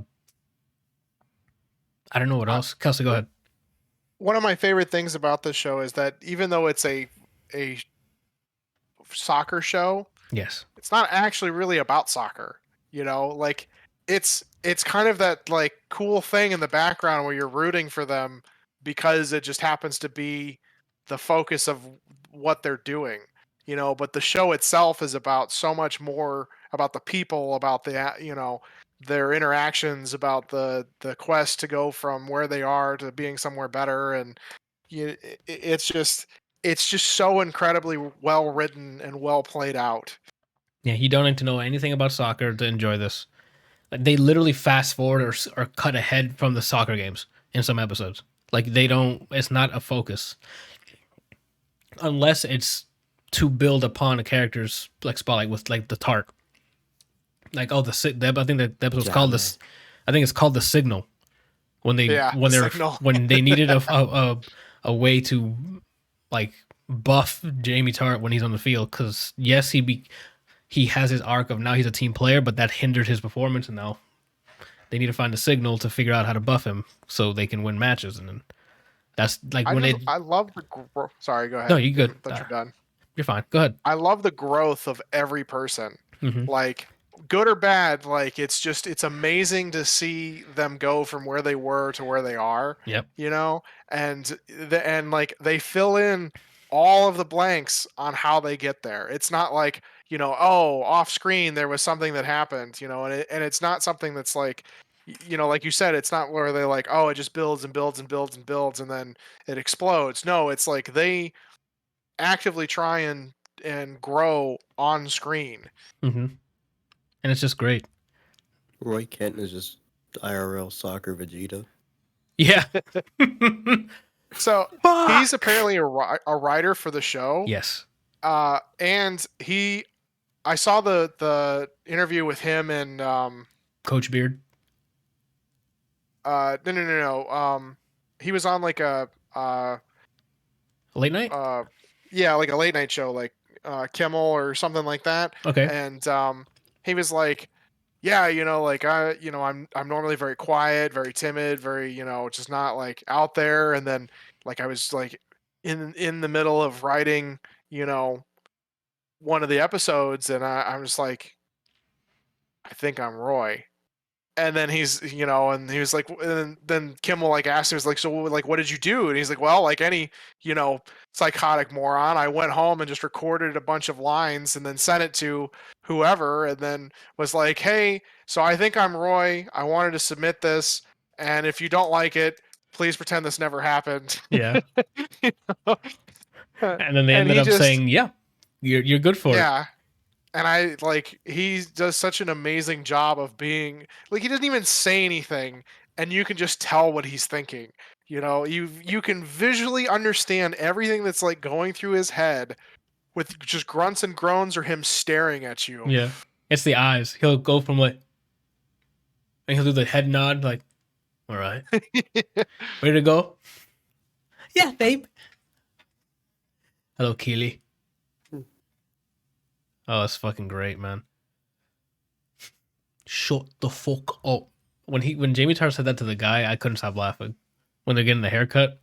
don't know what I- else. Kelsey, go ahead. One of my favorite things about this show is that even though it's a soccer show, Yes. it's not actually really about soccer. You know, like it's kind of that like cool thing in the background where you're rooting for them because it just happens to be the focus of what they're doing. You know, but the show itself is about so much more about the people, about the their interactions, about the quest to go from where they are to being somewhere better, and it's just so incredibly well written and well played out. Yeah, you don't need to know anything about soccer to enjoy this. Like, they literally fast forward or cut ahead from the soccer games in some episodes. Like they don't. It's not a focus unless it's to build upon a character's like spotlight with like the Tart. Like I think that the episode's called this. I think it's called the Signal. When they Yeah, the Signal. when they needed a way to like buff Jamie Tart when he's on the field, because yes, he has his arc of now he's a team player, but that hindered his performance, and now they need to find a signal to figure out how to buff him so they can win matches. And then that's like when they. I love the sorry, go ahead. No, you good. That you're done. You're fine. Go ahead. I love the growth of every person. Hmm. Like good or bad, like it's amazing to see them go from where they were to where they are. Yep. You know, and like they fill in all of the blanks on how they get there. It's not like, oh, off screen there was something that happened, and it's not something that's like, like you said, it's not where they're like, oh, it just builds and builds and builds and builds and then it explodes. No, it's like they actively try and grow on screen. Hmm. And it's just great. Roy Kent is just IRL soccer Vegeta. Yeah. So Fuck! he's apparently a writer for the show. Yes. And I saw the interview with him and Coach Beard. no. He was on like a Late night. yeah, like a late night show, like Kimmel or something like that. Okay. And he was like, yeah, like I'm normally very quiet, very timid, very, just not like out there. And then like I was like in the middle of writing, one of the episodes, and I'm just like, I think I'm Roy. And then and he was like, and then Kimmel like asked him, was like, so like, what did you do? And he's like, well, like any, psychotic moron, I went home and just recorded a bunch of lines and then sent it to whoever, and then was like, hey, so I think I'm Roy. I wanted to submit this, and if you don't like it, please pretend this never happened. Yeah. You know? And then they And ended he up just- saying, "Yeah, you're good for it." Yeah. And I like he does such an amazing job of being like, he doesn't even say anything and you can just tell what he's thinking. You can visually understand everything that's like going through his head with just grunts and groans or him staring at you. Yeah. It's the eyes. He'll go from like, and he'll do the head nod, like, all right, ready to go? Yeah, babe. Hello, Keely. Oh, it's fucking great, man. Shut the fuck up. When Jamie Tart said that to the guy, I couldn't stop laughing. When they're getting the haircut,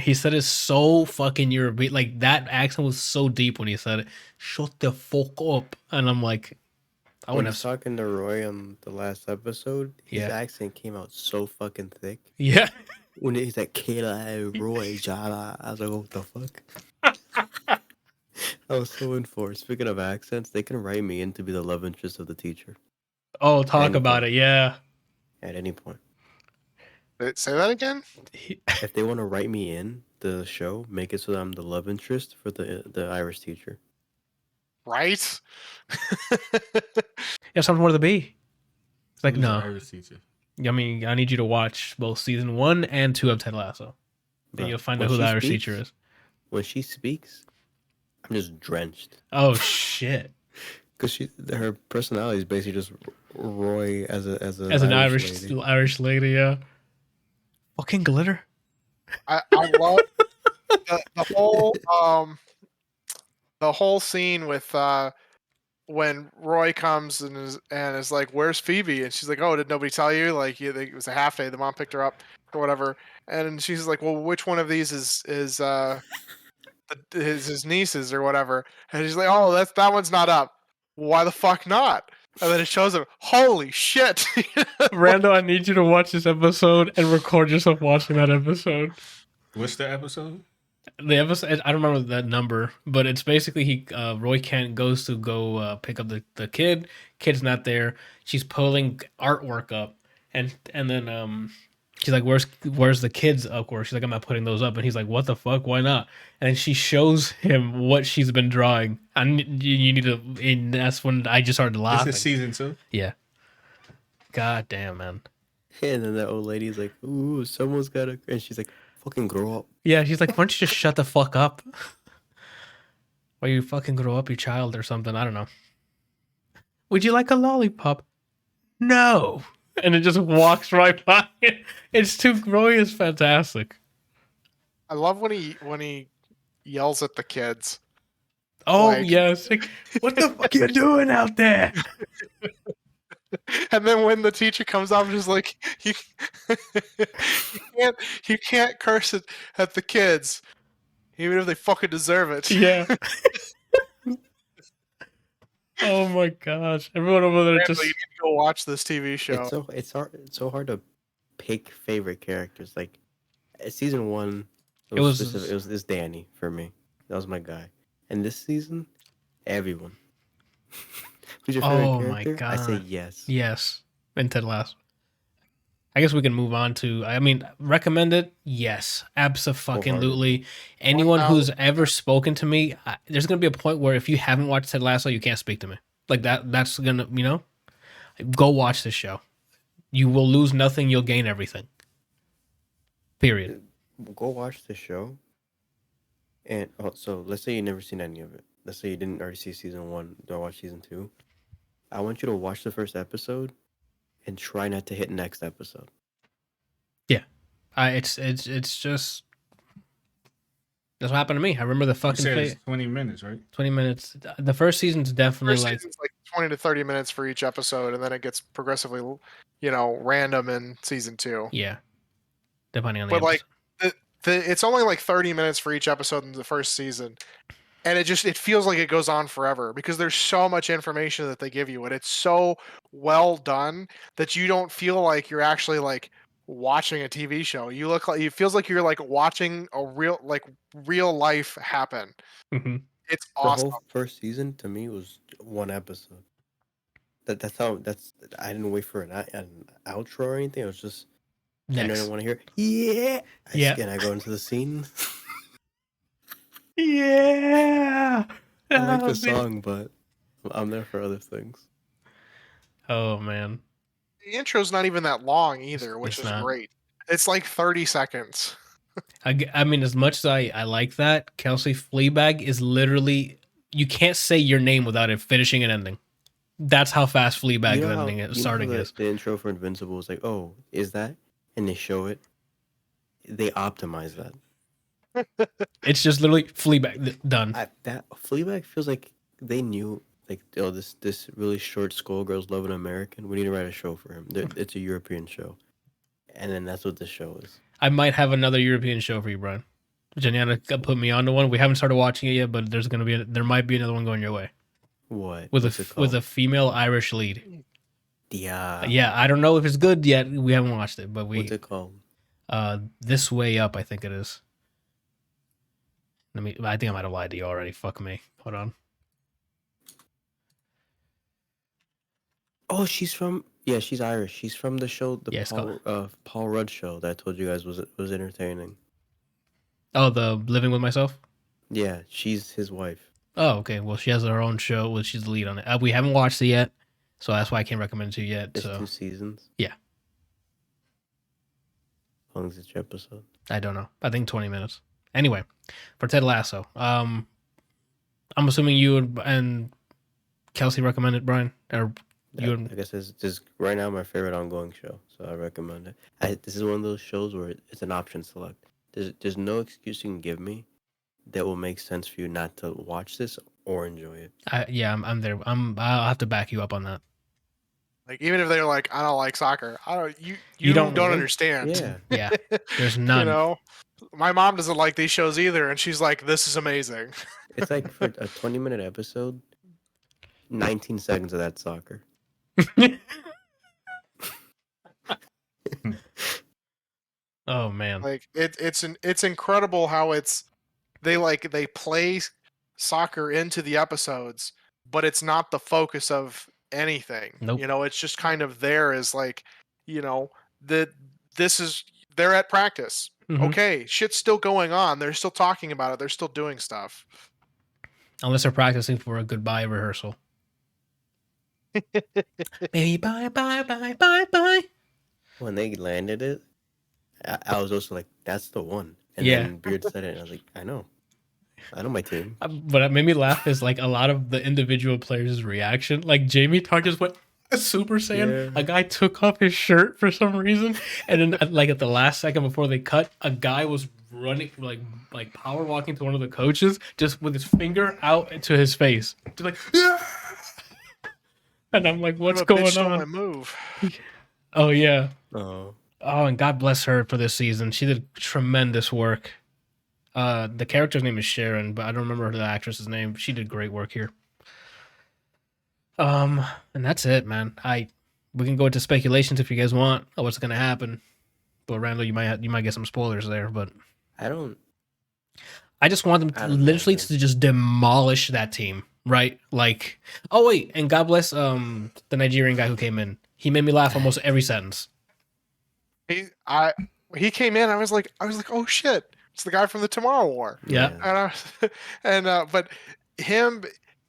he said it so fucking European. Like that accent was so deep when he said it. Shut the fuck up. And I'm like, I When wouldn't he's have. talking to Roy on the last episode, his Yeah. accent came out so fucking thick. Yeah. When he's like, Kayla, Roy, Jala, I was like, what the fuck? I was so in for it. Speaking of accents, they can write me in to be the love interest of the teacher Oh, talk Anything. about it. Yeah. at any point. Say that again? If they want to write me in the show, make it so that I'm the love interest for the Irish teacher. Right? Yeah, something more to be. It's like, Who's the no. Irish teacher? I mean, I need you to watch both season 1 and 2 of Ted Lasso. Then Bruh, you'll find when out who she the Irish speaks- teacher is. When she speaks, I'm just drenched. Oh, shit. Because her personality is basically just Roy as an As an lady. Irish lady, yeah. Fucking glitter. I love the whole scene with when Roy comes and is like, "Where's Phoebe?" and she's like, "Oh, did nobody tell you? Like, it was a half day. The mom picked her up or whatever." And she's like, "Well, which one of these his nieces or whatever?" And she's like, "Oh, that one's not up. Why the fuck not?" And then it shows him. Holy shit! Randall, I need you to watch this episode and record yourself watching that episode. What's the episode? The episode, I don't remember that number, but it's basically Roy Kent goes to go pick up the kid. Kid's not there. She's pulling artwork up, and then she's like, "Where's the kids' artwork?" She's like, "I'm not putting those up," and he's like, "What the fuck? Why not?" And then she shows him what she's been drawing, and you need to. And that's when I just started This laughing. is season 2. Yeah. God damn, man. And then that old lady's like, "Ooh, someone's got to," and she's like, "Fucking grow up." Yeah, she's like, "Why don't you just shut the fuck up? Why you fucking grow up, you child, or something? I don't know." Would you like a lollipop? No. And it just walks right by it. It's too. Roy is fantastic. I love when he yells at the kids. Oh Like- yes. Like, what the fuck you doing out there? And then when the teacher comes up, just like you can't curse at the kids, even if they fucking deserve it. Yeah. Oh my gosh! Everyone over there Randall, just. you need to go watch this TV show. It's so hard to pick favorite characters. Like season 1, It was- it was this Danny for me. That was my guy. And this season, everyone. Who's your favorite Oh my character? I say God. yes. Yes. And Ted Lasso. I guess we can move on to. I mean, recommend it? Yes, absolutely. Anyone who's ever spoken to me, there's gonna be a point where if you haven't watched Ted Lasso, you can't speak to me. Like that. That's gonna, go watch this show. You will lose nothing. You'll gain everything. Period. Go watch the show. And so let's say you never seen any of it. Let's say you didn't already see season 1. Don't watch season 2. I want you to watch the first episode and try not to hit next episode. It's just that's what happened to me. I remember the You fucking said it's 20 minutes, right? 20 minutes. The first season's definitely First like season's like 20 to 30 minutes for each episode, and then it gets progressively, random in season 2. yeah, depending on the But like episode. it's only like 30 minutes for each episode in the first season, and it feels like it goes on forever because there's so much information that they give you, and it's so well done that you don't feel like you're actually like watching a TV show. It feels like you're like watching a real life happen. Mhm. It's The awesome. whole first season to me was one episode. I didn't wait for an outro or anything. It was just and I Next. didn't want to hear yeah. Yeah. And I go into the scene. Yeah. I like Oh, the song, but I'm there for other things. Oh man. The intro's not even that long either, which It's is not. great. It's like 30 seconds. I mean, as much as I like that, Kelsey Fleabag is literally you can't say your name without it finishing and ending. That's how fast Fleabag starting is. The intro for Invincible was like, oh, is that? And they show it. They optimize that. It's just literally Fleabag done. That Fleabag feels like they knew, like, oh, this really short schoolgirl's loving an American. We need to write a show for him. It's a European show, and then that's what the show is. I might have another European show for you, Brian. Janiana put me onto one. We haven't started watching it yet, but there might be another one going your way What? with What's it with called? a female Irish lead. Yeah. Yeah, I don't know if it's good yet. We haven't watched it, but What's it called? This Way Up, I think it is. I think I might have lied to you already. Fuck me. Hold on. Oh, she's Irish. She's from the show, Paul Rudd show that I told you guys was entertaining. Oh, the Living with Myself. Yeah, she's his wife. Oh, okay. Well, she has her own show, which she's the lead on it. We haven't watched it yet, so that's why I can't recommend it to you yet. It's So 2 seasons. Yeah. How long is each episode? I don't know. I think 20 minutes. Anyway, for Ted Lasso, I'm assuming you and Kelsey recommend it, Brian, or you I and guess it's just right now my favorite ongoing show, so I recommend it. This is one of those shows where it's an option select. There's no excuse you can give me that will make sense for you not to watch this or enjoy it. I'm there. I'll have to back you up on that. Like even if they're like, I don't like soccer, I don't. You You don't don't- understand. Yeah. Yeah, there's You none. know, my mom doesn't like these shows either, and she's like, "This is amazing." It's like for a 20-minute episode, 19 seconds of that soccer. Oh man. Like it's incredible how they play soccer into the episodes, but it's not the focus of anything. Nope. You know, it's just kind of there as like, you know, that this is they're at practice. Mhm. Okay, shit's still going on. They're still talking about it. They're still doing stuff. Unless they're practicing for a goodbye rehearsal. Baby, bye, bye, bye, bye, bye. When they landed it, I was also like, that's the one. And Yeah. then Beard said it, and I was like, I know my team. What made me laugh is like a lot of the individual players' reaction. Like Jamie Tarr just went Super Saiyan. Yeah. A guy took off his shirt for some reason, and then like at the last second before they cut, a guy was running like power walking to one of the coaches just with his finger out to his face, just like. And I'm like, what's What a bitch going stole my on? move. Oh yeah. Oh, Oh, and God bless her for this season. She did tremendous work. The character's name is Sharon, but I don't remember the actress's name. She did great work here. And that's it, man. We can go into speculations if you guys want of what's gonna happen. But Randall, you might get some spoilers there, but I just want them I to don't know, literally man. to just demolish that team, right? Like, oh wait, and God bless the Nigerian guy who came in. He made me laugh almost every sentence. He came in. I was like, oh shit, it's the guy from the Tomorrow War. Yeah. But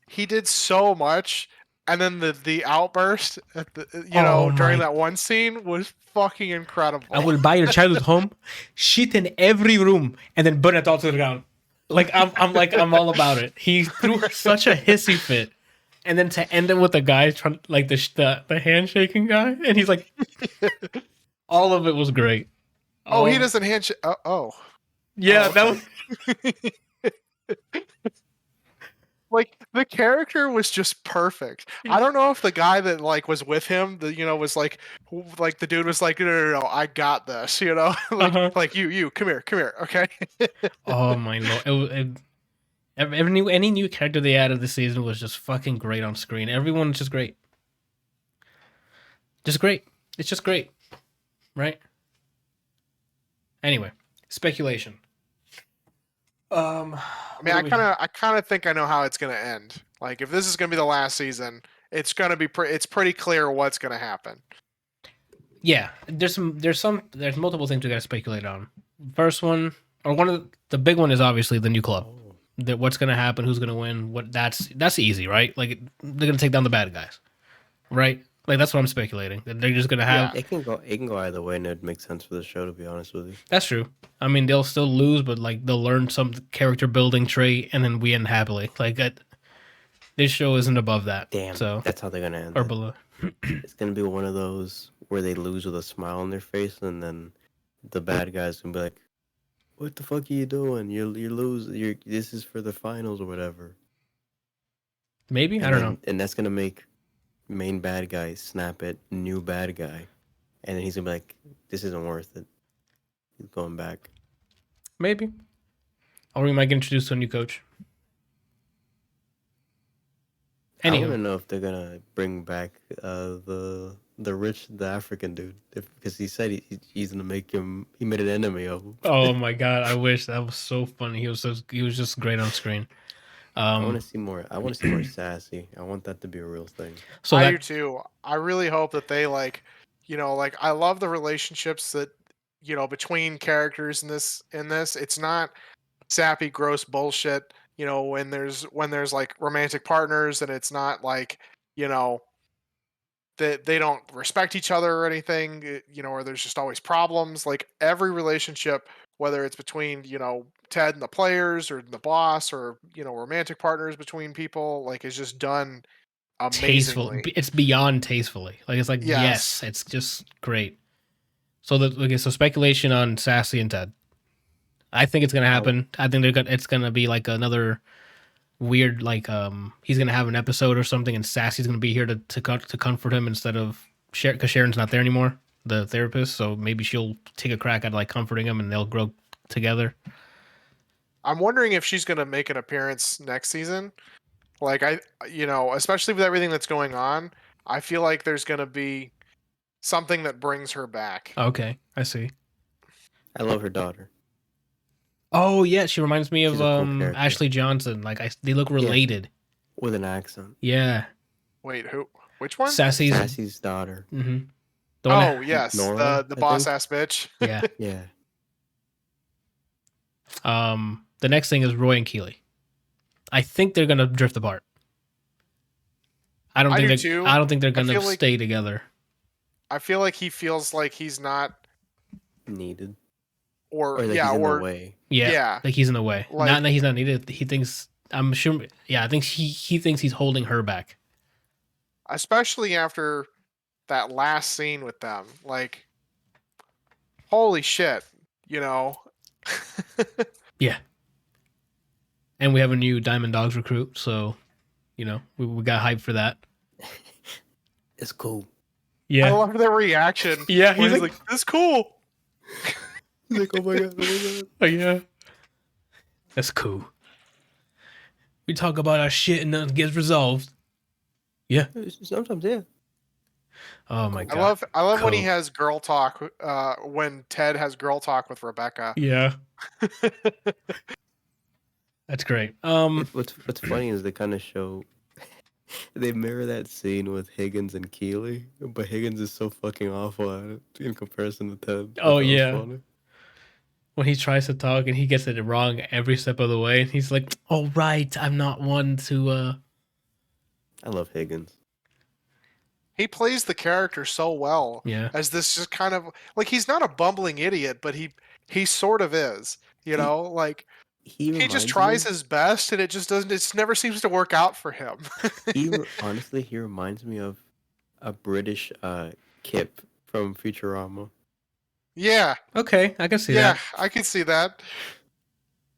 he did so much, and then the outburst at Oh during my- that one scene was fucking incredible. I will buy your childhood home, shit in every room, and then burn it all to the ground. Like I'm all about it. He threw such a hissy fit, and then to end it with the guy trying like the handshaking guy, and he's like, all of it was great. Oh, he doesn't handshake. Oh, Yeah, Oh, that okay. was. like the character was just perfect. I don't know if the guy that like was with him, was like the dude was like, no, I got this, like you, come here, okay. Oh my lord! Any new character they added this season was just fucking great on screen. Everyone's just great. Just great. It's just great, right? Anyway, speculation. I mean, I kind of think I know how it's gonna end. Like, if this is gonna be the last season, it's gonna be it's pretty clear what's gonna happen. Yeah, there's multiple things we gotta speculate on. First one, or one of the big one is obviously the new club. That what's gonna happen, who's gonna win, that's easy, right? Like they're gonna take down the bad guys, right? Like that's what I'm speculating. That they're just gonna have. It can go either way, and it makes sense for the show. To be honest with you, That's true. I mean, they'll still lose, but like they'll learn some character building trait, and then we end happily. Like this show isn't above that. damn. So That's how they're gonna end. or It. below. It's gonna be one of those where they lose with a smile on their face, and then the bad guys can be like, "What the fuck are you doing? You lose. This is for the finals or whatever." Maybe And I don't then- know. And that's gonna make main bad guy snap at new bad guy, and then he's gonna be like, "This isn't worth it." He's going back. Maybe. Or we might get introduced to a new coach. I want to Anywho, know if they're gonna bring back the African dude, because he said he's gonna make him. He made an enemy of him. oh my god, I wish that was so funny. He was just great on screen. I want to see more. I want to see more sassy. I want that to be a real thing. So I do that too. I really hope that they like I love the relationships that between characters in this. It's not sappy, gross bullshit. When there's like romantic partners, and it's not like that they don't respect each other or anything. Or there's just always problems. Like every relationship, whether it's between Ted and the players, or the boss, or romantic partners between people, like is just done tasteful. amazingly. It's beyond tastefully. Like it's like yes, it's just great. So so speculation on Sassy and Ted. I think it's gonna happen. I think it's gonna be like another weird like he's gonna have an episode or something, and Sassy's gonna be here to comfort him instead of Sharon, because Sharon's not there anymore, the therapist. So maybe she'll take a crack at like comforting him, and they'll grow together. I'm wondering if she's going to make an appearance next season. Like especially with everything that's going on, I feel like there's going to be something that brings her back. Okay, I see. I love her daughter. Oh yeah, she reminds me She's of a cool character. Ashley Johnson. Like they look related. With an accent. Yeah. Wait, who? Which one? Sassy's daughter. Mm-hmm. Oh yes, Nora, the I boss think. ass bitch. Yeah. Yeah. The next thing is Roy and Keeley. I think they're gonna drift apart. I don't think they're gonna stay together. I feel like he feels like he's not needed. or Or like yeah he's in or the way. Yeah, like he's in the way. Like- Not that he's not needed. He thinks. I'm sure. Yeah, I think he thinks he's holding her back. especially after that last scene with them. Like, holy shit, you know. Yeah. And we have a new Diamond Dogs recruit, so we got hype for that. It's cool. I Yeah. love their reaction. Yeah, Where he's he's like, "This is cool." He's like, oh my god, oh my god. Oh yeah. That's cool. We talk about our shit and nothing gets resolved. Yeah. Sometimes, yeah. Oh my god. I love when he Cool. has girl talk. When Ted has girl talk with Rebecca. Yeah. That's great. What's funny is they kind of show they mirror that scene with Higgins and Keeley, but Higgins is so fucking awful at it in comparison to Ted. Oh, That was yeah. funny. When he tries to talk and he gets it wrong every step of the way, and he's like, "Oh right, I'm not one to." I love Higgins. He plays the character so well. Yeah. As this just kind of like he's not a bumbling idiot, but he sort of is. You know, like he just tries his best, and it just doesn't. It never seems to work out for him. Honestly, he reminds me of a British Kip from Futurama. Yeah. Okay, I can see Yeah, that I can see that.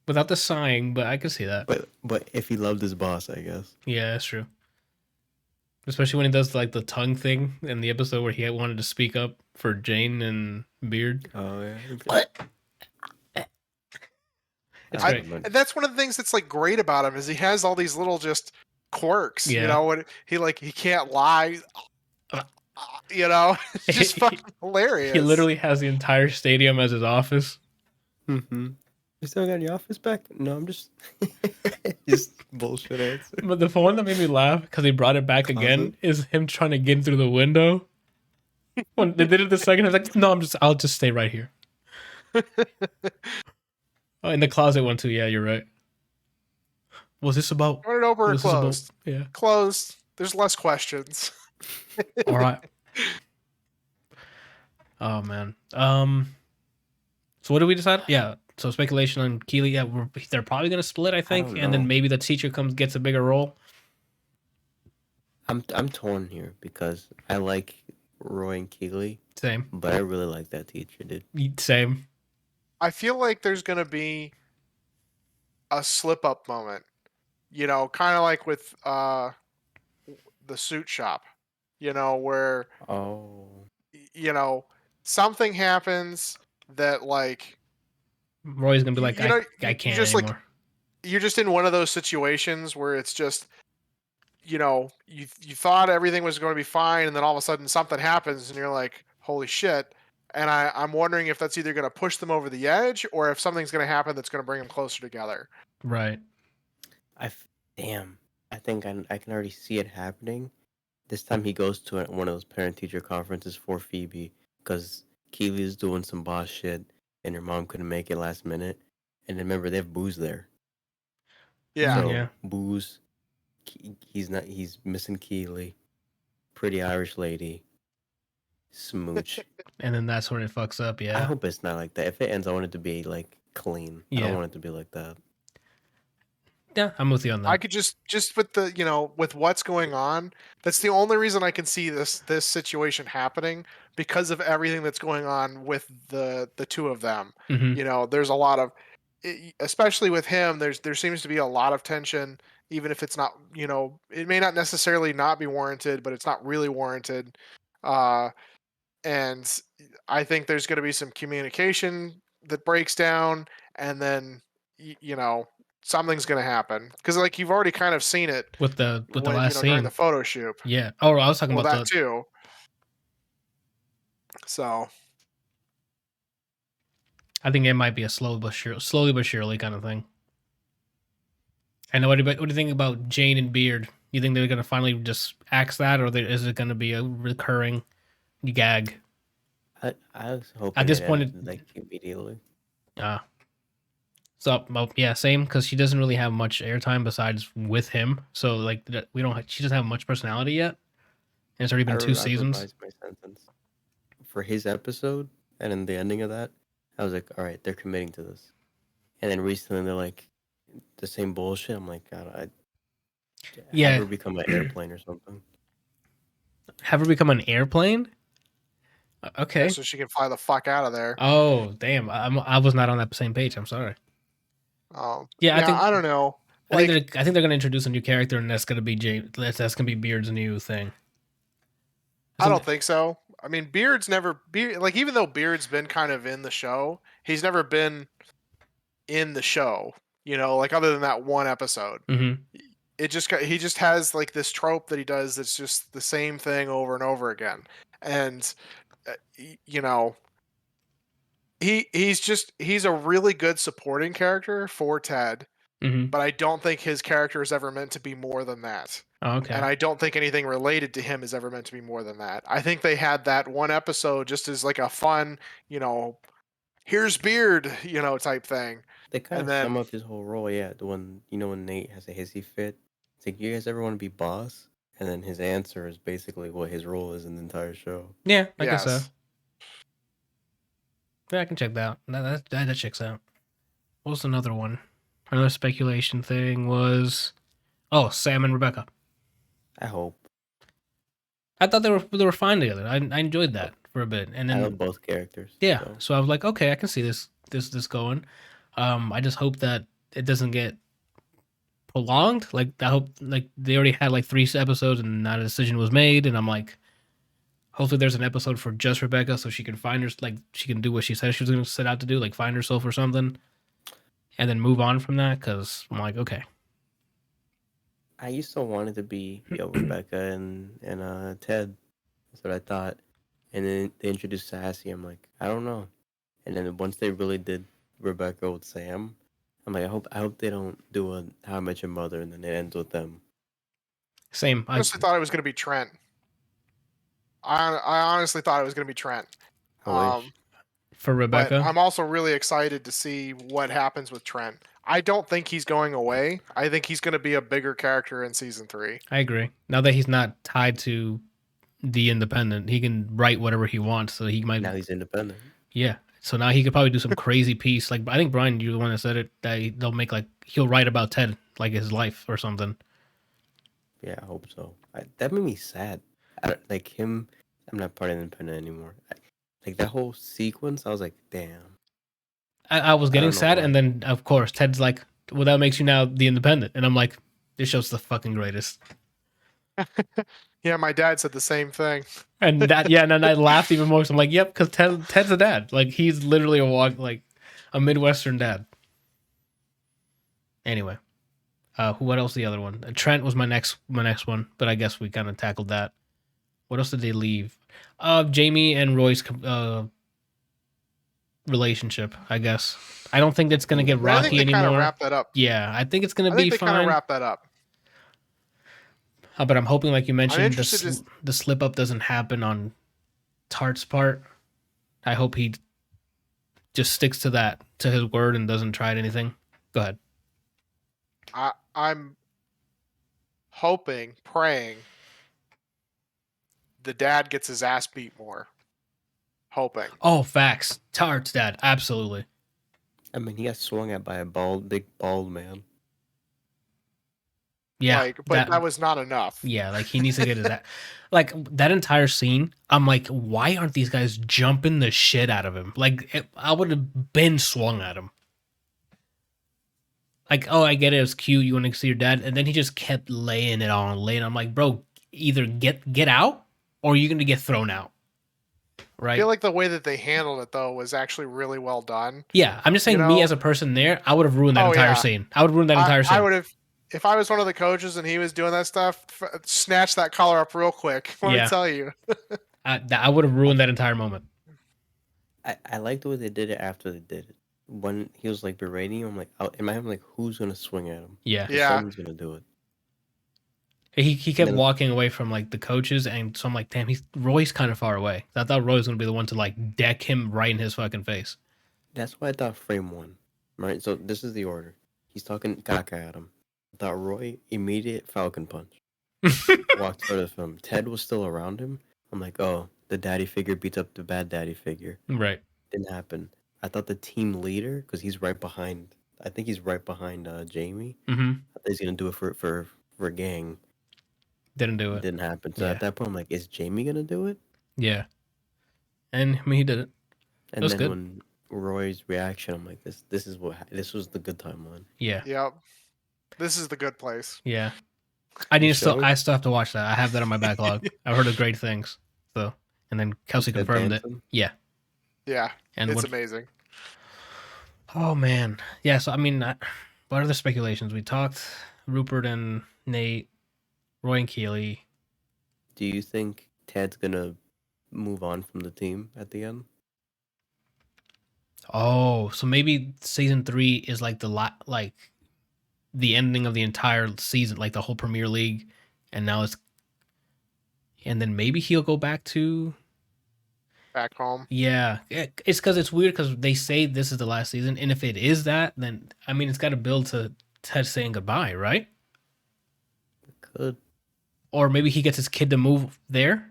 without the sighing, but I can see that. But if he loved his boss, I guess. Yeah, that's true. Especially when he does like the tongue thing in the episode where he wanted to speak up for Jane and Beard. Oh yeah. What? It's great. And that's one of the things that's like great about him is he has all these little just quirks. Yeah. You know, when he can't lie. You know, it's just fucking hilarious. He literally has the entire stadium as his office. Mm-hmm. You still got your office back? No, I'm just just bullshit answer. But the one that made me laugh because he brought it back again is him trying to get in through the window. When they did it the second, I was like, "No, I'll just stay right here." Oh, in the closet one too. Yeah, you're right. Was this about? Turn it over or was this closed? Yeah. Closed. There's less questions. All right. Oh man. So what did we decide? Yeah. So speculation on Keeley. Yeah, they're probably gonna split, I think, don't and then know. maybe the teacher gets a bigger role. I'm torn here because I like Roy and Keeley, Same. but I really like that teacher, dude. Same. I feel like there's gonna be a slip up moment. You know, kind of like with the suit shop. You know, where Oh. Something happens that like Roy's gonna be like, you know, I you can't just anymore. like you're just in one of those situations where it's just you thought everything was going to be fine, and then all of a sudden something happens, and you're like, holy shit. And I'm wondering if that's either going to push them over the edge or if something's going to happen that's going to bring them closer together. Right. Damn. I think I can already see it happening. This time he goes to one of those parent-teacher conferences for Phoebe because Keely's doing some boss shit and her mom couldn't make it last minute. And remember, they have Booze there. Yeah. So, Yeah. Booze, he's missing Keely, pretty Irish lady, smooch. And then that's when it fucks up. I Yeah. hope it's not like that. If it ends, I want it to be like clean. I Yeah. don't want it to be like that. Yeah, I'm with you on that. I could just with the with what's going on, that's the only reason I can see this situation happening because of everything that's going on with the two of them. Mhm. There's a lot of especially with him there seems to be a lot of tension even if it's not, it may not necessarily not be warranted, but it's not really warranted. And I think there's going to be some communication that breaks down, and then something's going to happen because like you've already kind of seen it with the when last during the scene. photo shoot. Yeah. Oh, I was talking Well, about that too. So I think it might be a slowly but surely kind of thing. I know. What do you think about Jane and Beard? You think they're gonna finally just axe that, or is it gonna be a recurring gag? I was hoping At this it point, ended like immediately. So well, yeah, same because she doesn't really have much airtime besides with him. So like we don't. She doesn't have much personality yet. And it's already been two I seasons. revised my sentence for his episode, and in the ending of that, I was like, all right, they're committing to this. And then recently they're like the same bullshit. I'm like, God, I Yeah. have her become an airplane or something. Have her become an airplane? Okay. so she can fly the fuck out of there. Oh damn! I was not on that same page. I'm sorry. Yeah, I think I don't know. I think they're gonna introduce a new character, and that's gonna be that's gonna be Beard's new thing. I don't think so. I mean, Beard's never like even though Beard's been kind of in the show, he's never been in the show. Like other than that one episode. Mm-hmm. He just has like this trope that he does that's just the same thing over and over again, and he's a really good supporting character for Ted, Mm-hmm. but I don't think his character is ever meant to be more than that. Oh, okay. And I don't think anything related to him is ever meant to be more than that. I think they had that one episode just as like a fun, here's Beard, type thing. They kind And of then sum up his whole role, yeah. The one, when Nate has a hissy fit, it's like, you guys ever want to be boss? And then his answer is basically what his role is in the entire show. Yeah, I guess so. yes. Yeah, I can check that out. That checks out. What was another one? Another speculation thing was, Sam and Rebecca. I hope. I thought they were fine together. I enjoyed that for a bit, and I then love both characters. yeah, so. so I was like, okay, I can see this going. I just hope that it doesn't get prolonged. Like I hope like they already had like 3 episodes and not a decision was made, and I'm like, hopefully there's an episode for just Rebecca so she can find her, like she can do what she said she was going to set out to do, like find herself or something, and then move on from that. Because I'm like, okay. I used to want it to be Rebecca and Ted. That's what I thought. And then they introduced Sassy. I'm like, I don't know. And then once they really did Rebecca with Sam, I'm like, I hope they don't do a How I Met Your Mother and then it ends with them. Same. I honestly thought it was going to be Trent. I honestly thought it was going to be Trent. I wish. For Rebecca. But I'm also really excited to see what happens with Trent. I don't think he's going away. I think he's going to be a bigger character in season 3. I agree. Now that he's not tied to the Independent, he can write whatever he wants. So he might. Now he's independent. Yeah. So now he could probably do some crazy piece. Like I think Brian, you're the one that said it. That they'll make he'll write about Ted, like his life or something. Yeah, I hope so. That made me sad. Like him, I'm not part of Independent anymore. Like that whole sequence, I was like, damn. I was getting sad, why. and then of course Ted's like, "Well, that makes you now the Independent," and I'm like, "This show's the fucking greatest." Yeah, my dad said the same thing. And that, yeah, and then I laughed even more. So I'm like, "Yep," because Ted's a dad. Like he's literally a Midwestern dad. Anyway, what else? The other one, Trent was my next one, but I guess we kind of tackled that. What else did they leave? Jamie and Roy's relationship, I guess. I don't think it's gonna get rocky I think they anymore. kind of wrap that up. Yeah, I think it's gonna I be think they kind fine. of wrap that up. But I'm hoping, like you mentioned, interested the slip up doesn't happen on Tart's part. I hope he just sticks to his word and doesn't try anything. Go ahead. I'm hoping, praying, the dad gets his ass beat more. Hoping. Oh, facts. Tart's dad, absolutely. I mean, he got swung at by a big bald man. Yeah, but that was not enough. Yeah, like he needs to get his ass. Like that entire scene, I'm like, why aren't these guys jumping the shit out of him? Like I would have been swung at him. Like, oh, I get it. It's cute. You want to see your dad, and then he just kept laying it on, laying. I'm like, bro, either get out, or you're gonna get thrown out, I right? feel like the way that they handled it though was actually really well done. Yeah, I'm just You saying, me know? as a person there, I would have ruined that Oh entire yeah. scene. I would ruin that entire I scene. would have, if I was one of the coaches and he was doing that stuff, snatch that collar up real quick. Let me Yeah, tell you. I would have ruined that entire moment. I liked the way they did it after they did it. When he was like berating him, I'm like, in my head, I'm like, who's gonna swing at him? Yeah, Because Yeah. someone's gonna do it. he kept then- walking away from like the coaches, and so I'm like, damn, Roy's kind of far away. I thought Roy was gonna be the one to like deck him right in his fucking face. That's why I thought frame one, right? So this is the order. He's talking caca at him. I thought Roy, immediate Falcon punch. Walked towards him. Ted was still around him. I'm like, oh, the daddy figure beats up the bad daddy figure. Right. Didn't happen. I thought the team leader, because he's right behind. I think he's right behind Jamie. Mm-hmm. I thought he's gonna do it for gang. Didn't do It it. didn't happen. So Yeah. at that point, I'm like, is Jamie gonna do it? Yeah. And I mean, he did it. And was then good. when Roy's reaction, I'm like, this was the good timeline. Yeah. Yep. This is the good place. Yeah. I need to show? I still have to watch that. I have that on my backlog. I've heard of great things. So, and then Kelsey Ted confirmed it. Danson? Yeah. And It's what? amazing. Oh man. Yeah. So I mean, what are the speculations? We talked Rupert and Nate, Roy and Keeley. Do you think Ted's gonna move on from the team at the end? Oh, so maybe season 3 is like like the ending of the entire season, like the whole Premier League, and now and then maybe he'll go back to. Back home. Yeah, it's because it's weird because they say this is the last season, and if it is that, then I mean it's got to build to Ted saying goodbye, right? Could. Or maybe he gets his kid to move there.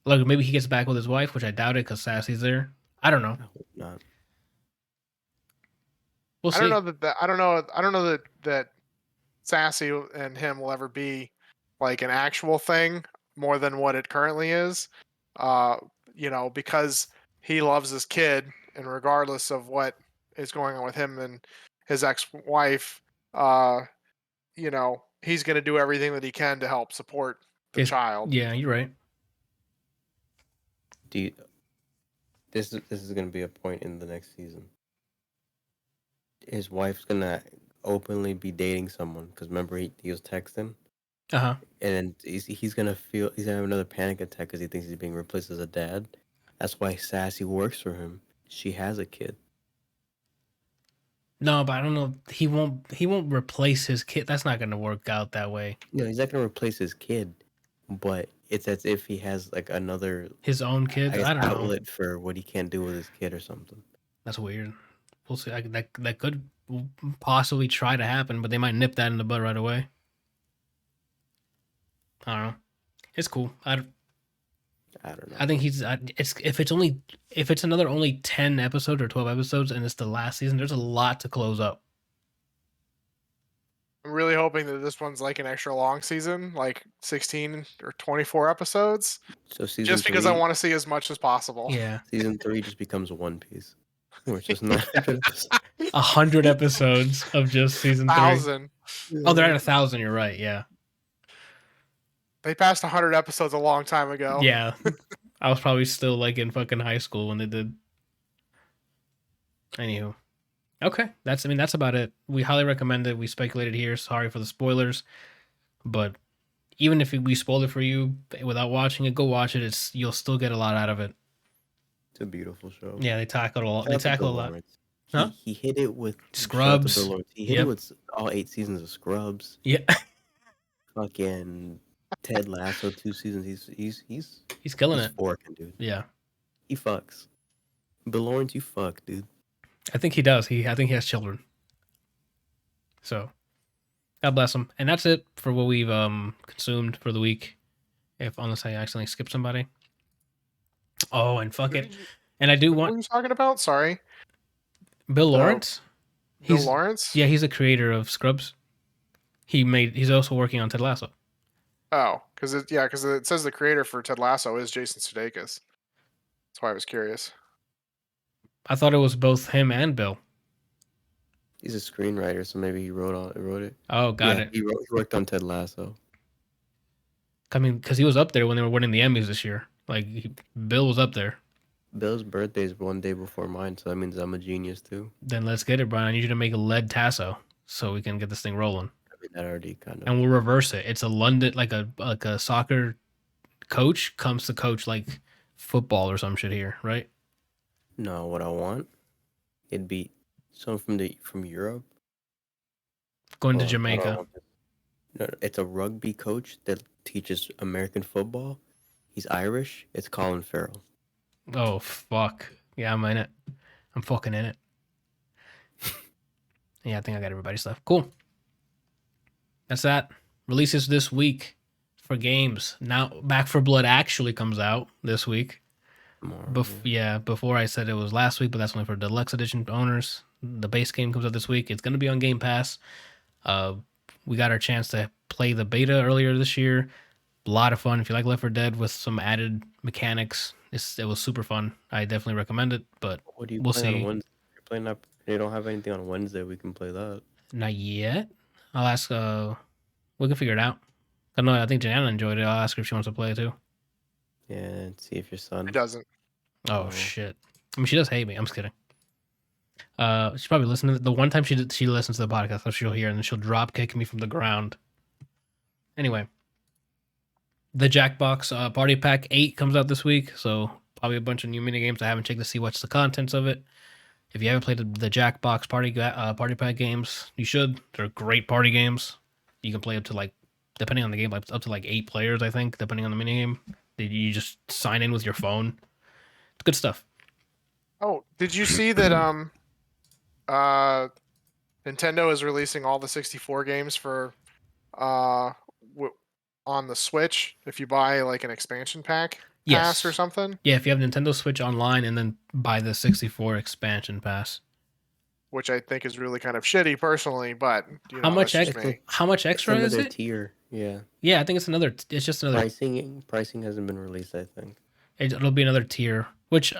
Like maybe he gets back with his wife, which I doubt it because Sassy's there. I don't know. I hope not. We'll see. I don't know that I don't know that Sassy and him will ever be like an actual thing more than what it currently is. Because he loves his kid, and regardless of what is going on with him and his ex-wife, he's going to do everything that he can to help support the child. Yeah, you're right. This is gonna be a point in the next season. His wife's gonna openly be dating someone because remember he was texting, Uh-huh. and he's gonna have another panic attack because he thinks he's being replaced as a dad. That's why Sassy works for him. She has a kid. No, but I don't know. He won't replace his kid. That's not going to work out that way. No, he's not gonna replace his kid, but it's as if he has like another His own kid. I guess, I don't know. outlet for what he can't do with his kid or something. That's weird. We'll see. That could possibly try to happen, but they might nip that in the bud right away. I don't know. It's cool. I don't know. I think if it's another only 10 episodes or 12 episodes and it's the last season, there's a lot to close up. I'm really hoping that this one's like an extra long season, like 16 or 24 episodes, So season just because I 3 want to see as much as possible. Yeah. season 3 just becomes One Piece, where it's just not. 100 episodes of just season 3. 1,000. Oh, they're at 1,000. You're right. Yeah. They passed 100 episodes a long time ago. Yeah. I was probably still like in fucking high school when they did. Anywho. Okay. That's about it. We highly recommend it. We speculated here. Sorry for the spoilers. But even if we spoil it for you without watching it, go watch it. You'll still get a lot out of it. It's a beautiful show. Yeah, they tackle a lot. Shout out to Bill a lot. Lawrence. Huh? He hit it with Scrubs. shout out to Bill Lawrence. He hit Yep. it with all 8 seasons of Scrubs. Yeah. Fucking Ted Lasso 2 seasons. He's killing he's it. forking, dude. Yeah. He fucks. Bill Lawrence, you fuck, dude. I think he does. I think he has children. So, God bless him. And that's it for what we've unless for the week. Unless I accidentally skip somebody. Oh, and fuck it. And I do What are want you talking about? Sorry. Bill Lawrence. Bill Lawrence? Yeah, he's a creator of Scrubs. He's also working on Ted Lasso. Oh, because it says the creator for Ted Lasso is Jason Sudeikis. That's why I was curious. I thought it was both him and Bill. He's a screenwriter, so maybe he wrote it. Oh, got it. He worked on Ted Lasso. I mean, because he was up there when they were winning the Emmys this year. Like Bill was up there. Bill's birthday is one day before mine, so that means I'm a genius too. Then let's get it, Brian. I need you to make a lead tasso so we can get this thing rolling. I mean, that already kind of. And we'll reverse it. It's a London like a soccer coach comes to coach like football or some shit here, right? No, what I want, it'd be someone from Europe. Going to Hold on, hold on, Jamaica. hold on. No, it's a rugby coach that teaches American football. He's Irish. It's Colin Farrell. Oh fuck. Yeah, I'm in it. I'm fucking in it. Yeah, I think I got everybody's stuff. Cool. That's that. Releases this week for games. Now Back for Blood actually comes out this week. Tomorrow, Before I said it was last week, but that's only for deluxe edition owners. The base game comes out this week. It's going to be on Game Pass. We got our chance to play the beta earlier this year. A lot of fun. If you like Left 4 Dead with some added mechanics, it was super fun. I definitely recommend it, but What do you we'll play on see. Wednesday? You're playing that. They don't have anything on Wednesday. We can play that. Not yet. I'll ask. We can figure it out. I know. I think Jana enjoyed it. I'll ask her if she wants to play it too. Yeah, and see if your son. It doesn't. Oh Oh. shit. I mean, she does hate me. I'm just kidding. She probably listened to the one time she listens to the podcast, so she'll hear and then she'll drop kick me from the ground. Anyway, the Jackbox Party Pack 8 comes out this week, so probably a bunch of new mini games. I haven't checked to see what's the contents of it. If you haven't played the Jackbox Party Pack games, you should. They're great party games. You can play up to like, depending on the game, like up to like 8 players, I think, depending on the mini game. You just sign in with your phone. It's good stuff. Oh, did you see that? Nintendo is releasing all the 64 games for on the Switch. If you buy like an expansion pack pass or something, Yeah, if you have Nintendo Switch Online and then buy the 64 expansion pass. which I think is really kind of shitty personally, but you know, How much that's just extra? me. How much extra is another it? tier. Yeah. Yeah, I think it's another. It's just another. Pricing hasn't been released. I think. It'll be another tier. Which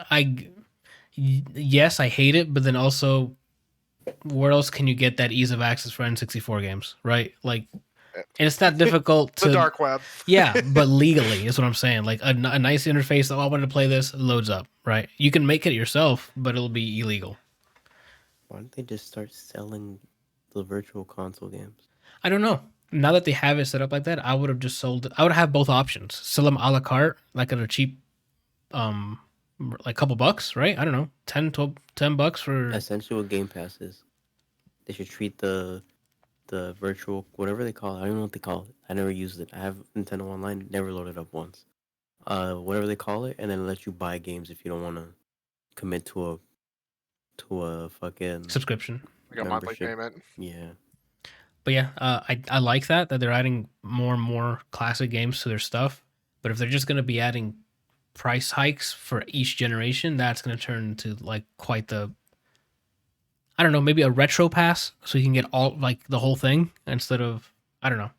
yes, I hate it, but then also, where else can you get that ease of access for N64 games, right? Like, and it's not difficult to The dark web. Yeah, but legally is what I'm saying. Like a nice interface. Oh, I wanted to play this. Loads up, right? You can make it yourself, but it'll be illegal. Why don't they just start selling the virtual console games? I don't know. Now that they have it set up like that, I would have just sold it. I would have both options. Sell them a la carte, like at a cheap, like couple bucks, right? I don't know, 10 bucks for. Essentially, what Game Pass is, they should treat the virtual, whatever they call it. I don't know what they call it. I never used it. I have Nintendo Online, never loaded up once. Whatever they call it, and then let you buy games if you don't want to commit to a fucking Subscription. Like a monthly membership. payment. Yeah. But yeah, I like that they're adding more and more classic games to their stuff. But if they're just going to be adding price hikes for each generation, that's going to turn into like quite the, I don't know, maybe a retro pass so you can get all like the whole thing instead of, I don't know.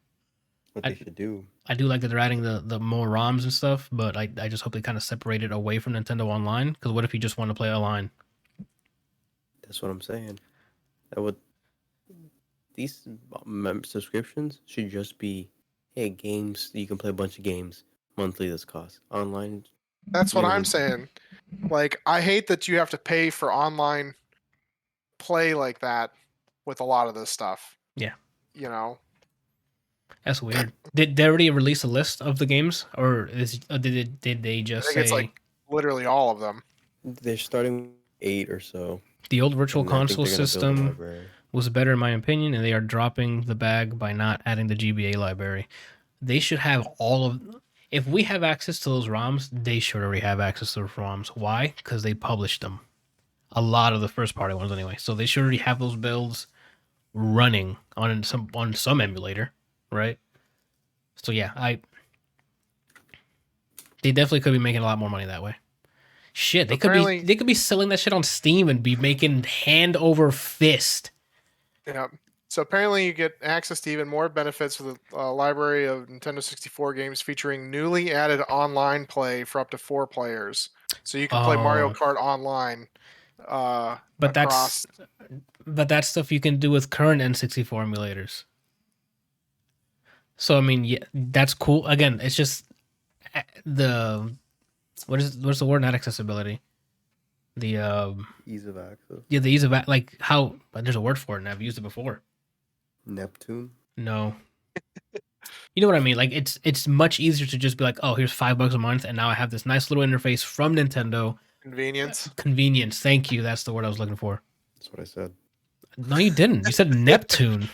What they should do. I do like that they're adding the more ROMs and stuff, but I just hope they kind of separate it away from Nintendo Online. Because what if you just want to play online? That's what I'm saying. These subscriptions should just be, hey, games. You can play a bunch of games monthly. This costs online. That's what I'm yearly. saying. Like, I hate that you have to pay for online play like that with a lot of this stuff. Yeah. You know? That's weird. Did they already release a list of the games, or did they I just think say it's like literally all of them. They're starting with 8 or so. the old Virtual and I think Console they're gonna build a system library. was better in my opinion, and they are dropping the bag by not adding the GBA library. They should have all of. If we have access to those ROMs, they should already have access to those ROMs. Why? Because they published them. A lot of the first party ones anyway. So they should already have those builds running on some emulator, right? So yeah, they definitely could be making a lot more money that way. Shit, they could be selling that shit on Steam and be making hand over fist. Yeah. So apparently you get access to even more benefits with the library of Nintendo 64 games featuring newly added online play for up to 4 players. So you can play Mario Kart online But across. that's stuff you can do with current N64 emulators. So I mean, yeah, that's cool. Again, it's just the what's the word? Not accessibility. The Ease of access. yeah, the ease of like how there's a word for it, and I've used it before. Neptune. No, you know what I mean. Like it's much easier to just be like, oh, here's $5 a month, and now I have this nice little interface from Nintendo. Convenience. Convenience. Thank you. That's the word I was looking for. That's what I said. No, you didn't. You said Neptune.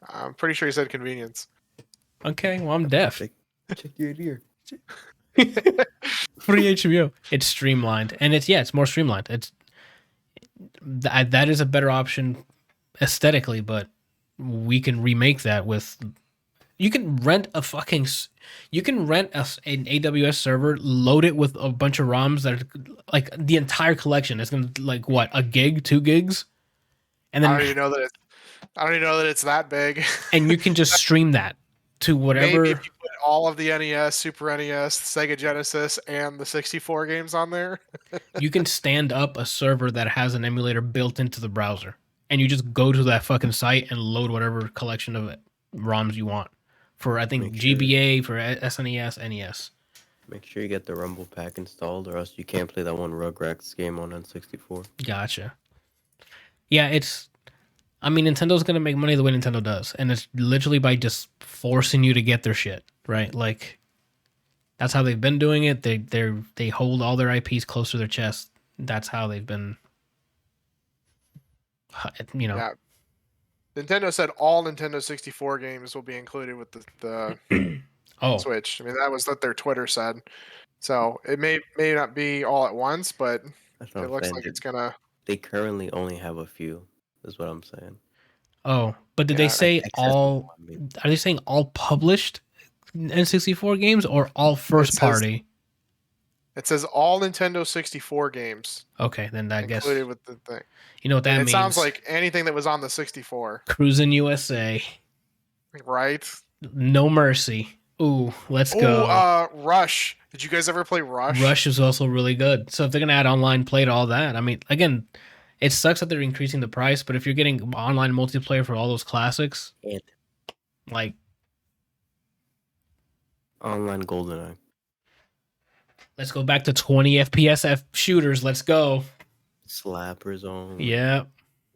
I'm pretty sure you said convenience. Okay, well I'm deaf. Check your ear. Free HBO. It's streamlined, and it's more streamlined. It's that is a better option aesthetically, but we can remake that with. You can rent an AWS server, load it with a bunch of ROMs that are like the entire collection. It's gonna like what, a gig, 2 gigs, and I don't then even know that it's that big. and you can just stream that to whatever. Maybe if you put all of the NES, Super NES, Sega Genesis, and the 64 games on there. You can stand up a server that has an emulator built into the browser, and you just go to that fucking site and load whatever collection of ROMs you want for, I think, Make sure- GBA, for SNES, NES. Make sure you get the Rumble pack installed, or else you can't play that one Rugrats game on N64. Gotcha. Yeah, I mean, Nintendo's gonna make money the way Nintendo does, and it's literally by just forcing you to get their shit, right? Like, that's how they've been doing it. They hold all their IPs close to their chest. That's how they've been, you know. Yeah. Nintendo said all Nintendo 64 games will be included with the Oh, Switch. I mean, that was what their Twitter said. So it may not be all at once, but That's what it I'm looks saying. like it's gonna. They currently only have a few. Is what I'm saying. oh, but did they Yeah, say accessible, all? I mean. Are they saying all published N64 games or all first says- party? It says all Nintendo 64 games Okay, then I guess included with the thing. you know what that And it means. sounds like anything that was on the 64, Cruising USA, right? no mercy. Ooh, let's go. Rush. Did you guys ever play Rush? Rush is also really good. So if they're gonna add online play to all that, I mean, again, it sucks that they're increasing the price, but if you're getting online multiplayer for all those classics, And like, online GoldenEye. let's go back to 20 FPS shooters. Let's go. Slapper Zone. Yeah.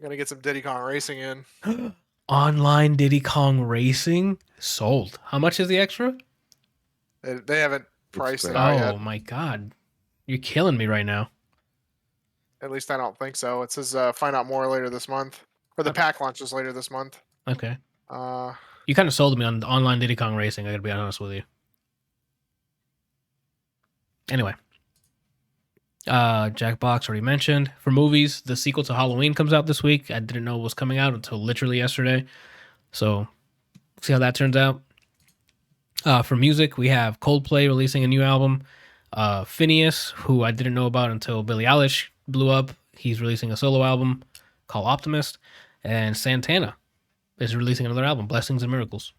Gonna get some Diddy Kong Racing in. Online Diddy Kong Racing sold. How much is the extra? They haven't priced it great. out Oh yet. my god, you're killing me right now. At least I don't think so. It says find out more later this month, or the pack launches later this month. Okay, Uh, you kind of sold me on online Diddy Kong Racing. I gotta be honest with you. Anyway, Jackbox already mentioned. For movies, the sequel to Halloween comes out this week. I didn't know it was coming out until literally yesterday, so see how that turns out. For music, we have Coldplay releasing a new album. Phineas, who I didn't know about until Billie Eilish blew up, he's releasing a solo album called Optimist. And Santana is releasing another album, Blessings and Miracles.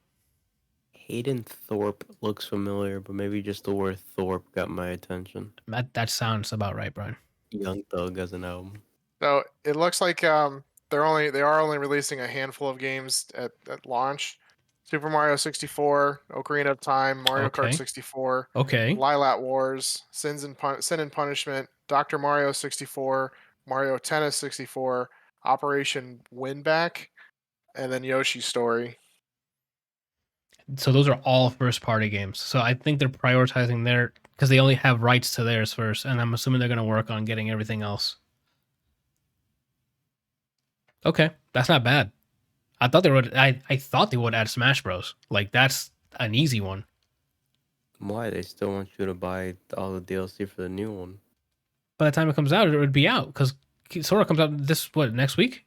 Hayden Thorpe looks familiar, but maybe just the word Thorpe got my attention. That sounds about right, Brian. Young Thug as an album. so it looks like they are only releasing a handful of games at launch. Super Mario 64, Ocarina of Time, Mario Okay. Kart 64, Okay. Lilat Wars, Sin and Punishment, Dr. Mario 64, Mario Tennis 64, Operation Winback, and then Yoshi's Story. So those are all first party games. So I think they're prioritizing their, because they only have rights to theirs first, and I'm assuming they're going to work on getting everything else. Okay, that's not bad. I thought they would. I thought they would add Smash Bros. Like, that's an easy one. Why? They still want you to buy all the DLC for the new one. By the time it comes out, it would be out, because Sora comes out next week?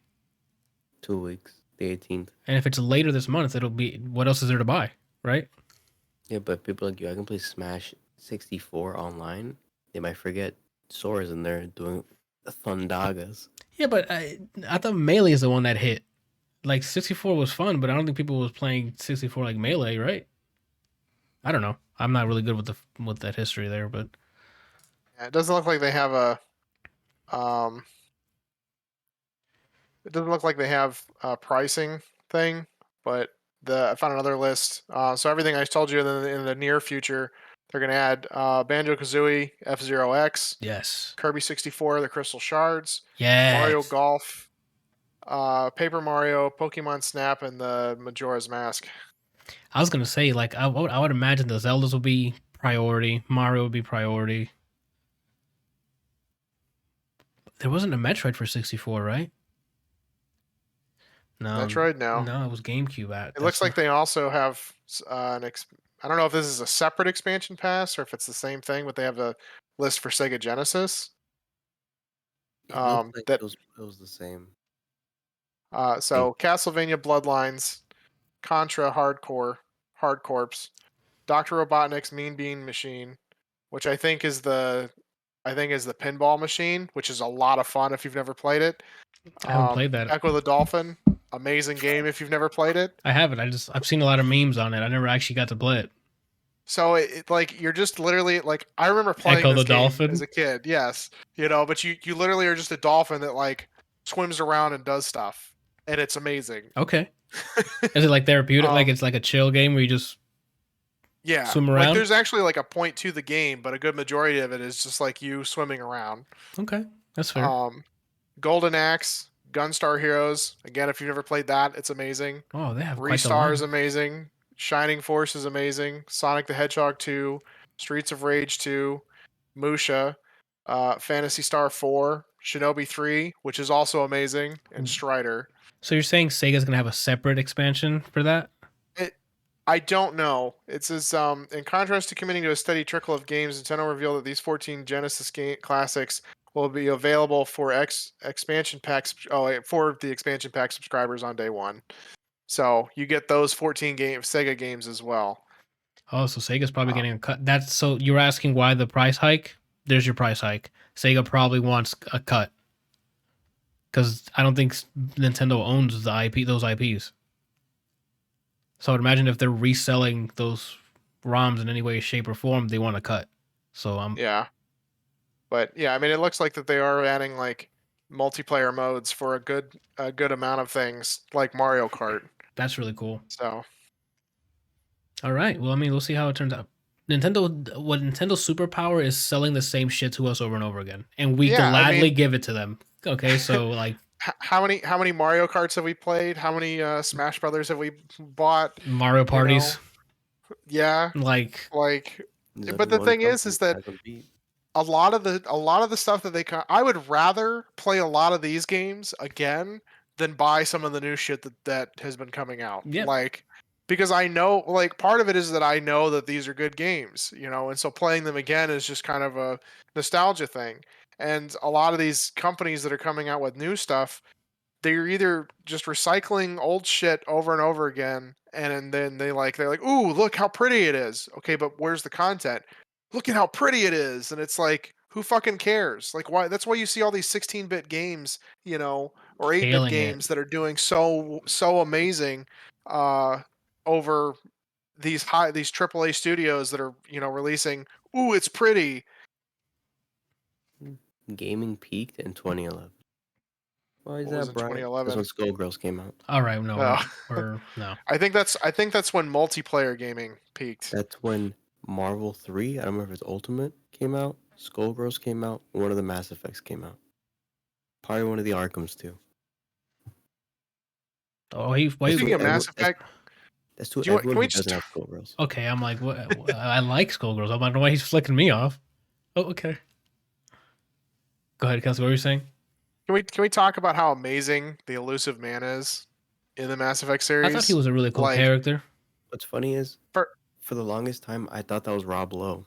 2 weeks. The 18th. And if it's later this month, it'll be, what else is there to buy, right? Yeah, but people like you, I can play Smash 64 online. They might forget Sora's in there doing Thundagas. Yeah, but I thought Melee is the one that hit. Like, 64 was fun, but I don't think people was playing 64 like Melee, right? I don't know. I'm not really good with that history there, but Yeah, it doesn't look like they have a it doesn't look like they have a pricing thing, but I found another list. So everything I told you in the near future, they're gonna add Banjo Kazooie, F-Zero X, Yes. Kirby 64, the Crystal Shards, Yes. Mario Golf, Paper Mario, Pokemon Snap, and the Majora's Mask. I was gonna say, like, I would imagine the Zeldas would be priority. Mario would be priority. There wasn't a Metroid for 64, right? No, Metroid, no. no, it was GameCube. It looks like they also have I don't know if this is a separate expansion pass or if it's the same thing, but they have a list for Sega Genesis. It looked like That it was the same. so Castlevania Bloodlines, Contra Hard Corps, Doctor Robotnik's Mean Bean Machine, which I think is the pinball machine, which is a lot of fun if you've never played it. I haven't played that. Echo the Dolphin, amazing game if you've never played it. I haven't. I've seen a lot of memes on it. I never actually got to play it. So it like you're just literally like I remember playing Echo this the game Dolphin? as a kid. Yes, but you literally are just a dolphin that like swims around and does stuff, and it's amazing. Okay. Is it like therapeutic? Like it's like a chill game where you just Yeah, swim like around? there's actually like a point to the game, but a good majority of it is just like you swimming around. Okay, that's fair. Golden Axe, Gunstar Heroes. Again, if you've never played that, it's amazing. Oh, they have quite the Restar is line. amazing. Shining Force is amazing. Sonic the Hedgehog 2, Streets of Rage 2, Musha, Fantasy Star 4, Shinobi 3, which is also amazing, and Strider. So you're saying Sega's gonna have a separate expansion for that? I don't know. It says, in contrast to committing to a steady trickle of games, Nintendo revealed that these 14 Genesis classics will be available for expansion packs. For the expansion pack subscribers on day one. So you get those 14 Sega games as well. Oh, so Sega's probably getting a cut. That's so you're asking why the price hike? There's your price hike. Sega probably wants a cut because I don't think Nintendo owns the those IPs. So I'd imagine if they're reselling those ROMs in any way, shape, or form, they want a cut. So yeah, but yeah, I mean, it looks like that they are adding like multiplayer modes for a good amount of things, like Mario Kart. That's really cool. So, all right, well, I mean, we'll see how it turns out. Nintendo's superpower is selling the same shit to us over and over again, and we gladly give it to them. Okay, so like, how many Mario Karts have we played? How many Smash Brothers have we bought? Mario parties. Yeah, like. But the thing is that a lot of the stuff that I would rather play a lot of these games again than buy some of the new shit that has been coming out. Yep. Like, because I know, like, part of it is that I know that these are good games, and so playing them again is just kind of a nostalgia thing. And a lot of these companies that are coming out with new stuff, they're either just recycling old shit over and over again, and then they're like, ooh, look how pretty it is. Okay, but where's the content? Look at how pretty it is. And it's like, who fucking cares? Like, why? That's why you see all these 16-bit games, or 8-bit games that are doing so amazing over these AAA studios that are, releasing, ooh, it's pretty. Gaming peaked in 2011. Why is that, Brian? 2011? That's when Skullgirls came out. All right, no, no. I think that's when multiplayer gaming peaked. That's when Marvel 3, I don't remember if it's Ultimate, came out. Skullgirls came out. One of the Mass Effects came out. Probably one of the Arkhams too. Oh, speaking of Mass Effect. That's to everyone who doesn't have Skullgirls. Okay, I'm like, what? I like Skullgirls. I don't know why he's flicking me off. Oh, okay. Go ahead, Kelsey. What were you saying? Can we talk about how amazing the Elusive Man is in the Mass Effect series? I thought he was a really cool character. What's funny is, for the longest time, I thought that was Rob Lowe.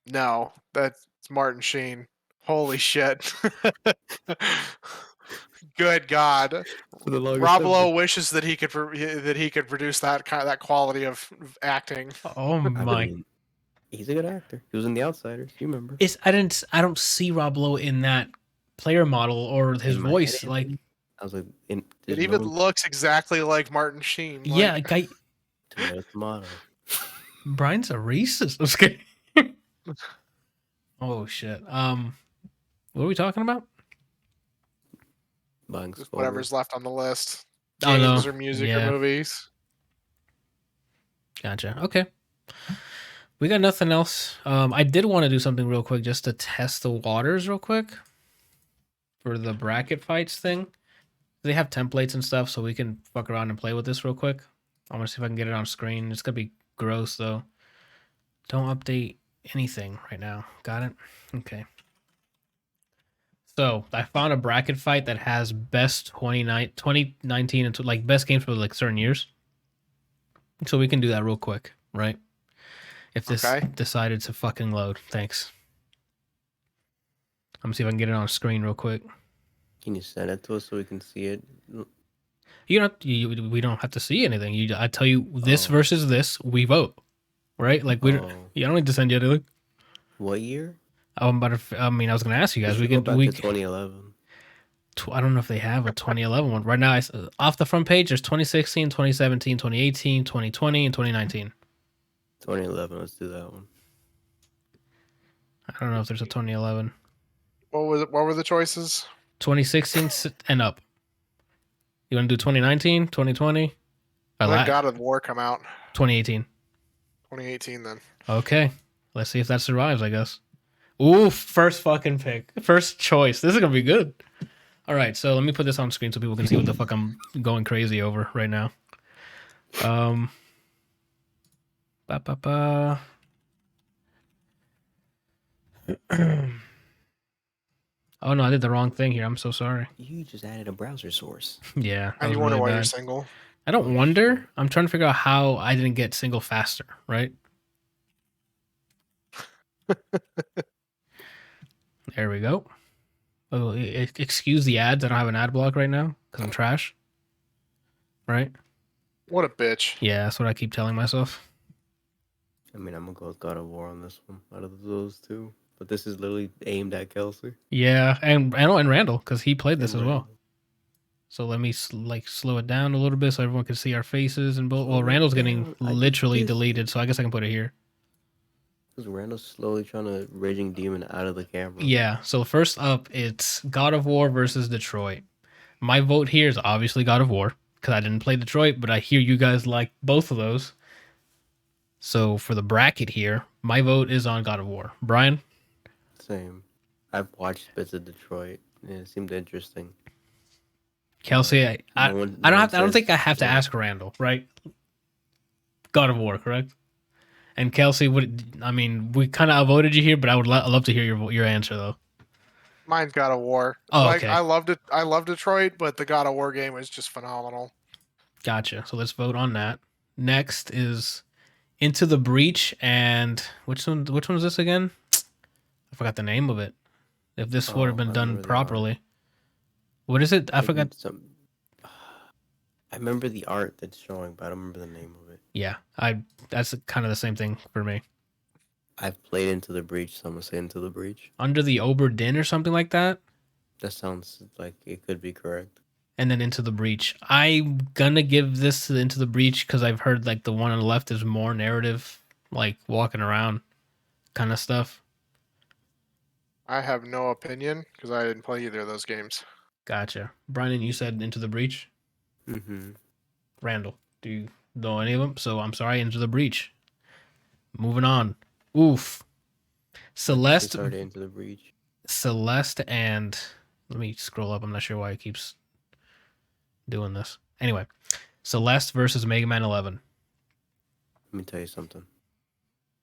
No, that's Martin Sheen. Holy shit! Good God! Rob Lowe wishes that he could produce that quality of acting. Oh my! He's a good actor. He was in The Outsiders. You remember? I don't see Rob Lowe in that player model or his voice. Like, I was like, it even looks exactly like Martin Sheen. Yeah, tomato. Brian's a racist. I'm scared. Oh shit. What are we talking about? Buying Just Sculver. whatever's left on the list. Oh, no. Games or music or Yeah. movies. Gotcha. Okay. We got nothing else. I did want to do something real quick just to test the waters real quick for the bracket fights thing. They have templates and stuff, so we can fuck around and play with this real quick. I want to see if I can get it on screen. It's gonna be gross though. Don't update anything right now. Got it? Okay. So I found a bracket fight that has best 2019 and like best games for like certain years. So we can do that real quick, right? If this Okay. decided to fucking load. Thanks. I'm gonna see if I can get it on screen real quick. Can you send it to us so we can see it? You don't. We don't have to see anything. I tell you this Oh. versus this. We vote, right? Like we. Oh. You don't need to send you anything. What year? I'm about to. I mean, I was gonna ask you guys. We We should can. go back We. to 2011. I don't know if they have a 2011 one right now. Off the front page, there's 2016, 2017, 2018, 2020, and 2019. 2011. Let's do that one. I don't know if there's a 2011. What were the choices? 2016 and up. You want to do 2019, 2020? When did God of War come out? 2018. 2018 then. Okay. Let's see if that survives, I guess. Ooh, first fucking pick. First choice. This is going to be good. All right, so let me put this on screen so people can see what the fuck I'm going crazy over right now. Oh no, I did the wrong thing here. I'm so sorry. You just added a browser source. Yeah. And you wonder why you're single. I don't wonder. I'm trying to figure out how I didn't get single faster, right? There we go. Oh, excuse the ads. I don't have an ad block right now because I'm trash. Right? What a bitch. Yeah, that's what I keep telling myself. I mean, I'm gonna go with God of War on this one out of those two. But this is literally aimed at Kelsey. Yeah, and Randall because he played this And as well. Randall. So let me slow it down a little bit so everyone can see our faces and both. Slow Well, it Randall's getting down. I did literally this. deleted, so I guess I can put it here. Because Randall's slowly trying to Raging Demon out of the camera. Yeah. So first up, it's God of War versus Detroit. My vote here is obviously God of War because I didn't play Detroit, but I hear you guys like both of those. So for the bracket here, my vote is on God of War. Brian? Same. I've watched bits of Detroit, and it seemed interesting. Kelsey, I don't think I have to yeah. ask Randall, right? God of War, correct? And Kelsey, we kind of voted you here, but I would love to hear your answer though. Mine's God of War. Oh, okay. I loved it. I love Detroit, but the God of War game was just phenomenal. Gotcha. So let's vote on that. Next is Into the Breach, and which one is this again? I forgot the name of it. If this would have been done properly. What is it? I forgot. I remember the art that's showing, but I don't remember the name of it. Yeah, that's kind of the same thing for me. I've played Into the Breach, so I'm gonna say Into the Breach. Under the Oberdin or something like that. That sounds like it could be correct. And then Into the Breach. I'm gonna give this to Into the Breach because I've heard like the one on the left is more narrative, like walking around kind of stuff. I have no opinion because I didn't play either of those games. Gotcha. Brian, you said Into the Breach. Mm-hmm. Randall, do you know any of them? So I'm sorry, Into the Breach. Moving on. Oof. Celeste. Into the Breach. Celeste and let me scroll up. I'm not sure why it keeps doing this. Anyway, Celeste versus Mega Man 11. Let me tell you something.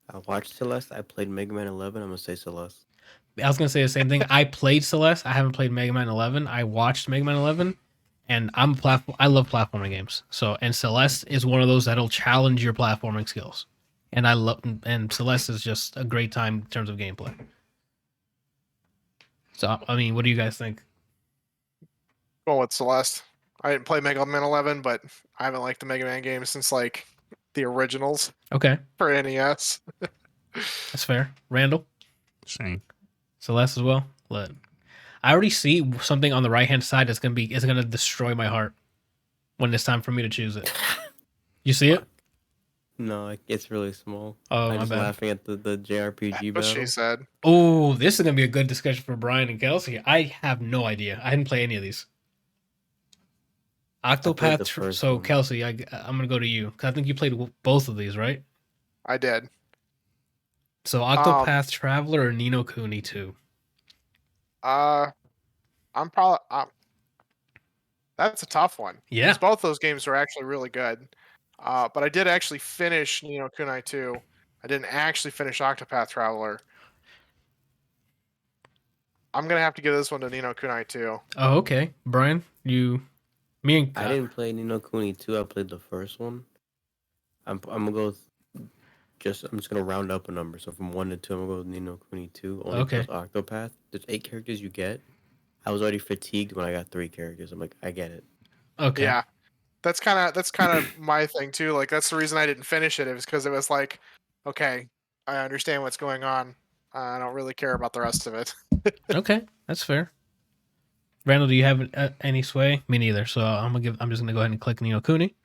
I watched Celeste. I played Mega Man 11. I'm gonna say Celeste. I was gonna say the same thing. I played Celeste. I haven't played Mega Man 11. I watched Mega Man 11, and I love platforming games. So, and Celeste is one of those that'll challenge your platforming skills. And Celeste is just a great time in terms of gameplay. So, I mean, what do you guys think? Going with Celeste. I didn't play Mega Man 11, but I haven't liked the Mega Man games since like the originals Okay, for NES. that's fair. Randall, Same. Celeste as well. I already see something on the right hand side that's gonna destroy my heart when it's time for me to choose it. You see it? No, it's really small. Oh, I'm my just bad. laughing at the JRPG What battle. she said. Oh, this is gonna be a good discussion for Brian and Kelsey. I have no idea. I didn't play any of these. played the Octopath. first So one. Kelsey, I'm gonna go to you because I think you played both of these, right? I did. So Octopath Traveler or Nino Kuni 2? I'm probably that's a tough one Yeah. because both those games are actually really good. But I did actually finish Ni no Kuni 2. I didn't actually finish Octopath Traveler. I'm gonna have to give this one to Ni no Kuni 2. Oh, okay. Brian, me and I didn't play Ni no Kuni 2. I played the first one. I'm gonna go with I'm just gonna round up a number. So from 1 to 2, I'm gonna go with Ni no Kuni 2. Only Okay. because Octopath. There's 8 characters you get. I was already fatigued when I got 3 characters. I'm like, I get it. Okay. Yeah, that's kind of my thing too. Like that's the reason I didn't finish it. It was because it was like, okay, I understand what's going on. I don't really care about the rest of it. Okay, that's fair. Randall, do you have any sway? Me neither. So I'm just gonna go ahead and click Nino Kuni.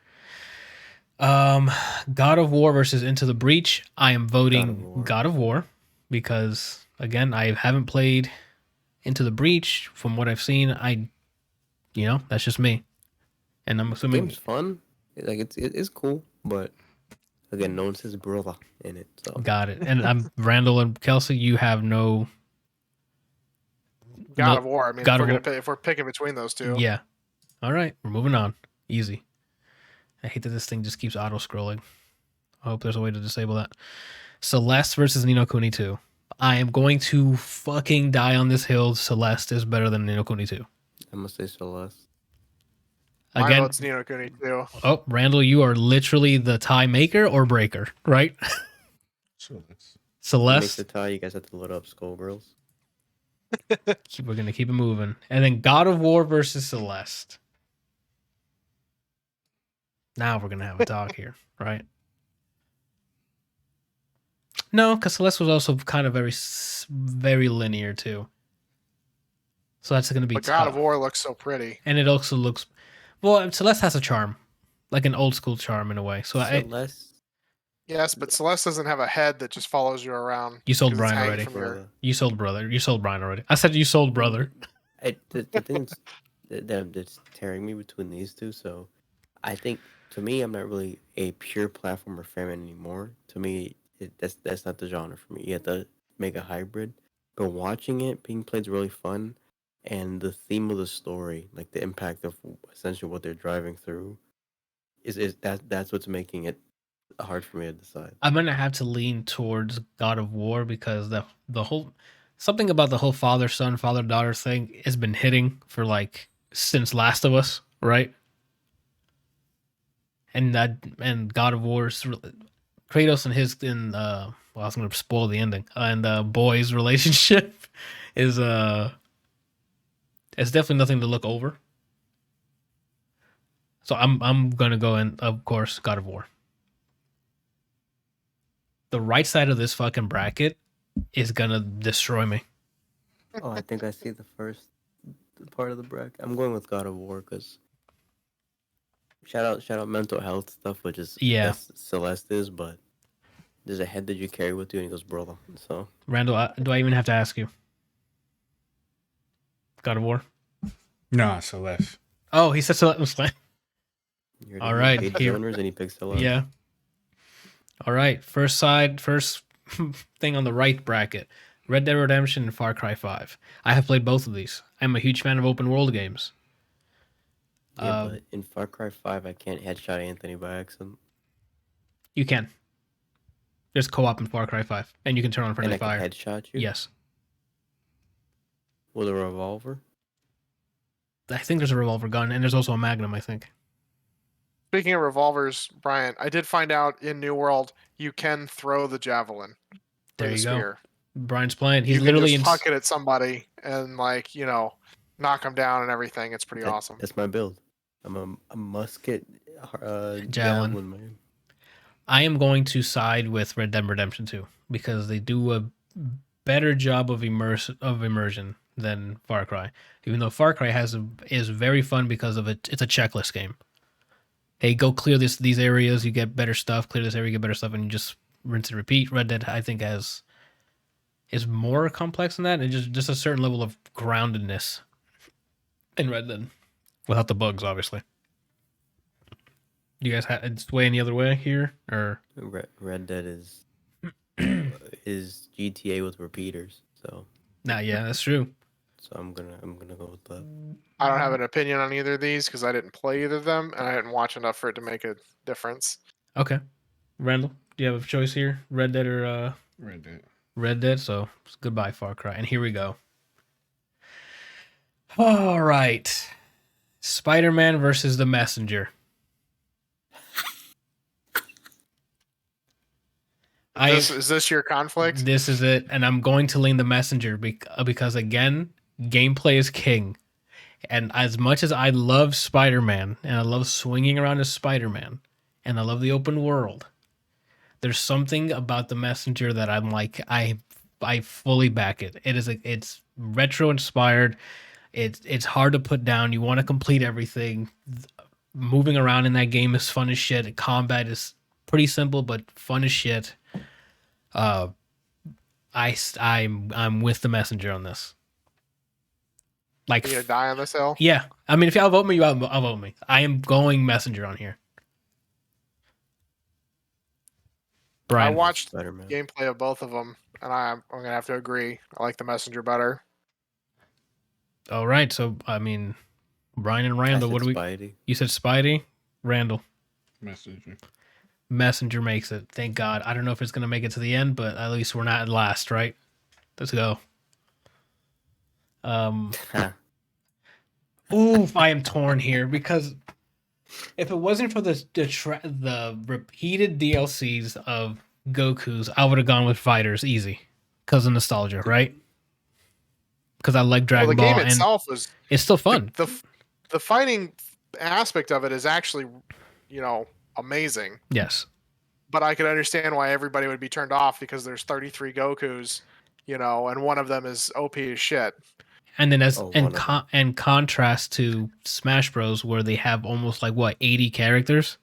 God of War versus Into the Breach. I am voting God of War because again, I haven't played Into the Breach. From what I've seen, that's just me. And I'm The assuming game's fun. Like it's cool, but again, no one says brother in it. So got it. And I'm Randall and Kelsey. You have no God of War. I mean, God if we're picking between those two, Yeah. All right, we're moving on. Easy. I hate that this thing just keeps auto scrolling. I hope there's a way to disable that. Celeste versus Nino Kuni 2. I am going to fucking die on this hill. Celeste is better than Nino Kuni 2. I'm gonna say Celeste. my Again, vote's Ni no Kuni 2. oh, Randall, you are literally the tie maker or breaker, right? Sure. It makes Celeste. the tie. You guys have to load up Skullgirls. We're going to keep it moving. And then God of War versus Celeste. Now we're going to have a talk here, right? No, because Celeste was also kind of very linear too. So that's going to be But tough. God of War looks so pretty. And it also looks... Well, Celeste has a charm. Like an old school charm in a way. So Celeste. Yes, but Celeste doesn't have a head that just follows you around. You sold 'cause it's Brian hanging already. from your- Brother. You sold brother. You sold Brian already. I said you sold brother. The thing that's tearing me between these two. So, I think to me, I'm not really a pure platformer fan anymore. To me, that's not the genre for me. You have to make a hybrid. But watching it being played is really fun, and the theme of the story, like the impact of essentially what they're driving through, that's what's making it hard for me to decide. I'm gonna have to lean towards God of War because the whole something about the whole father son father daughter thing has been hitting for like since Last of Us, right? And God of War's Kratos and well, I was gonna spoil the ending and boy's relationship is it's definitely nothing to look over. So I'm gonna go in, of course, God of War. The right side of this fucking bracket is gonna destroy me. Oh, I think I see the first part of the bracket. I'm going with God of War because shout out mental health stuff, which is that's Celeste is, but there's a head that you carry with you, and he goes, brother. So Randall, do I even have to ask you? God of War. Nah, Celeste. Oh, he said Celeste. All right, page owners, and he picks Celeste. Yeah. All right, first thing on the right bracket. Red Dead Redemption and Far Cry 5. I have played both of these. I'm a huge fan of open world games. Yeah, but in Far Cry 5, I can't headshot Anthony by accident. You can. There's co-op in Far Cry 5, and you can turn on friendly fire. And I can headshot you? Yes. With a revolver? I think there's a revolver gun, and there's also a Magnum, I think. Speaking of revolvers, Brian, I did find out in New World you can throw the javelin. There you spear. go. Brian's playing. He's you can literally just huck it at somebody and knock them down and everything. It's pretty awesome. That's my build. I'm a musket javelin man. I am going to side with Red Dead Redemption 2 because they do a better job of immersion than Far Cry. Even though Far Cry is very fun because of it. It's a checklist game. Hey, go clear these areas, you get better stuff. Clear this area, you get better stuff, and you just rinse and repeat. Red Dead, I think, is more complex than that, and just a certain level of groundedness in Red Dead, without the bugs, obviously. You guys had it's way any other way here, or Red Dead is GTA with repeaters, so nah? Yeah, that's true. I'm gonna go with that. I don't have an opinion on either of these because I didn't play either of them and I didn't watch enough for it to make a difference. Okay, Randall, do you have a choice here? Red Dead or Red Dead. Red Dead? So goodbye, Far Cry, and here we go. All right, Spider-Man versus the Messenger. Is this your conflict? This is it, and I'm going to lean the Messenger because again, gameplay is king. And as much as I love Spider-Man and I love swinging around as Spider-Man and I love the open world, there's something about the Messenger that I'm like I fully back it. It's retro inspired. It's hard to put down. You want to complete everything. Moving around in that game is fun as shit. Combat is pretty simple but fun as shit. I'm with the Messenger on this. Like, You gonna die on this hill? yeah. I mean, if y'all vote me, I'll vote me. I am going Messenger on here. Brian. I watched Spider-Man. gameplay of both of them, and I'm gonna have to agree. I like the Messenger better. All right. So, I mean, Brian and I Randall, said what do we... Spidey. You said Spidey? Randall. Messenger. Messenger makes it. Thank God. I don't know if it's going to make it to the end, but at least we're not at last, right? Let's go. Oof, I am torn here because if it wasn't for the repeated DLCs of Goku's, I would have gone with Fighters easy because of nostalgia, right? Because I like Dragon Well, the Ball game and itself was it's still fun. the fighting aspect of it is actually, amazing. Yes. But I could understand why everybody would be turned off because there's 33 Gokus, and one of them is OP as shit. And then one in contrast to Smash Bros, where they have almost like 80 characters,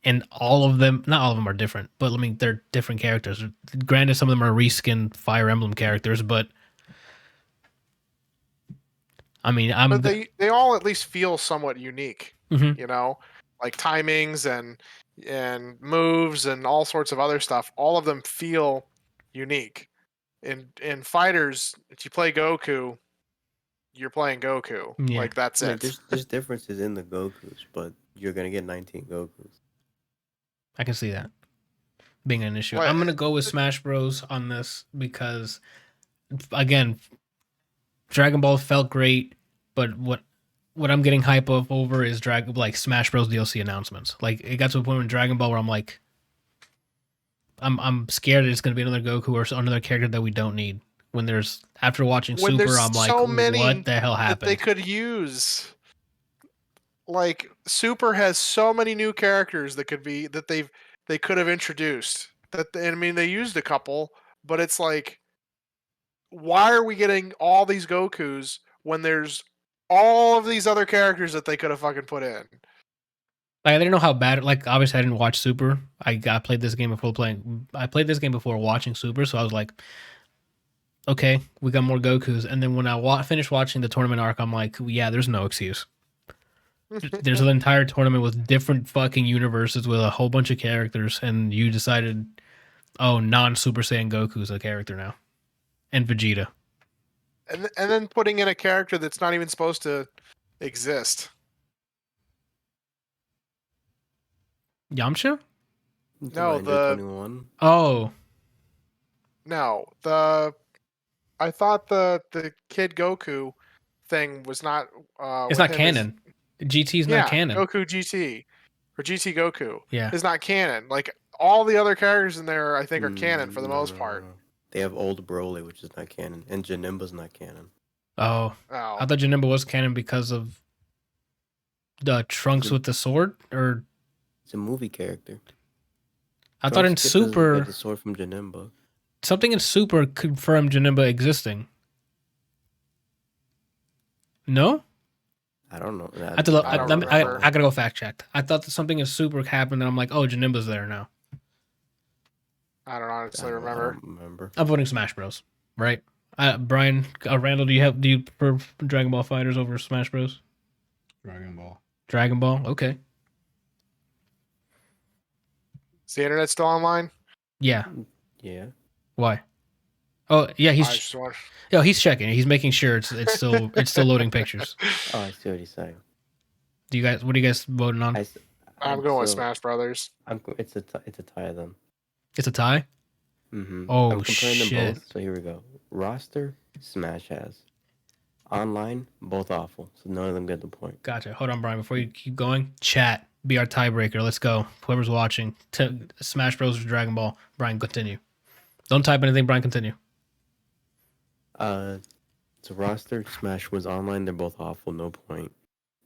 and all of them, not all of them are different, but I mean they're different characters. Granted, some of them are reskin Fire Emblem characters, but I mean, But they all at least feel somewhat unique, Mhm. like timings and moves and all sorts of other stuff. All of them feel unique. In fighters, if you play Goku, you're playing Goku. Yeah. Like that's I mean, it. there's differences in the Gokus, but you're gonna get 19 Gokus. I can see that being an issue. Well, I'm gonna go with Smash Bros on this because, again, Dragon Ball felt great, but what I'm getting hype over is Smash Bros DLC announcements. Like it got to a point in Dragon Ball where I'm like, I'm scared it's gonna be another Goku or another character that we don't need. When there's after watching when Super, there's I'm like, so many what the hell that they happened? could use. Like Super has so many new characters that they could have introduced. I mean, they used a couple, but it's like, why are we getting all these Gokus when there's all of these other characters that they could have fucking put in? Like I didn't know how bad. Like obviously, I didn't watch Super. I played this game before playing. I played this game before watching Super, so I was like, okay, we got more Gokus. And then when I finished watching the tournament arc, I'm like, yeah, there's no excuse. There's an entire tournament with different fucking universes with a whole bunch of characters, and you decided, oh, non-Super Saiyan Goku's a character now, and Vegeta. And then putting in a character that's not even supposed to exist. Yamcha? No, Ranger 21. Oh, No, I thought the Kid Goku thing was not. it's with not him canon. GT's yeah, not canon. Goku GT or GT Goku Yeah. is not canon. Like all the other characters in there, I think are canon for the most part. No. They have old Broly, which is not canon, and Janemba's not canon. Oh, Oh, I thought Janemba was canon because of the Trunks with the sword, or It's a movie character. I thought in Trunks gets Super the sword from Janemba. something in Super confirmed Janemba existing. No, I don't know. I have to look. I don't I remember. gotta go fact check. I thought that something in Super happened, and I'm like, oh, Janemba's there now. I don't honestly I remember. don't remember. I'm voting Smash Bros. Right, Brian, Randall, do you prefer Dragon Ball Fighters over Smash Bros? Dragon Ball. Dragon Ball, okay. Is the internet still online? Yeah. Yeah. Why? Oh yeah, I he's just want. he's checking. He's making sure it's still loading pictures. Oh, I see what he's saying. What are you guys voting on? I'm going with Smash Brothers. It's a tie then. It's a tie. Mm-hmm. Oh, I'm comparing them shit. both. So here we go. Roster, Smash has. Online, both awful. So none of them get the point. Gotcha. Hold on, Brian. Before you keep going, chat be our tiebreaker. Let's go. Whoever's watching, Smash Bros. Or Dragon Ball. Brian, continue. Don't type anything. Brian, continue. So roster, Smash was online. They're both awful. No point.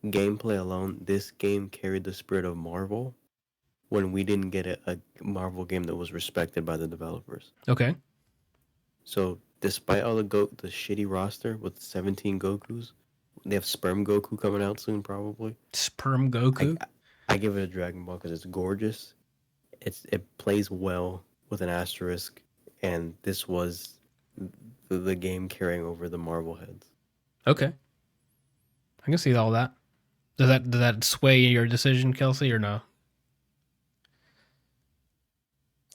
Gameplay alone, this game carried the spirit of Marvel when we didn't get a Marvel game that was respected by the developers. Okay. So despite all the shitty roster with 17 Gokus, they have Sperm Goku coming out soon probably. Sperm Goku. I give it a Dragon Ball because it's gorgeous. It plays well with an asterisk, and this was the game carrying over the Marvel heads. Okay. I can see all that. Does that sway your decision, Kelsey, or no?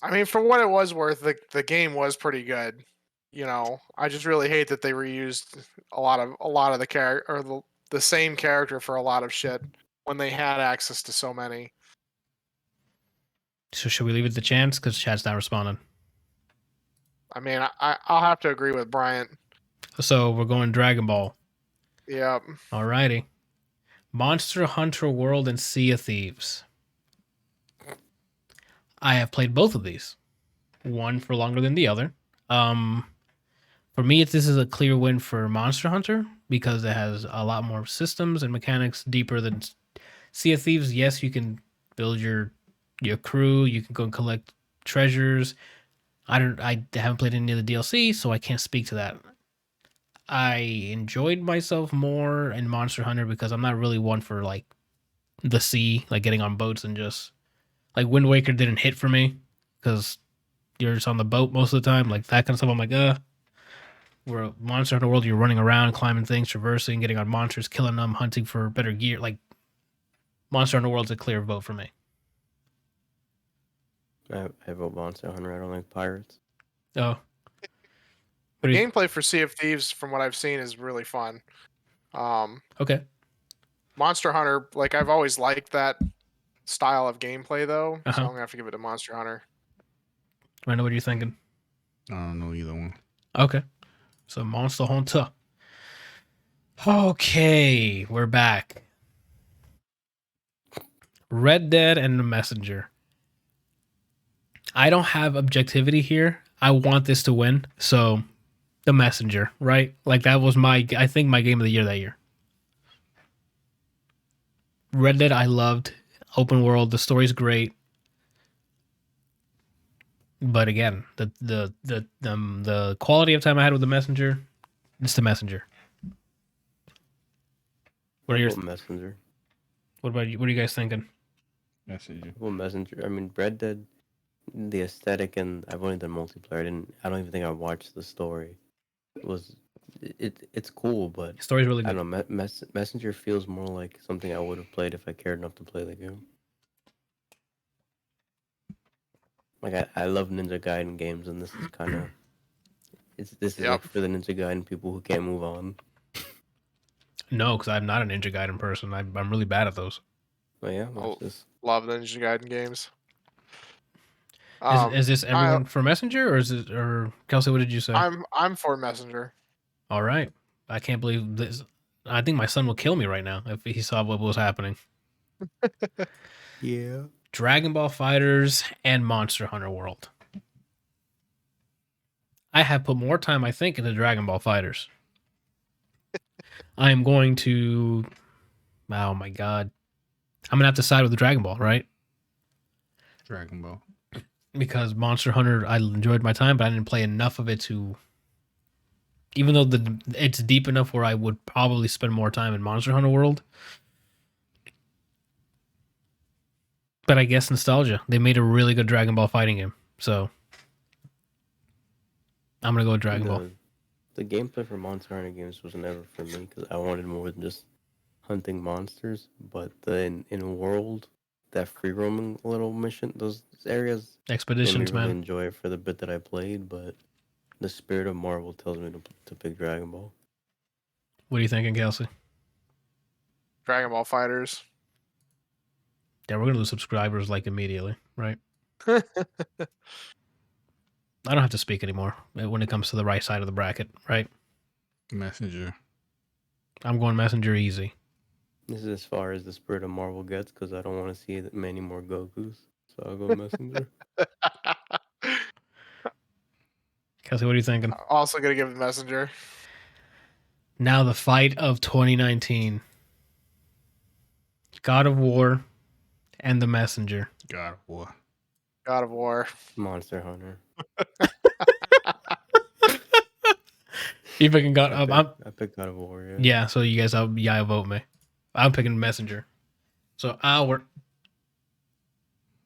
I mean, for what it was worth, the game was pretty good. You know, I just really hate that they reused a lot of the character or the same character for a lot of shit when they had access to so many. So should we leave it to chance because chat's not responding? I mean, I'll have to agree with Bryant. So we're going Dragon Ball. Yep. Alrighty. Monster Hunter World and Sea of Thieves. I have played both of these. One for longer than the other. For me, this is a clear win for Monster Hunter because it has a lot more systems and mechanics deeper than Sea of Thieves. Yes, you can build your crew. You can go and collect treasures. I haven't played any of the DLC, so I can't speak to that. I enjoyed myself more in Monster Hunter because I'm not really one for like the sea, like getting on boats and just like Wind Waker didn't hit for me because you're just on the boat most of the time, like that kind of stuff. I'm like, Where Monster Hunter World, you're running around, climbing things, traversing, getting on monsters, killing them, hunting for better gear. Like Monster Hunter World's a clear vote for me. I vote Monster Hunter. I don't like pirates. Oh, The gameplay for Sea of Thieves, from what I've seen, is really fun. Okay. Monster Hunter, like I've always liked that style of gameplay, though. So Uh-huh. I'm gonna have to give it to Monster Hunter. Randall, what are you thinking? I don't know either one. Okay. So Monster Hunter. Okay, we're back. Red Dead and The Messenger. I don't have objectivity here. I want this to win. So The Messenger, right? Like that was I think my game of the year that year. Red Dead I loved. Open world, the story's great. But again, the quality of time I had with The Messenger, it's The Messenger. What are your Messenger? What about you? What are you guys thinking? Messenger. Well, Messenger. I mean, Red Dead, the aesthetic, and I've only done multiplayer. I don't even think I watched the story. It's cool, but The story's really good. I don't know. Messenger feels more like something I would have played if I cared enough to play the game. Like I love Ninja Gaiden games, and this is kind of this is like for the Ninja Gaiden people who can't move on. No, because I'm not a Ninja Gaiden person. I'm really bad at those. Oh yeah, watch this. Love the Ninja Gaiden games. Is this everyone for Messenger, or is it, or Kelsey? What did you say? I'm for Messenger. All right, I can't believe this. I think my son will kill me right now if he saw what was happening. Yeah. Dragon Ball Fighters and Monster Hunter World. I have put more time, I think, into Dragon Ball Fighters. I am going to. Oh my god, I'm gonna have to side with the Dragon Ball, right? Dragon Ball. Because Monster Hunter, I enjoyed my time, but I didn't play enough of it to. Even though it's deep enough where I would probably spend more time in Monster Hunter World. But I guess nostalgia. They made a really good Dragon Ball fighting game. So I'm going to go with Dragon Ball. The gameplay for Monster Hunter games was never for me because I wanted more than just hunting monsters. But in world, that free roaming little mission, those areas made me Expeditions, really man. enjoy it for the bit that I played, but the spirit of Marvel tells me to pick Dragon Ball. What are you thinking, Kelsey? Dragon Ball Fighters. Yeah, we're gonna lose subscribers like immediately, right? I don't have to speak anymore when it comes to the right side of the bracket, right? Messenger. I'm going Messenger easy. This is as far as the spirit of Marvel gets because I don't want to see many more Gokus. So I'll go Messenger. Kelsey, what are you thinking? Also gonna give the Messenger. Now the fight of 2019. God of War and the Messenger. God of War. God of War. Monster Hunter. You picking God? I picked God of War. Yeah. Yeah. So you guys, vote me. I'm picking Messenger. So our.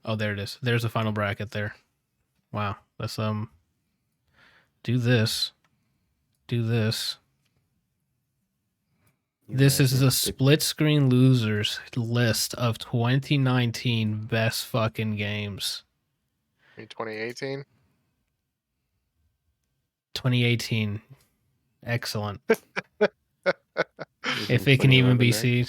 Oh, there it is. There's the final bracket there. Wow. Let's do this. Do this. You This guys is are the pick- split screen losers list of 2019 best fucking games. 2018. 2018. Excellent. you're If doing it can even 2011 be next? seen.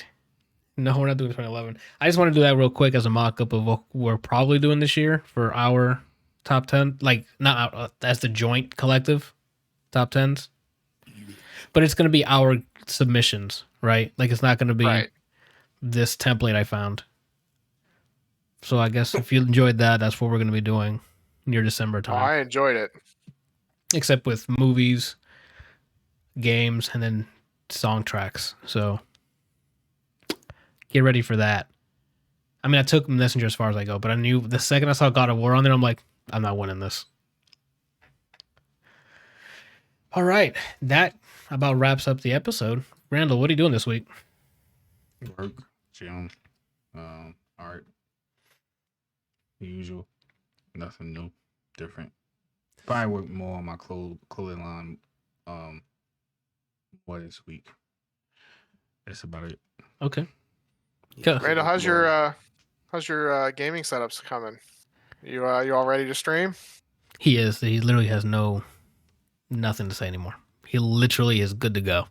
No, we're not doing 2011. I just want to do that real quick as a mock-up of what we're probably doing this year for our top 10. Like, not as the joint collective top 10s. But it's going to be our submissions, right? Like, it's not going to be Right. this template I found. So I guess if you enjoyed that, that's what we're going to be doing near December Oh, time. I enjoyed it. Except with movies, games, and then song tracks. So get ready for that. I mean, I took Messenger as far as I go, but I knew the second I saw God of War on there, I'm like, I'm not winning this. All right. That about wraps up the episode. Randall, what are you doing this week? Work. Gym. Art. The usual. Nothing new. Different. Probably work more on my clothing line more this week. That's about it. Okay. Yeah, Okay. Randall, work more. how's your gaming setups coming? You all ready to stream? He is. He literally has nothing to say anymore. He literally is good to go.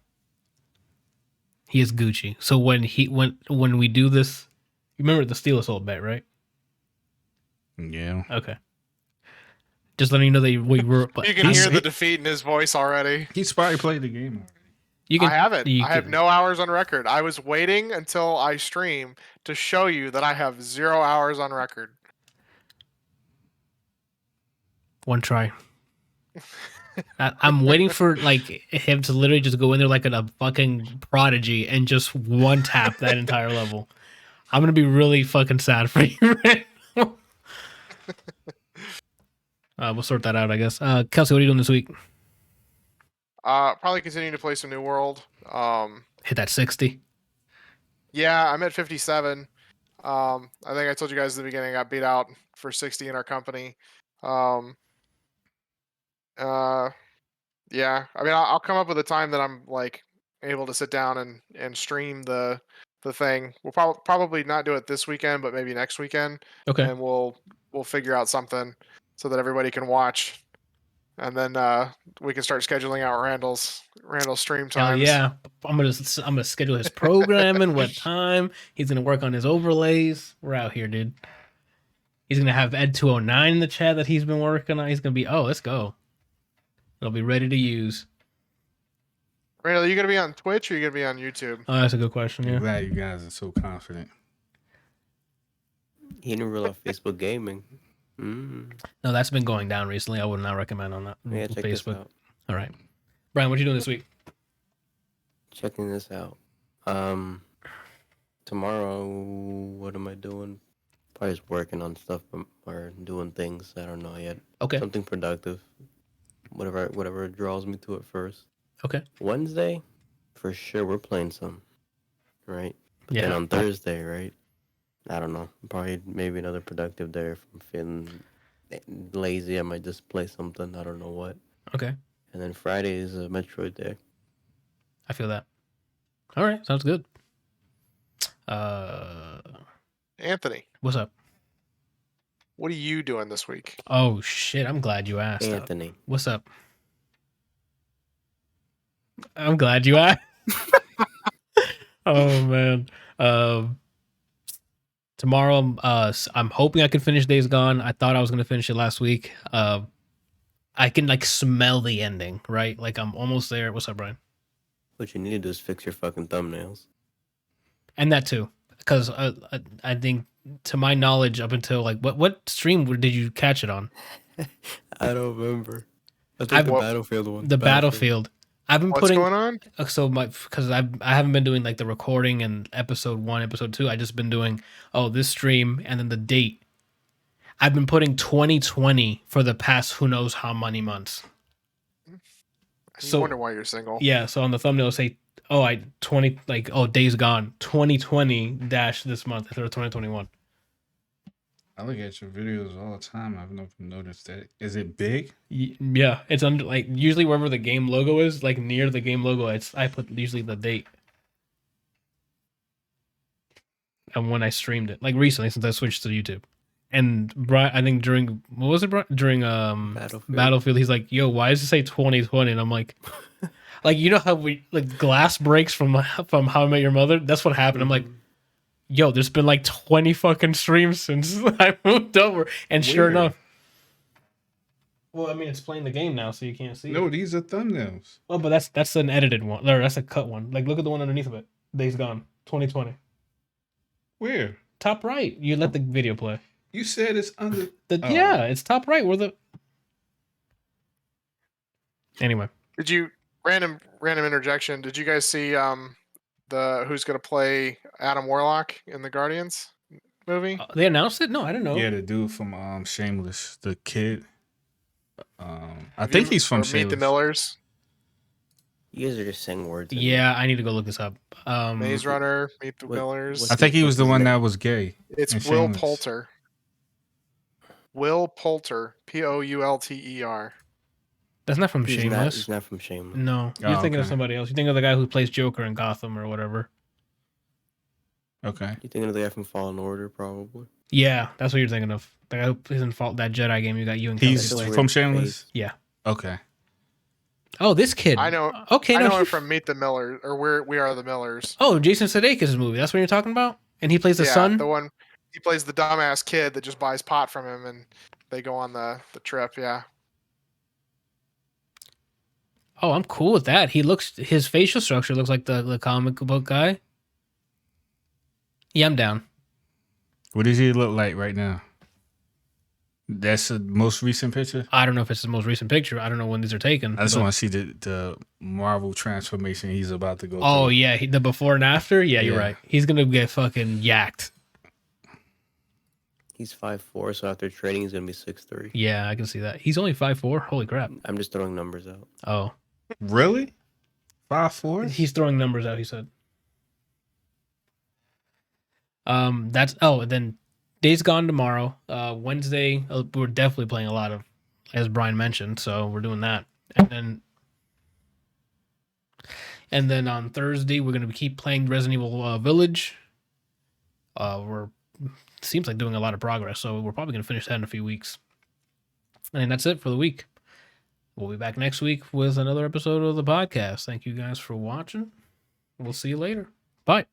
He is Gucci. So when we do this, you remember the Steel Assault bet, right? Yeah. Okay. Just letting you know that we were. You can hear the defeat in his voice already. He's probably played the game already. You can, I haven't. you I have can- no hours on record. I was waiting until I stream to show you that I have 0 hours on record. One try. I'm waiting for like him to literally just go in there like a fucking prodigy and just one tap that entire level. I'm gonna be really fucking sad for you. Right now. We'll sort that out, I guess. Kelsey, what are you doing this week? Probably continuing to play some New World. Hit that 60. Yeah, I'm at 57. I think I told you guys at the beginning I got beat out for 60 in our company. Yeah. I mean, I'll come up with a time that I'm like able to sit down and stream the thing. We'll probably not do it this weekend, but maybe next weekend, Okay. and we'll figure out something so that everybody can watch, and then we can start scheduling out Randall's stream Hell times. yeah. I'm gonna schedule his programming, what time. He's gonna work on his overlays. We're out here, dude. He's gonna have Ed 209 in the chat that he's been working on. He's gonna be, let's go. It'll be ready to use. Randall, are you gonna be on Twitch or are you gonna be on YouTube? Oh, that's a good question. I'm Yeah. glad you guys are so confident. He didn't rule out Facebook gaming. Mm. No, that's been going down recently. I would not recommend on that. Yeah, check this Facebook. out. All right. Brian, what you doing this week? Checking this out. Tomorrow, what am I doing? Probably just working on stuff or doing things. I don't know yet. Okay. Something productive. Whatever draws me to it first. Okay. Wednesday, for sure, we're playing some. Right? But then Yeah. on Thursday, right? I don't know. Probably maybe another productive day. If I'm feeling lazy, I might just play something. I don't know what. Okay. And then Friday is a Metroid day. I feel that. All right. Sounds good. Anthony. What's up? What are you doing this week? Oh shit! I'm glad you asked. Anthony. What's up? I'm glad you asked. Oh man. Tomorrow, I'm hoping I can finish Days Gone. I thought I was gonna finish it last week. I can like smell the ending, right? Like I'm almost there. What's up, Brian? What you need to do is fix your fucking thumbnails. And that too, because I think, to my knowledge, up until like what stream did you catch it on? I don't remember. I think the Battlefield one. The Battlefield. I've been What's putting going on? so because I haven't been doing like the recording and episode 1, episode 2. I just been doing this stream and then the date. I've been putting 2020 for the past who knows how many months. I wonder why you're single. Yeah, so on the thumbnail say, Days Gone 2020 dash this month instead of 2021. I look at your videos all the time. I've never noticed that. Is it big? Yeah, it's under like usually wherever the game logo is, like near the game logo, I put usually the date. And when I streamed it, like recently since I switched to YouTube. And Brian, I think during during Battlefield, he's like, "Yo, why does it say 2020?" And I'm like, like you know how we like glass breaks from How I Met Your Mother? That's what happened. I'm like, yo, there's been like 20 fucking streams since I moved over. And sure enough. Well, I mean, it's playing the game now, so you can't see. No, these are thumbnails. Oh, but that's an edited one. Or that's a cut one. Like, look at the one underneath of it. Days Gone, 2020. Where? Top right. You let the video play. You said it's under. Yeah, it's top right. Where the. Anyway. Did you random interjection? Did you guys see the who's gonna play Adam Warlock in the Guardians movie? They announced it? No, I didn't know. Yeah, the dude from Shameless, the kid. I think he's from Shameless. Meet the Millers. You guys are just saying words. Yeah, I need to go look this up. Maze Runner, Meet the Millers. I think he was the one that was gay. It's Will Poulter. Will Poulter, Poulter. That's not from Shameless. He's not from Shameless. No, you're thinking of somebody else. You think of the guy who plays Joker in Gotham or whatever. Okay. You thinking of the guy from Fallen Order, probably? Yeah, that's what you're thinking of. The guy who plays in that Jedi game you got you and he's from Shameless? Yeah. Okay. Oh, this kid. I know. Okay, I know him from Meet the Millers, or We Are the Millers. Oh, Jason Sudeikis' movie. That's what you're talking about? And he plays the son? The one. He plays the dumbass kid that just buys pot from him, and they go on the trip. Yeah. Oh, I'm cool with that. His facial structure looks like the comic book guy. Yeah, I'm down. What does he look like right now? That's the most recent picture? I don't know if it's the most recent picture. I don't know when these are taken. I just want to see the Marvel transformation he's about to go through. Oh, yeah. The before and after? Yeah, you're right. He's going to get fucking yacked. He's 5'4", so after trading, he's going to be 6'3". Yeah, I can see that. He's only 5'4". Holy crap. I'm just throwing numbers out. Oh. Really? 5'4"? He's throwing numbers out, he said. And then Days Gone tomorrow. Wednesday, we're definitely playing a lot of, as Brian mentioned, so we're doing that. And then on Thursday, we're going to keep playing Resident Evil Village. We're seems like doing a lot of progress, so we're probably going to finish that in a few weeks. And that's it for the week. We'll be back next week with another episode of the podcast. Thank you guys for watching. We'll see you later. Bye.